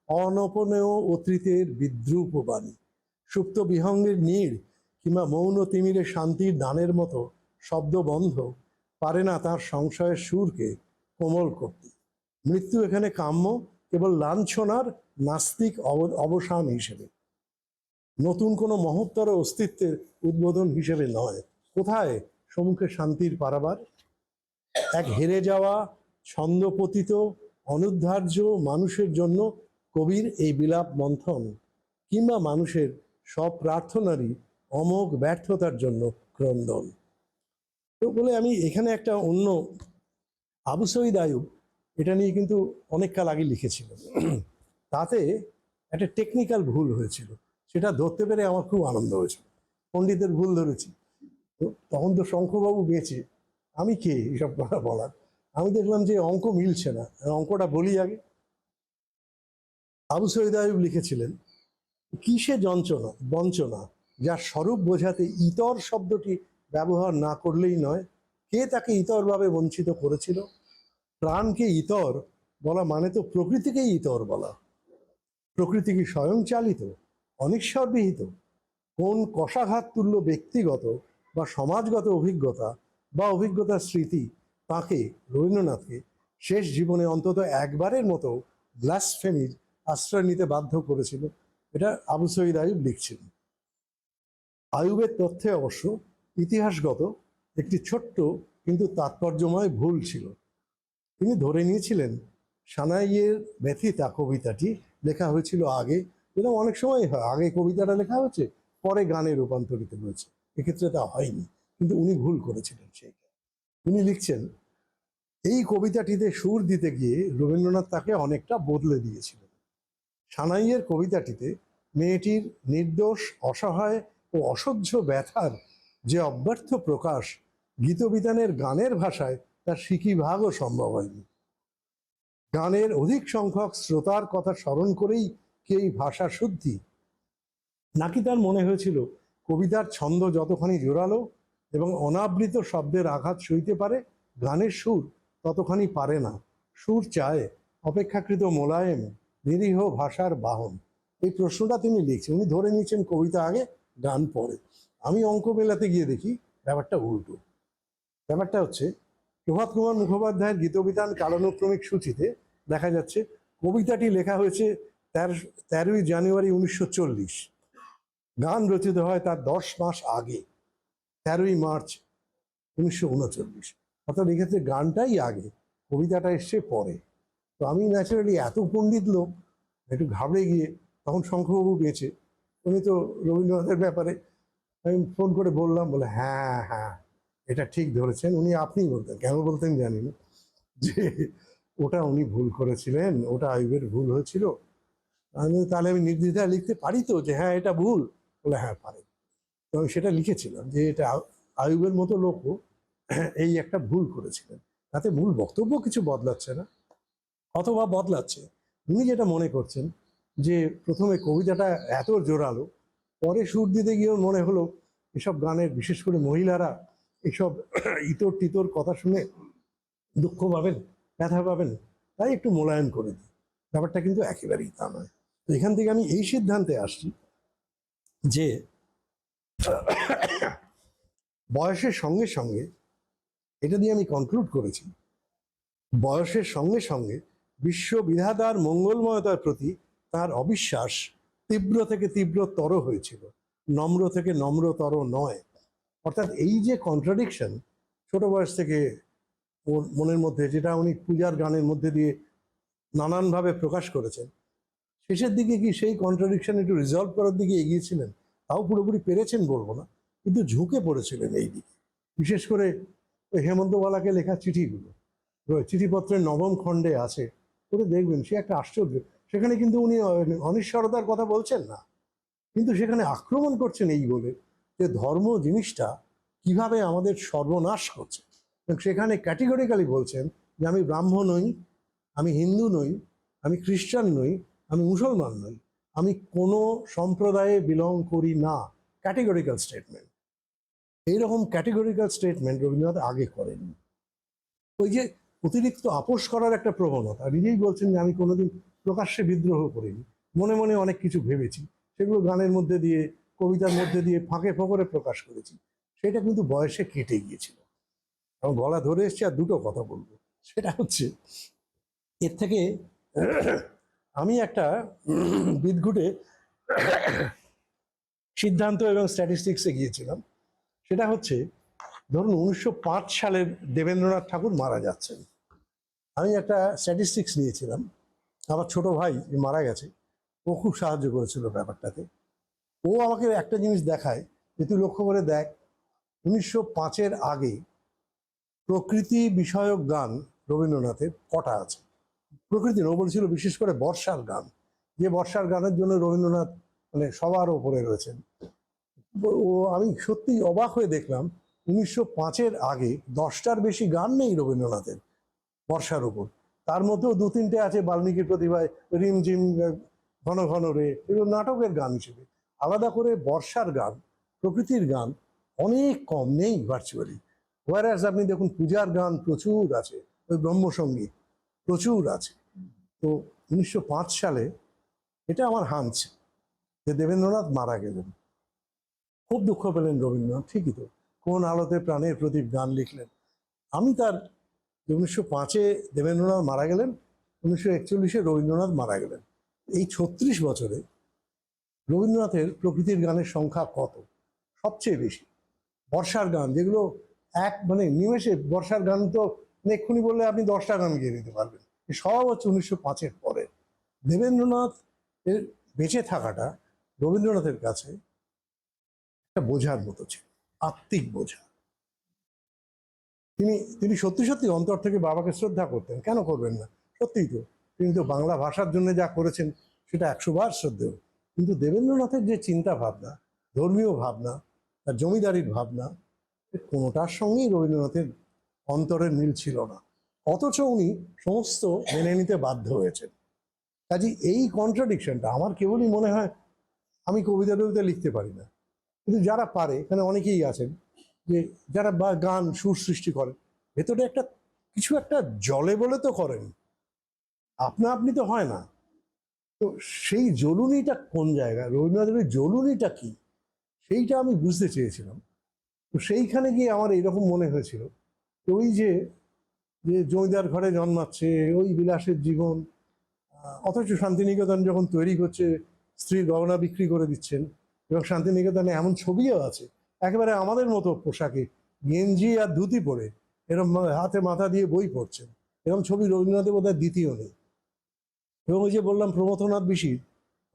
[SPEAKER 2] অনপনেয় অতীতের বিদ্রূপ বাণী। সুপ্ত বিহঙ্গের নীড় কিংবা মৌন তিমিরে শান্তির দানের মতো শব্দবন্ধ পারে না তার সংশয়ের সুরকে কোমল করতে। মৃত্যু এখানে কাম্য কেবল লাঞ্ছনার নাস্তিক অবসান হিসেবে, নতুন কোনো মহত্তর অস্তিত্বের উদ্বোধন হিসেবে নয়। কোথায় সম্মুখে শান্তির পারাবার? এক হেরে যাওয়া ছন্দপতিত অনুদ্ধার্য মানুষের জন্য কবির এই বিলাপ মন্থন, কিংবা মানুষের সব প্রার্থনারই অমোঘ ব্যর্থতার জন্য ক্রন্দন। তো বলে আমি এখানে একটা অন্য, আবু সঈদ আইয়ুব এটা নিয়ে কিন্তু অনেক কাল আগে লিখেছিলেন, তাতে একটা টেকনিক্যাল ভুল হয়েছিল, সেটা ধরতে পেরে আমার খুব আনন্দ হয়েছিল। পণ্ডিতের ভুল ধরেছি, তো তখন তো শঙ্খবাবু বেঁচে, আমি কে এসব কথা বলার। আমি দেখলাম যে অঙ্ক মিলছে না, অঙ্কটা বলি আগে। আবু সঈদ আইয়ুব লিখেছিলেন কিসে যন্ত্রণা বঞ্চনা, যার স্বরূপ বোঝাতে ইতর শব্দটি ব্যবহার না করলেই নয়। কে তাকে ইতরভাবে বঞ্চিত করেছিল? প্রাণকে ইতর বলা মানে তো প্রকৃতিকেই ইতর বলা। প্রকৃতি কি স্বয়ংচালিত, অনিশ্বরবিহিত? কোন কষাঘাত তুল্য ব্যক্তিগত বা সমাজগত অভিজ্ঞতা বা অভিজ্ঞতার স্মৃতি তাঁকে, রবীন্দ্রনাথকে শেষ জীবনে অন্তত একবারের মতো ব্লাসফেমির আশ্রয় নিতে বাধ্য করেছিল, এটা আবু সঈদ আইয়ুব লিখছিলেন। আইয়ুবের তথ্যে অবশ্য ইতিহাসগত একটি ছোট্ট কিন্তু তাৎপর্যময় ভুল ছিল। তিনি ধরে নিয়েছিলেন সানাইয়ের ব্যথিতা কবিতাটি লেখা হয়েছিল আগে, এরকম অনেক সময় হয়, আগে কবিতাটা লেখা হয়েছে পরে গানে রূপান্তরিত হয়েছে, এক্ষেত্রে তা হয়নি, কিন্তু উনি ভুল করেছিলেন সেইটা। উনি লিখছেন, এই কবিতাটিতে সুর দিতে গিয়ে রবীন্দ্রনাথ তাকে অনেকটা বদলে দিয়েছিলেন। সানাইয়ের কবিতাটিতে মেয়েটির নির্দোষ, অসহায় ও অসহ্য ব্যথার যে অব্যর্থ প্রকাশ, গীতবিতানের গানের ভাষায় তার সিকিভাগও সম্ভব হয়নি। গানের অধিক সংখ্যক শ্রোতার কথা স্মরণ করেই কি এই ভাষা শুদ্ধি, নাকি তার মনে হয়েছিল কবিতার ছন্দ যতখানি জোরালো এবং অনাবৃত শব্দের আঘাত সইতে পারে, গানের সুর ততখানি পারে না। সুর চায় অপেক্ষাকৃত মোলায়েম নিরীহ ভাষার বাহন। এই প্রশ্নটা তিনি লিখছেন, উনি ধরে নিয়েছেন কবিতা আগে গান পরে। আমি অঙ্ক মেলাতে গিয়ে দেখি ব্যাপারটা উল্টো। ব্যাপারটা হচ্ছে, প্রভাত কুমার মুখোপাধ্যায়ের গীতবিতান কালানুক্রমিক সূচিতে দেখা যাচ্ছে কবিতাটি লেখা হয়েছে 13ই জানুয়ারি 1940, গান রচিত হয় তার 10 মাস আগে, 13ই মার্চ 1939। অর্থাৎ এক্ষেত্রে গানটাই আগে, কবিতাটা এসছে পরে। তো আমি ন্যাচারালি এত পণ্ডিত লোক একটু ঘাবড়ে গিয়ে, তখন শঙ্করবাবু বেঁচে, উনি তো রবীন্দ্রনাথের ব্যাপারে, আমি ফোন করে বললাম, বলে হ্যাঁ হ্যাঁ এটা ঠিক ধরেছেন। উনি আপনিই বলতেন, কেন বলতেন জানি না, যে ওটা উনি ভুল করেছিলেন, ওটা আইয়ুবের ভুল হয়েছিল। আমি তাহলে আমি নির্দ্বিধায় লিখতে পারি তো যে হ্যাঁ এটা ভুল, বলে হ্যাঁ পারে। তো আমি সেটা লিখেছিলাম যে এটা আইয়ুবের মতো লোকও এই একটা ভুল করেছিলেন, তাতে মূল বক্তব্য কিছু বদলাচ্ছে না, অথবা বদলাচ্ছে। উনি যেটা মনে করছেন যে প্রথমে কবিতাটা এত জোরালো, পরে সুর দিতে গিয়েও মনে হলো এসব গানের, বিশেষ করে মহিলারা এসব ইতর টিতর কথা শুনে দুঃখ পাবেন, ব্যথা পাবেন, তাই একটু মোলায়েম করে দিই। ব্যাপারটা কিন্তু একেবারেই তা নয়। তো এখান থেকে আমি এই সিদ্ধান্তে আসছি যে বয়সের সঙ্গে সঙ্গে, এটা দিয়ে আমি কনক্লুড করেছি, বয়সের সঙ্গে সঙ্গে বিশ্ব বিধাতার মঙ্গলময়তার প্রতি তার অবিশ্বাস তীব্র থেকে তীব্রতর হয়েছিল, নম্র থেকে নম্রতর নয়। অর্থাৎ এই যে কন্ট্রাডিকশন ছোট বয়স থেকে ওর মনের মধ্যে, যেটা উনি পূজার গানের মধ্যে দিয়ে নানানভাবে প্রকাশ করেছেন, শেষের দিকে কি সেই কন্ট্রাডিকশন একটু রিজলভ করার দিকে এগিয়েছিলেন? তাও পুরোপুরি পেরেছেন বলবো না, কিন্তু ঝুঁকে পড়েছিলেন এই দিকে। বিশেষ করে ওই হেমন্তবালাকে লেখা চিঠিগুলো, চিঠিপত্রের 9ম খণ্ডে আছে, ওটা দেখবেন, সে একটা আশ্চর্য। সেখানে কিন্তু উনি অনিশ্বরতার কথা বলছেন না, কিন্তু সেখানে আক্রমণ করছেন এই বলে যে ধর্ম জিনিসটা কিভাবে আমাদের সর্বনাশ করছে। এবং সেখানে ক্যাটেগরিক্যালি বলছেন যে আমি ব্রাহ্মণ নই, আমি হিন্দু নই, আমি খ্রিস্টান নই, আমি মুসলমান নই, আমি কোনো সম্প্রদায়ে বিলং করি না। Categorical statement. এইরকম ক্যাটেগরিক্যাল স্টেটমেন্ট রবীন্দ্রনাথ আগে করেননি। ওই যে অতিরিক্ত আপোষ করার একটা প্রবণতা, নিজেই বলছেন যে আমি কোনোদিন প্রকাশ্যে বিদ্রোহ করিনি, মনে মনে অনেক কিছু ভেবেছি, সেগুলো গানের মধ্যে দিয়ে, কবিতার মধ্যে দিয়ে ফাঁকে ফোকরে প্রকাশ করেছি। সেটা কিন্তু বয়সে কেটে গিয়েছিল। আমার গলা ধরে এসছে, আর দুটো কথা বলবো। সেটা হচ্ছে, এর থেকে আমি একটা বিদঘুটে সিদ্ধান্ত এবং স্ট্যাটিস্টিক্সে গিয়েছিলাম। সেটা হচ্ছে, ধরুন 1905 সালের দেবেন্দ্রনাথ ঠাকুর মারা যাচ্ছেন। আমি একটা স্ট্যাটিস্টিক্স নিয়েছিলাম, আমার ছোট ভাই মারা গেছে, ও খুব সাহায্য করেছিল ব্যাপারটাতে। ও আমাকে একটা জিনিস দেখায় যে তুই লক্ষ্য করে দেখ, 1905-এর আগে প্রকৃতি বিষয়ক গান রবীন্দ্রনাথের কটা আছে। প্রকৃতি ও বলছিল বিশেষ করে বর্ষার গান, যে বর্ষার গানের জন্য রবীন্দ্রনাথ মানে সবার ওপরে রয়েছেন। ও আমি সত্যি অবাক হয়ে দেখলাম 1905-এর আগে 10টার বেশি গান নেই রবীন্দ্রনাথের বর্ষার উপর। তার মধ্যেও 2-3টে আছে বাল্মীকির প্রতিভায়, রিমঝিম, ঘন ঘন রে, এগুলো নাটকের গান হিসেবে। আলাদা করে বর্ষার গান, প্রকৃতির গান অনেক কম, নেই ভার্চুয়ালি। ওয়ারাস আপনি দেখুন পূজার গান প্রচুর আছে, ওই ব্রহ্মসঙ্গীত প্রচুর আছে। তো 1905 সালে, এটা আমার হাঞ্চ, যে দেবেন্দ্রনাথ মারা গেলেন। খুব দুঃখ পেলেন রবীন্দ্রনাথ, ঠিকই তো, কোন আলোতে প্রাণের প্রদীপ গান লিখলেন। আমি তার যে 1905-এ দেবেন্দ্রনাথ মারা গেলেন, 1941-এ রবীন্দ্রনাথ মারা গেলেন। এই 36 বছরে রবীন্দ্রনাথের প্রকৃতির গানের সংখ্যা কত? সবচেয়ে বেশি। বর্ষার গান, যেগুলো মানে নিমেষে, বর্ষার গান তো এক্ষুনি বললে আপনি 10টা গান গিয়ে দিতে পারবেন। সব হচ্ছে 1905-এর পরে। দেবেন্দ্রনাথ এর বেঁচে থাকাটা রবীন্দ্রনাথের কাছে একটা বোঝার মতো ছিল, আত্মিক বোঝা। তিনি সত্যি সত্যি অন্তর থেকে বাবাকে শ্রদ্ধা করতেন, কেন করবেন না? সত্যিই তো তিনি তো বাংলা ভাষার জন্য যা করেছেন সেটা 100 বার শ্রদ্ধেয়। কিন্তু দেবেন্দ্রনাথের যে চিন্তা ভাবনা, ধর্মীয় ভাবনা, তার জমিদারির ভাবনা, কোনোটার সঙ্গেই রবীন্দ্রনাথের অন্তরের মিল ছিল না। অথচ উনি সমস্ত মেনে নিতে বাধ্য হয়েছেন। কাজে এই কন্ট্রাডিকশনটা আমার কেবলই মনে হয়, আমি কবিতা টবিতা লিখতে পারি না, কিন্তু যারা পারে, এখানে অনেকেই আছেন যে যারা বা গান সুর সৃষ্টি করেন, ভেতরে একটা কিছু একটা জলে বলে তো করেন, আপনা আপনি তো হয় না। তো সেই জ্বলুনিটা কোন জায়গায়, রবীন্দ্রনাথের ওই জ্বলুনিটা কি, সেইটা আমি বুঝতে চেয়েছিলাম। তো সেইখানে গিয়ে আমার এইরকম মনে হয়েছিল, ওই যে যে জমিদার ঘরে জন্মাচ্ছে, ওই বিলাসের জীবন, অথচ শান্তিনিকেতন যখন তৈরি করছে স্ত্রীর গহনা বিক্রি করে দিচ্ছেন, এবং শান্তিনিকেতনে এমন ছবিও আছে একেবারে আমাদের মতো পোশাকে, গেঞ্জি আর ধুতি পরে এরকম হাতে মাথা দিয়ে বই পড়ছেন, এরকম ছবি রবীন্দ্রনাথের বোধহয় দ্বিতীয় নেই। এবং ওই যে বললাম প্রমথনাথ বিশির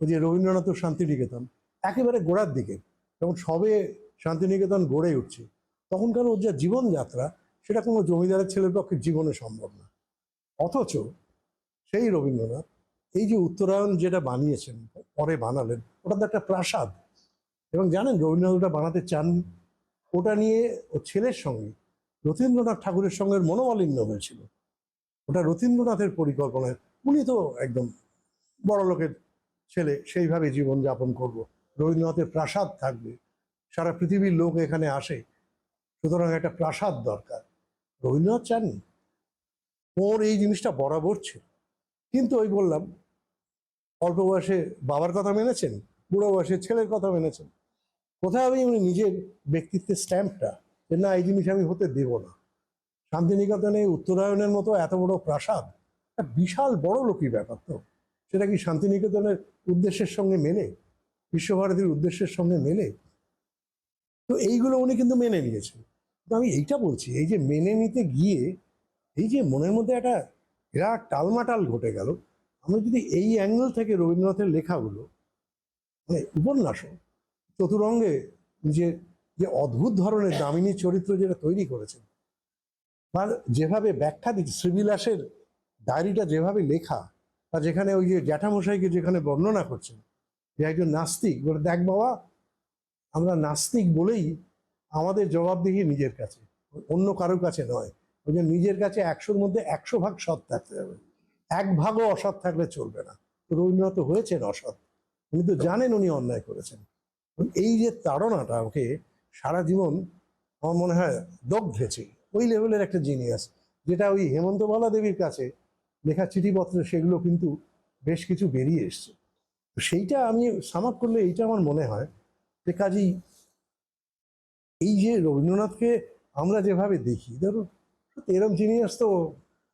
[SPEAKER 2] ওই যে রবীন্দ্রনাথ ও শান্তিনিকেতন, একেবারে গোড়ার দিকে, যখন সবে শান্তিনিকেতন গড়ে উঠছে, তখনকার ওর যা জীবনযাত্রা, সেটা কোনো জমিদারের ছেলের পক্ষে জীবনে সম্ভব না। অথচ সেই রবীন্দ্রনাথ এই যে উত্তরায়ণ যেটা বানিয়েছেন, পরে বানালেন, ওটা তো একটা প্রাসাদ। এবং জানেন রবীন্দ্রনাথ ওটা বানাতে চান, ওটা নিয়ে ও ছেলের সঙ্গে রথীন্দ্রনাথ ঠাকুরের সঙ্গে মনোমালিন্য হয়েছিল। ওটা রথীন্দ্রনাথের পরিকল্পনায়, উনি তো একদম বড় লোকের ছেলে, সেইভাবে জীবনযাপন করব, রবীন্দ্রনাথের প্রাসাদ থাকবে, সারা পৃথিবীর লোক এখানে আসে, সুতরাং একটা প্রাসাদ দরকার। রবীন্দ্রনাথ চাননি, ওর এই জিনিসটা বরাবর ছিল। কিন্তু ওই বললাম, অল্প বয়সে বাবার কথা মেনেছেন, বুড়ো বয়সে ছেলের কথা মেনেছেন। কোথাও উনি নিজের ব্যক্তিত্বের স্ট্যাম্পটা, যে না, এই জিনিস আমি হতে দেব না। শান্তিনিকেতনে উত্তরায়ণের মতো এত বড় প্রাসাদ, একটা বিশাল বড় লোকই ব্যাপার। তো সেটা কি শান্তিনিকেতনের উদ্দেশ্যের সঙ্গে মেলে, বিশ্বভারতীর উদ্দেশ্যের সঙ্গে মেলে? তো এইগুলো উনি কিন্তু মেনে নিয়েছেন। তো আমি এইটা বলছি, এই যে মেনে নিতে গিয়ে এই যে মনের মধ্যে একটা বিরাট টালমাটাল ঘটে গেল। আমি যদি এই অ্যাঙ্গেল থেকে রবীন্দ্রনাথের লেখাগুলো, মানে উপন্যাস, চতুরঙ্গে যে যে অদ্ভুত ধরনের দামিনী চরিত্র যেটা তৈরি করেছেন, বা যেভাবে ব্যাখ্যা দিচ্ছে, শ্রীবিলাসের ডায়েরিটা যেভাবে লেখা, বা যেখানে ওই যে জ্যাঠামশাইকে যেখানে বর্ণনা করছেন, যে একজন নাস্তিক বলে, দেখ বাবা, আমরা নাস্তিক বলেই আমাদের জবাবদিহি নিজের কাছে, অন্য কারোর কাছে নয়। ওই যে নিজের কাছে 100-র মধ্যে 100 ভাগ সৎ থাকতে হবে, 1 ভাগও অসৎ থাকলে চলবে না। তো রবীন্দ্রনাথ হয়েছেন অসৎ, উনি তো জানেন উনি অন্যায় করেছেন। এই যে তাড়নাটা ওকে সারা জীবন আমার মনে হয় দগ্ধেছে। ওই লেভেলের একটা জিনিয়াস, যেটা ওই হেমন্তবালা দেবীর কাছে লেখা চিঠিপত্রে সেগুলো কিন্তু বেশ কিছু বেরিয়ে এসছে। তো সেইটা আমি সামাপ করলে এইটা আমার মনে হয় যে, কাজেই এই যে রবীন্দ্রনাথকে আমরা যেভাবে দেখি, ধরুন এরকম জিনিয়াস তো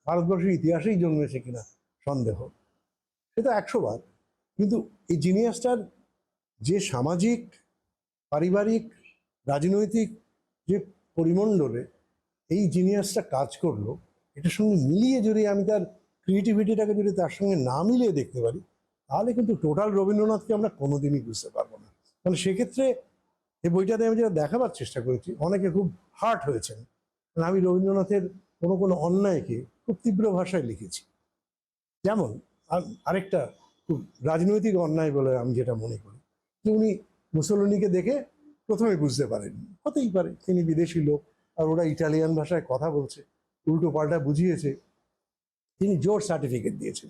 [SPEAKER 2] ভারতবর্ষের ইতিহাসেই জন্মেছে কিনা সন্দেহ, সেটা 100 বার। কিন্তু এই জিনিয়াসটার যে সামাজিক, পারিবারিক, রাজনৈতিক যে পরিমণ্ডলে এই জিনিয়াসটা কাজ করলো, এটার সঙ্গে মিলিয়ে যদি আমি তার ক্রিয়েটিভিটিটাকে যদি তার সঙ্গে না মিলিয়ে দেখতে পারি, তাহলে কিন্তু টোটাল রবীন্দ্রনাথকে আমরা কোনোদিনই বুঝতে পারবো না। মানে সেক্ষেত্রে এই বইটাতে আমি যেটা দেখাবার চেষ্টা করেছি, অনেকে খুব হার্ট হয়েছেন, কারণ আমি রবীন্দ্রনাথের কোনো কোনো অন্যায়কে খুব তীব্র ভাষায় লিখেছি। যেমন আরেকটা খুব রাজনৈতিক অন্যায় বলে আমি যেটা মনে করি, যে উনি মুসোলিনিকে দেখে প্রথমে বুঝতে পারেননি, হতেই পারে তিনি বিদেশি লোক, আর ওরা ইটালিয়ান ভাষায় কথা বলছে, উল্টো পাল্টা বুঝিয়েছে, তিনি জোর সার্টিফিকেট দিয়েছেন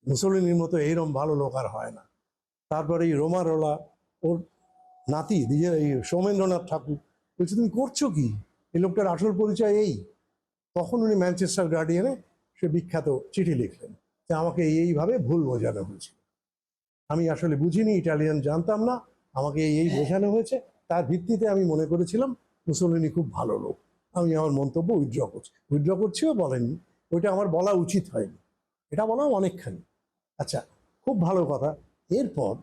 [SPEAKER 2] মুসোলিনির মতো এইরকম ভালো লোক আর হয় না। তারপরে এই রোমারোলা, ওর নাতি এই সৌমেন্দ্রনাথ ঠাকুর বলছে, তুমি করছো কি, এই লোকটার আসল পরিচয় এই। তখন উনি ম্যানচেস্টার গার্ডিয়ানে সে বিখ্যাত চিঠি লিখলেন যে আমাকে এইভাবে ভুল বোঝানো হয়েছিল, আমি আসলে বুঝিনি, ইটালিয়ান জানতাম না, আমাকে এই বোঝানো হয়েছে, তার ভিত্তিতে আমি মনে করেছিলাম মুসোলিনি খুব ভালো লোক। আমি আমার মন্তব্য উইথড্র করছিও বলেননি, ওইটা আমার বলা উচিত হয়নি, এটা বলাও অনেকখানি। আচ্ছা, খুব ভালো কথা। এরপর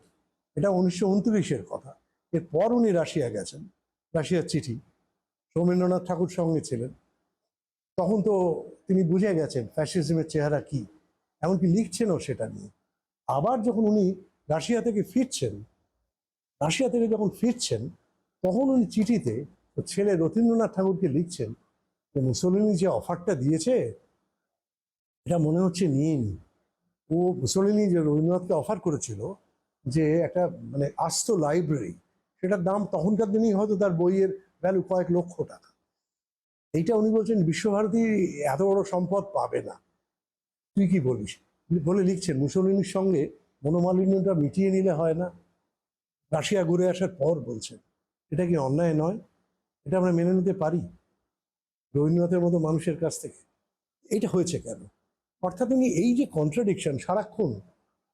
[SPEAKER 2] এটা 1929-এর কথা, এরপর উনি রাশিয়া গেছেন, রাশিয়ার চিঠি, সৌমেন্দ্রনাথ ঠাকুর সঙ্গে ছিলেন। তখন তো তিনি বুঝে গেছেন ফ্যাসিজমের চেহারা কি, এমনকি লিখছেনও সেটা নিয়ে। আবার যখন উনি রাশিয়া থেকে ফিরছেন, তখন উনি চিঠিতে ছেলে রথীন্দ্রনাথ ঠাকুরকে লিখছেন যে মুসোলিনি যে অফারটা দিয়েছে এটা মনে হচ্ছে নিয়ে নি। ও মুসোলিনি যে রবীন্দ্রনাথকে অফার করেছিল যে একটা মানে আস্ত লাইব্রেরি, সেটার দাম তখনকার দিনেই হয়তো তার বইয়ের ভ্যালু কয়েক লক্ষ টাকা। এইটা উনি বলছেন বিশ্বভারতী এত বড় সম্পদ পাবে না, তুই কি বলিস বলে লিখছেন। মুসোলিনির সঙ্গে মনোমালিন্যটা মিটিয়ে নিলে হয় না? রাশিয়া ঘুরে আসার পর বলছেন, এটা কি অন্যায় নয়? এটা আমরা মেনে নিতে পারি রবীন্দ্রনাথের মতো মানুষের কাছ থেকে? এটা হয়েছে কেন? অর্থাৎ উনি এই যে কন্ট্রাডিকশন সারাক্ষণ,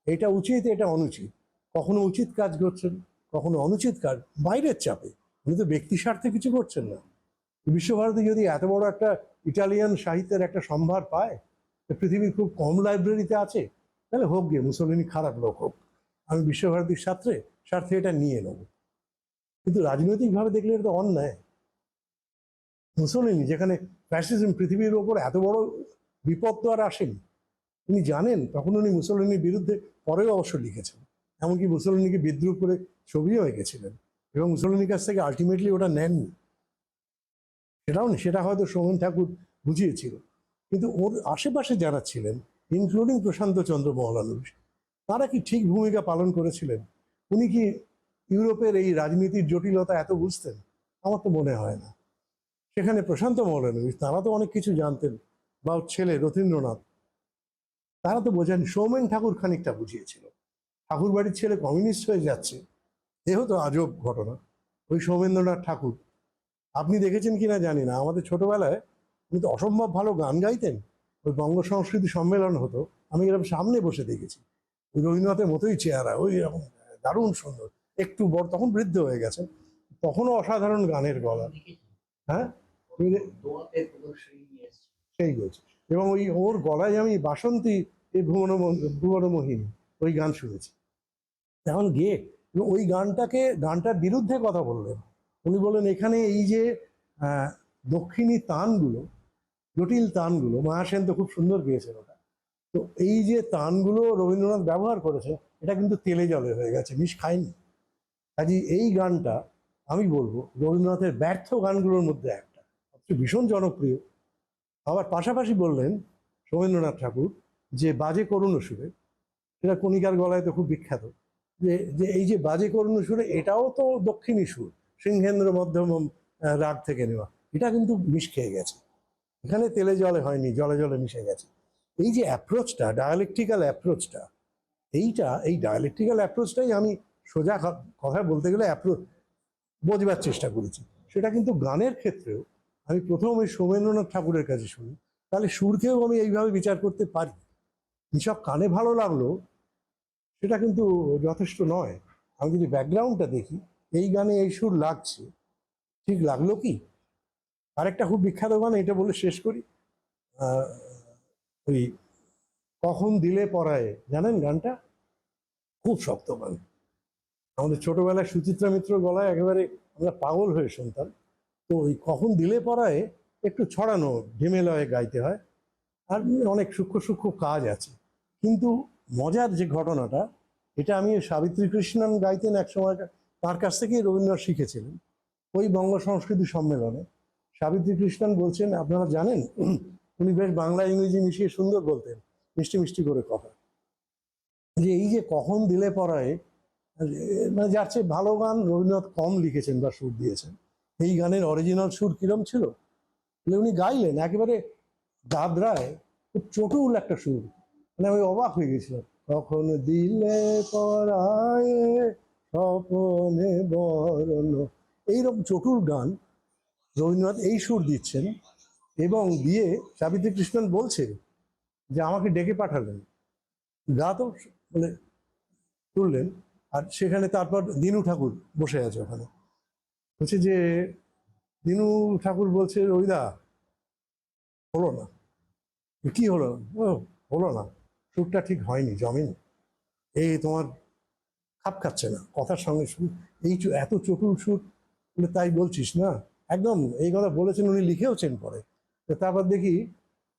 [SPEAKER 2] এটা উচিত এটা অনুচিত, কখনো উচিত কাজ করছেন, কখনো অনুচিত কাজ, বাইরের চাপে। উনি তো ব্যক্তি স্বার্থে কিছু করছেন না। বিশ্বভারতী যদি এত বড় একটা ইটালিয়ান সাহিত্যের একটা সম্ভার পায়, পৃথিবীর খুব কম লাইব্রেরিতে আছে, তাহলে হোক গিয়ে, মুসোলিনি খারাপ লোক হোক, আমি বিশ্বভারতীর স্বার্থে এটা নিয়ে নেব। কিন্তু রাজনৈতিকভাবে দেখলে এটা তো অন্যায়। মুসোলিনি যেখানে ফ্যাসিজম পৃথিবীর ওপর এত বড় বিপদ তো আর আসেনি, উনি জানেন, তখন উনি মুসোলিনির বিরুদ্ধে পরেও অবশ্য লিখেছেন, এমনকি মুসোলিনিকে বিদ্রুপ করে ছবিও এঁকেছিলেন, এবং মুসোলিনির কাছ থেকে আলটিমেটলি ওটা নেননি। সেটা হয়তো সৌমেন ঠাকুর বুঝিয়েছিল। কিন্তু ওর আশেপাশে যারা ছিলেন, ইনক্লুডিং প্রশান্ত চন্দ্র মহলানবিশ, তারা কি ঠিক ভূমিকা পালন করেছিলেন? উনি কি ইউরোপের এই রাজনীতির জটিলতা এত বুঝতেন? আমার তো মনে হয় না। সেখানে প্রশান্ত মহলানবিশ, তারা তো অনেক কিছু জানতেন, বা ওর ছেলে রথীন্দ্রনাথ, তারা তো বোঝেন। সৌমেন ঠাকুর খানিকটা বুঝিয়েছিল। ঠাকুর বাড়ির ছেলে কমিউনিস্ট হয়ে যাচ্ছে, এ হতো আজব ঘটনা। ওই সৌমেন্দ্রনাথ ঠাকুর, আপনি দেখেছেন কিনা জানি না, আমাদের ছোটবেলায় উনি তো অসম্ভব ভালো গান গাইতেন। ওই বঙ্গ সংস্কৃতি সম্মেলন হতো, আমি এরকম সামনে বসে দেখেছি। ওই রবীন্দ্রনাথের মতোই চেহারা, ওই রকম দারুণ সুন্দর, একটু বড়, তখন বৃদ্ধ হয়ে গেছেন, তখনও অসাধারণ গানের গলা। হ্যাঁ, সেই বলছি। এবং ওই ওর গলায় আমি বাসন্তী এই ভুবনমোহিনী ওই গান শুনেছি। এখন গিয়ে ওই গানটার বিরুদ্ধে কথা বললেন। উনি বললেন এখানে এই যে আহ, দক্ষিণী তানগুলো, জটিল তানগুলো, মায়া সেন তো খুব সুন্দর গেয়েছেন ওটা, তো এই যে তানগুলো রবীন্দ্রনাথ ব্যবহার করেছেন, এটা কিন্তু তেলে জলে হয়ে গেছে, মিশ খায়নি। কাজে এই গানটা আমি বলবো রবীন্দ্রনাথের ব্যর্থ গানগুলোর মধ্যে একটা, ভীষণ জনপ্রিয়। আবার পাশাপাশি বললেন সৌমেন্দ্রনাথ ঠাকুর যে বাজে করুণ সুরে, সেটা কণিকার গলায় তো খুব বিখ্যাত, যে যে এই যে বাজে করুণ সুরে, এটাও তো দক্ষিণী সুর, সিংহেন্দ্র মধ্যম রাগ থেকে নেওয়া, এটা কিন্তু মিশ খেয়ে গেছে, এখানে তেলে জলে হয়নি, জলে জলে মিশে গেছে। এই যে অ্যাপ্রোচটা, ডায়ালেকট্রিক্যাল অ্যাপ্রোচটা, এই ডায়ালেকট্রিক্যাল অ্যাপ্রোচটাই আমি সোজা কথা বলতে গেলে বোঝবার চেষ্টা করেছি। সেটা কিন্তু গানের ক্ষেত্রেও আমি প্রথম ওই সৌমেন্দ্রনাথ ঠাকুরের কাছে শুনি, তাহলে সুরকেও আমি এইভাবে বিচার করতে পারি। এসব কানে ভালো লাগলো সেটা কিন্তু যথেষ্ট নয়। আমি যদি ব্যাকগ্রাউন্ডটা দেখি, এই গানে এই সুর লাগছে, ঠিক লাগলো কি? আরেকটা খুব বিখ্যাত গান, এটা বলে শেষ করি। আহ, ওই কখন দিলে পরায়, জানেন গানটা? খুব শক্ত গান, আমাদের ছোটবেলায় সুচিত্রা মিত্র গলায় একেবারে আমরা পাগল হয়ে শুনতাম। তো ওই কখন দিলে পরায় একটু ছড়ানো ঢিমেলয়ে গাইতে হয়, আর অনেক সূক্ষ্ম সূক্ষ্ম কাজ আছে। কিন্তু মজার যে ঘটনাটা, এটা আমি সাবিত্রী কৃষ্ণন গাইতেন এক সময়, তার কাছ থেকেই রবীন্দ্রনাথ শিখেছিলেন। ওই বঙ্গ সংস্কৃতি সম্মেলনে সাবিত্রী কৃষ্ণন বলছেন, আপনারা জানেন, উনি বেশ বাংলা ইংরেজি মিশিয়ে সুন্দর বলতেন, মিষ্টি মিষ্টি করে কথা, যে এই যে কখন দিলে পরায়, মানে যার চেয়ে ভালো গান রবীন্দ্রনাথ কম লিখেছেন বা সুর দিয়েছেন। এই গানের অরিজিনাল সুর কিরম ছিল, উনি গাইলেন একেবারে দাদরায়, খুব চটুল একটা সুর, মানে আমি অবাক হয়ে গেছিলাম। কখন দিলে পরায় স্বপনে বরণ, এইরকম চটুল গান রবীন্দ্রনাথ এই সুর দিচ্ছেন, এবং দিয়ে সাবিত্রী কৃষ্ণন বলছে যে আমাকে ডেকে পাঠালেন, গা তো মানে তুললেন, আর সেখানে তারপর দিনু ঠাকুর বসে আছে ওখানে, বলছে যে দিনু ঠাকুর বলছে রবিদা হলো না। কি হলো? ও হলো না, সুরটা ঠিক হয়নি, জমেনি, এই তোমার খাপ খাচ্ছে না কথার সঙ্গে সুর, এই এত চটুল সুর, বলে তাই বলছিস না? একদম এই কথা বলেছেন, উনি লিখেওছেন পরে। তো তারপর দেখি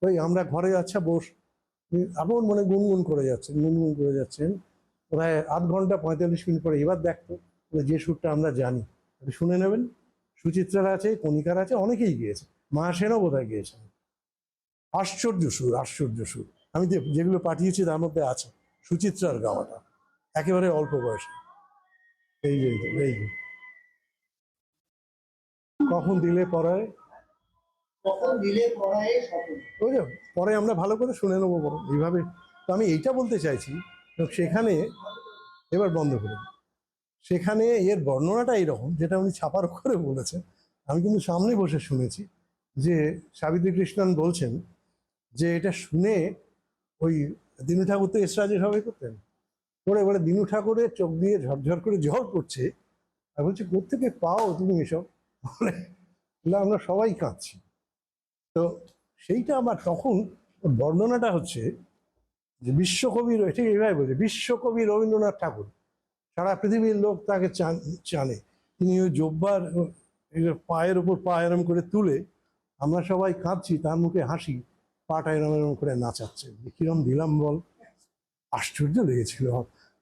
[SPEAKER 2] ওই আমরা ঘরে আচ্ছা বস, আপন মনে গুনগুন করে যাচ্ছেন, গুনগুন করে যাচ্ছেন, প্রায় আধ ঘন্টা 45 মিনিট পরে এবার দেখতো যে সুরটা আমরা জানি, একটু শুনে নেবেন। সুচিত্রার আছে, কণিকার আছে, অনেকেই গিয়েছে, মা সেনও বোধহয় গিয়েছেন। আশ্চর্য সুর, আশ্চর্য সুর। আমি যেগুলো পাঠিয়েছি তার মধ্যে আছে সুচিত্রার গাওয়াটা, একেবারে অল্প বয়সে। এই যে এই যে কখন দিলে পড়ায়,
[SPEAKER 3] কখন দিলে পড়ায় স্বপন।
[SPEAKER 2] ওই যে পরে আমরা ভালো করে শুনে নেবো বরং এইভাবে। তো আমি এইটা বলতে চাইছি, তো সেখানে এবার বন্ধ করে দিই। সেখানে এর বর্ণনাটা এইরকম, যেটা উনি ছাপার করে বলেছেন, আমি কিন্তু সামনে বসে শুনেছি, যে সাবিত্রী কৃষ্ণন বলছেন যে এটা শুনে ওই দিনু ঠাকুর তো এসরাজে সবাই করতেন, পরে বলে দিনু ঠাকুরের চোখ দিয়ে ঝরঝর করে জল পড়ছে, আর বলছে কোত্থেকে পাও তুমি এসব, বলে না আমরা সবাই কাঁদছি। তো সেইটা আবার তখন ওর বর্ণনাটা হচ্ছে যে বিশ্বকবি, ঠিক এইভাবে বলছে, বিশ্বকবি রবীন্দ্রনাথ ঠাকুর, সারা পৃথিবীর লোক তাকে জানে, তিনি ওই জব্বার পায়ের উপর পা এরম করে তুলে আমরা সবাই কাঁদছি, তার মুখে হাসি, পাটা এরম এরম করে নাচাচ্ছে, কিরম দিলাম বল। আশ্চর্য লেগেছিল।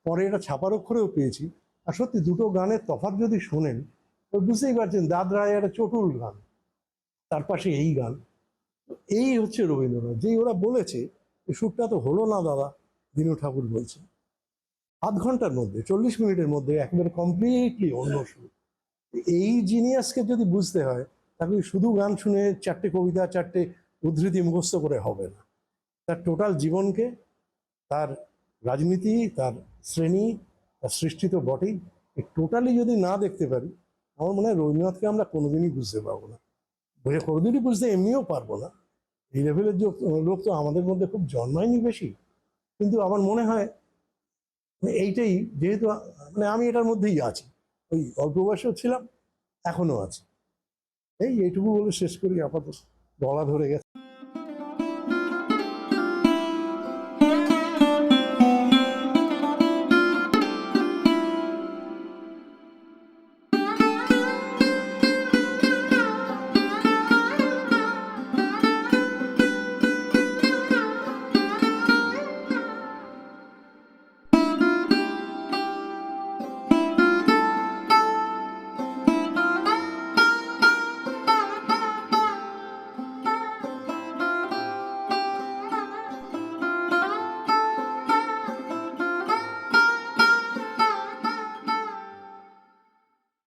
[SPEAKER 2] পরে এটা ছাপার অক্ষরেও পেয়েছি। আর সত্যি দুটো গানের তফাৎ যদি শোনেন, তো বুঝতেই পারছেন দাদ রায় একটা চটুল গান, তার পাশে এই গান। এই হচ্ছে রবীন্দ্রনাথ, যেই ওরা বলেছে এই সুরটা তো হলো না দাদা, দিনু ঠাকুর বলছে আধ ঘন্টার মধ্যে, 40 মিনিটের মধ্যে একেবারে কমপ্লিটলি অন্য সুর। এই জিনিয়াসকে যদি বুঝতে হয়, তাহলে শুধু গান শুনে 4টে কবিতা 4টে উদ্ধৃতি মুখস্থ করে হবে না। তার টোটাল জীবনকে, তার রাজনীতি, তার শ্রেণী, তার সৃষ্টি তো বটেই, এই টোটালি যদি না দেখতে পারি, আমার মনে হয় রবীন্দ্রনাথকে আমরা কোনোদিনই বুঝতে পারবো না। কোনোদিনই বুঝতে এমনিও পারবো না, এই লেভেলের লোক তো আমাদের মধ্যে খুব জন্মায়নি বেশি। কিন্তু আমার মনে হয় এইটাই, যেহেতু আমি এটার মধ্যেই আছি, ওই অল্প বয়সেও ছিলাম, এখনো আছি। এইটুকু বলে শেষ করি আপাতত, গলা ধরে গেছে।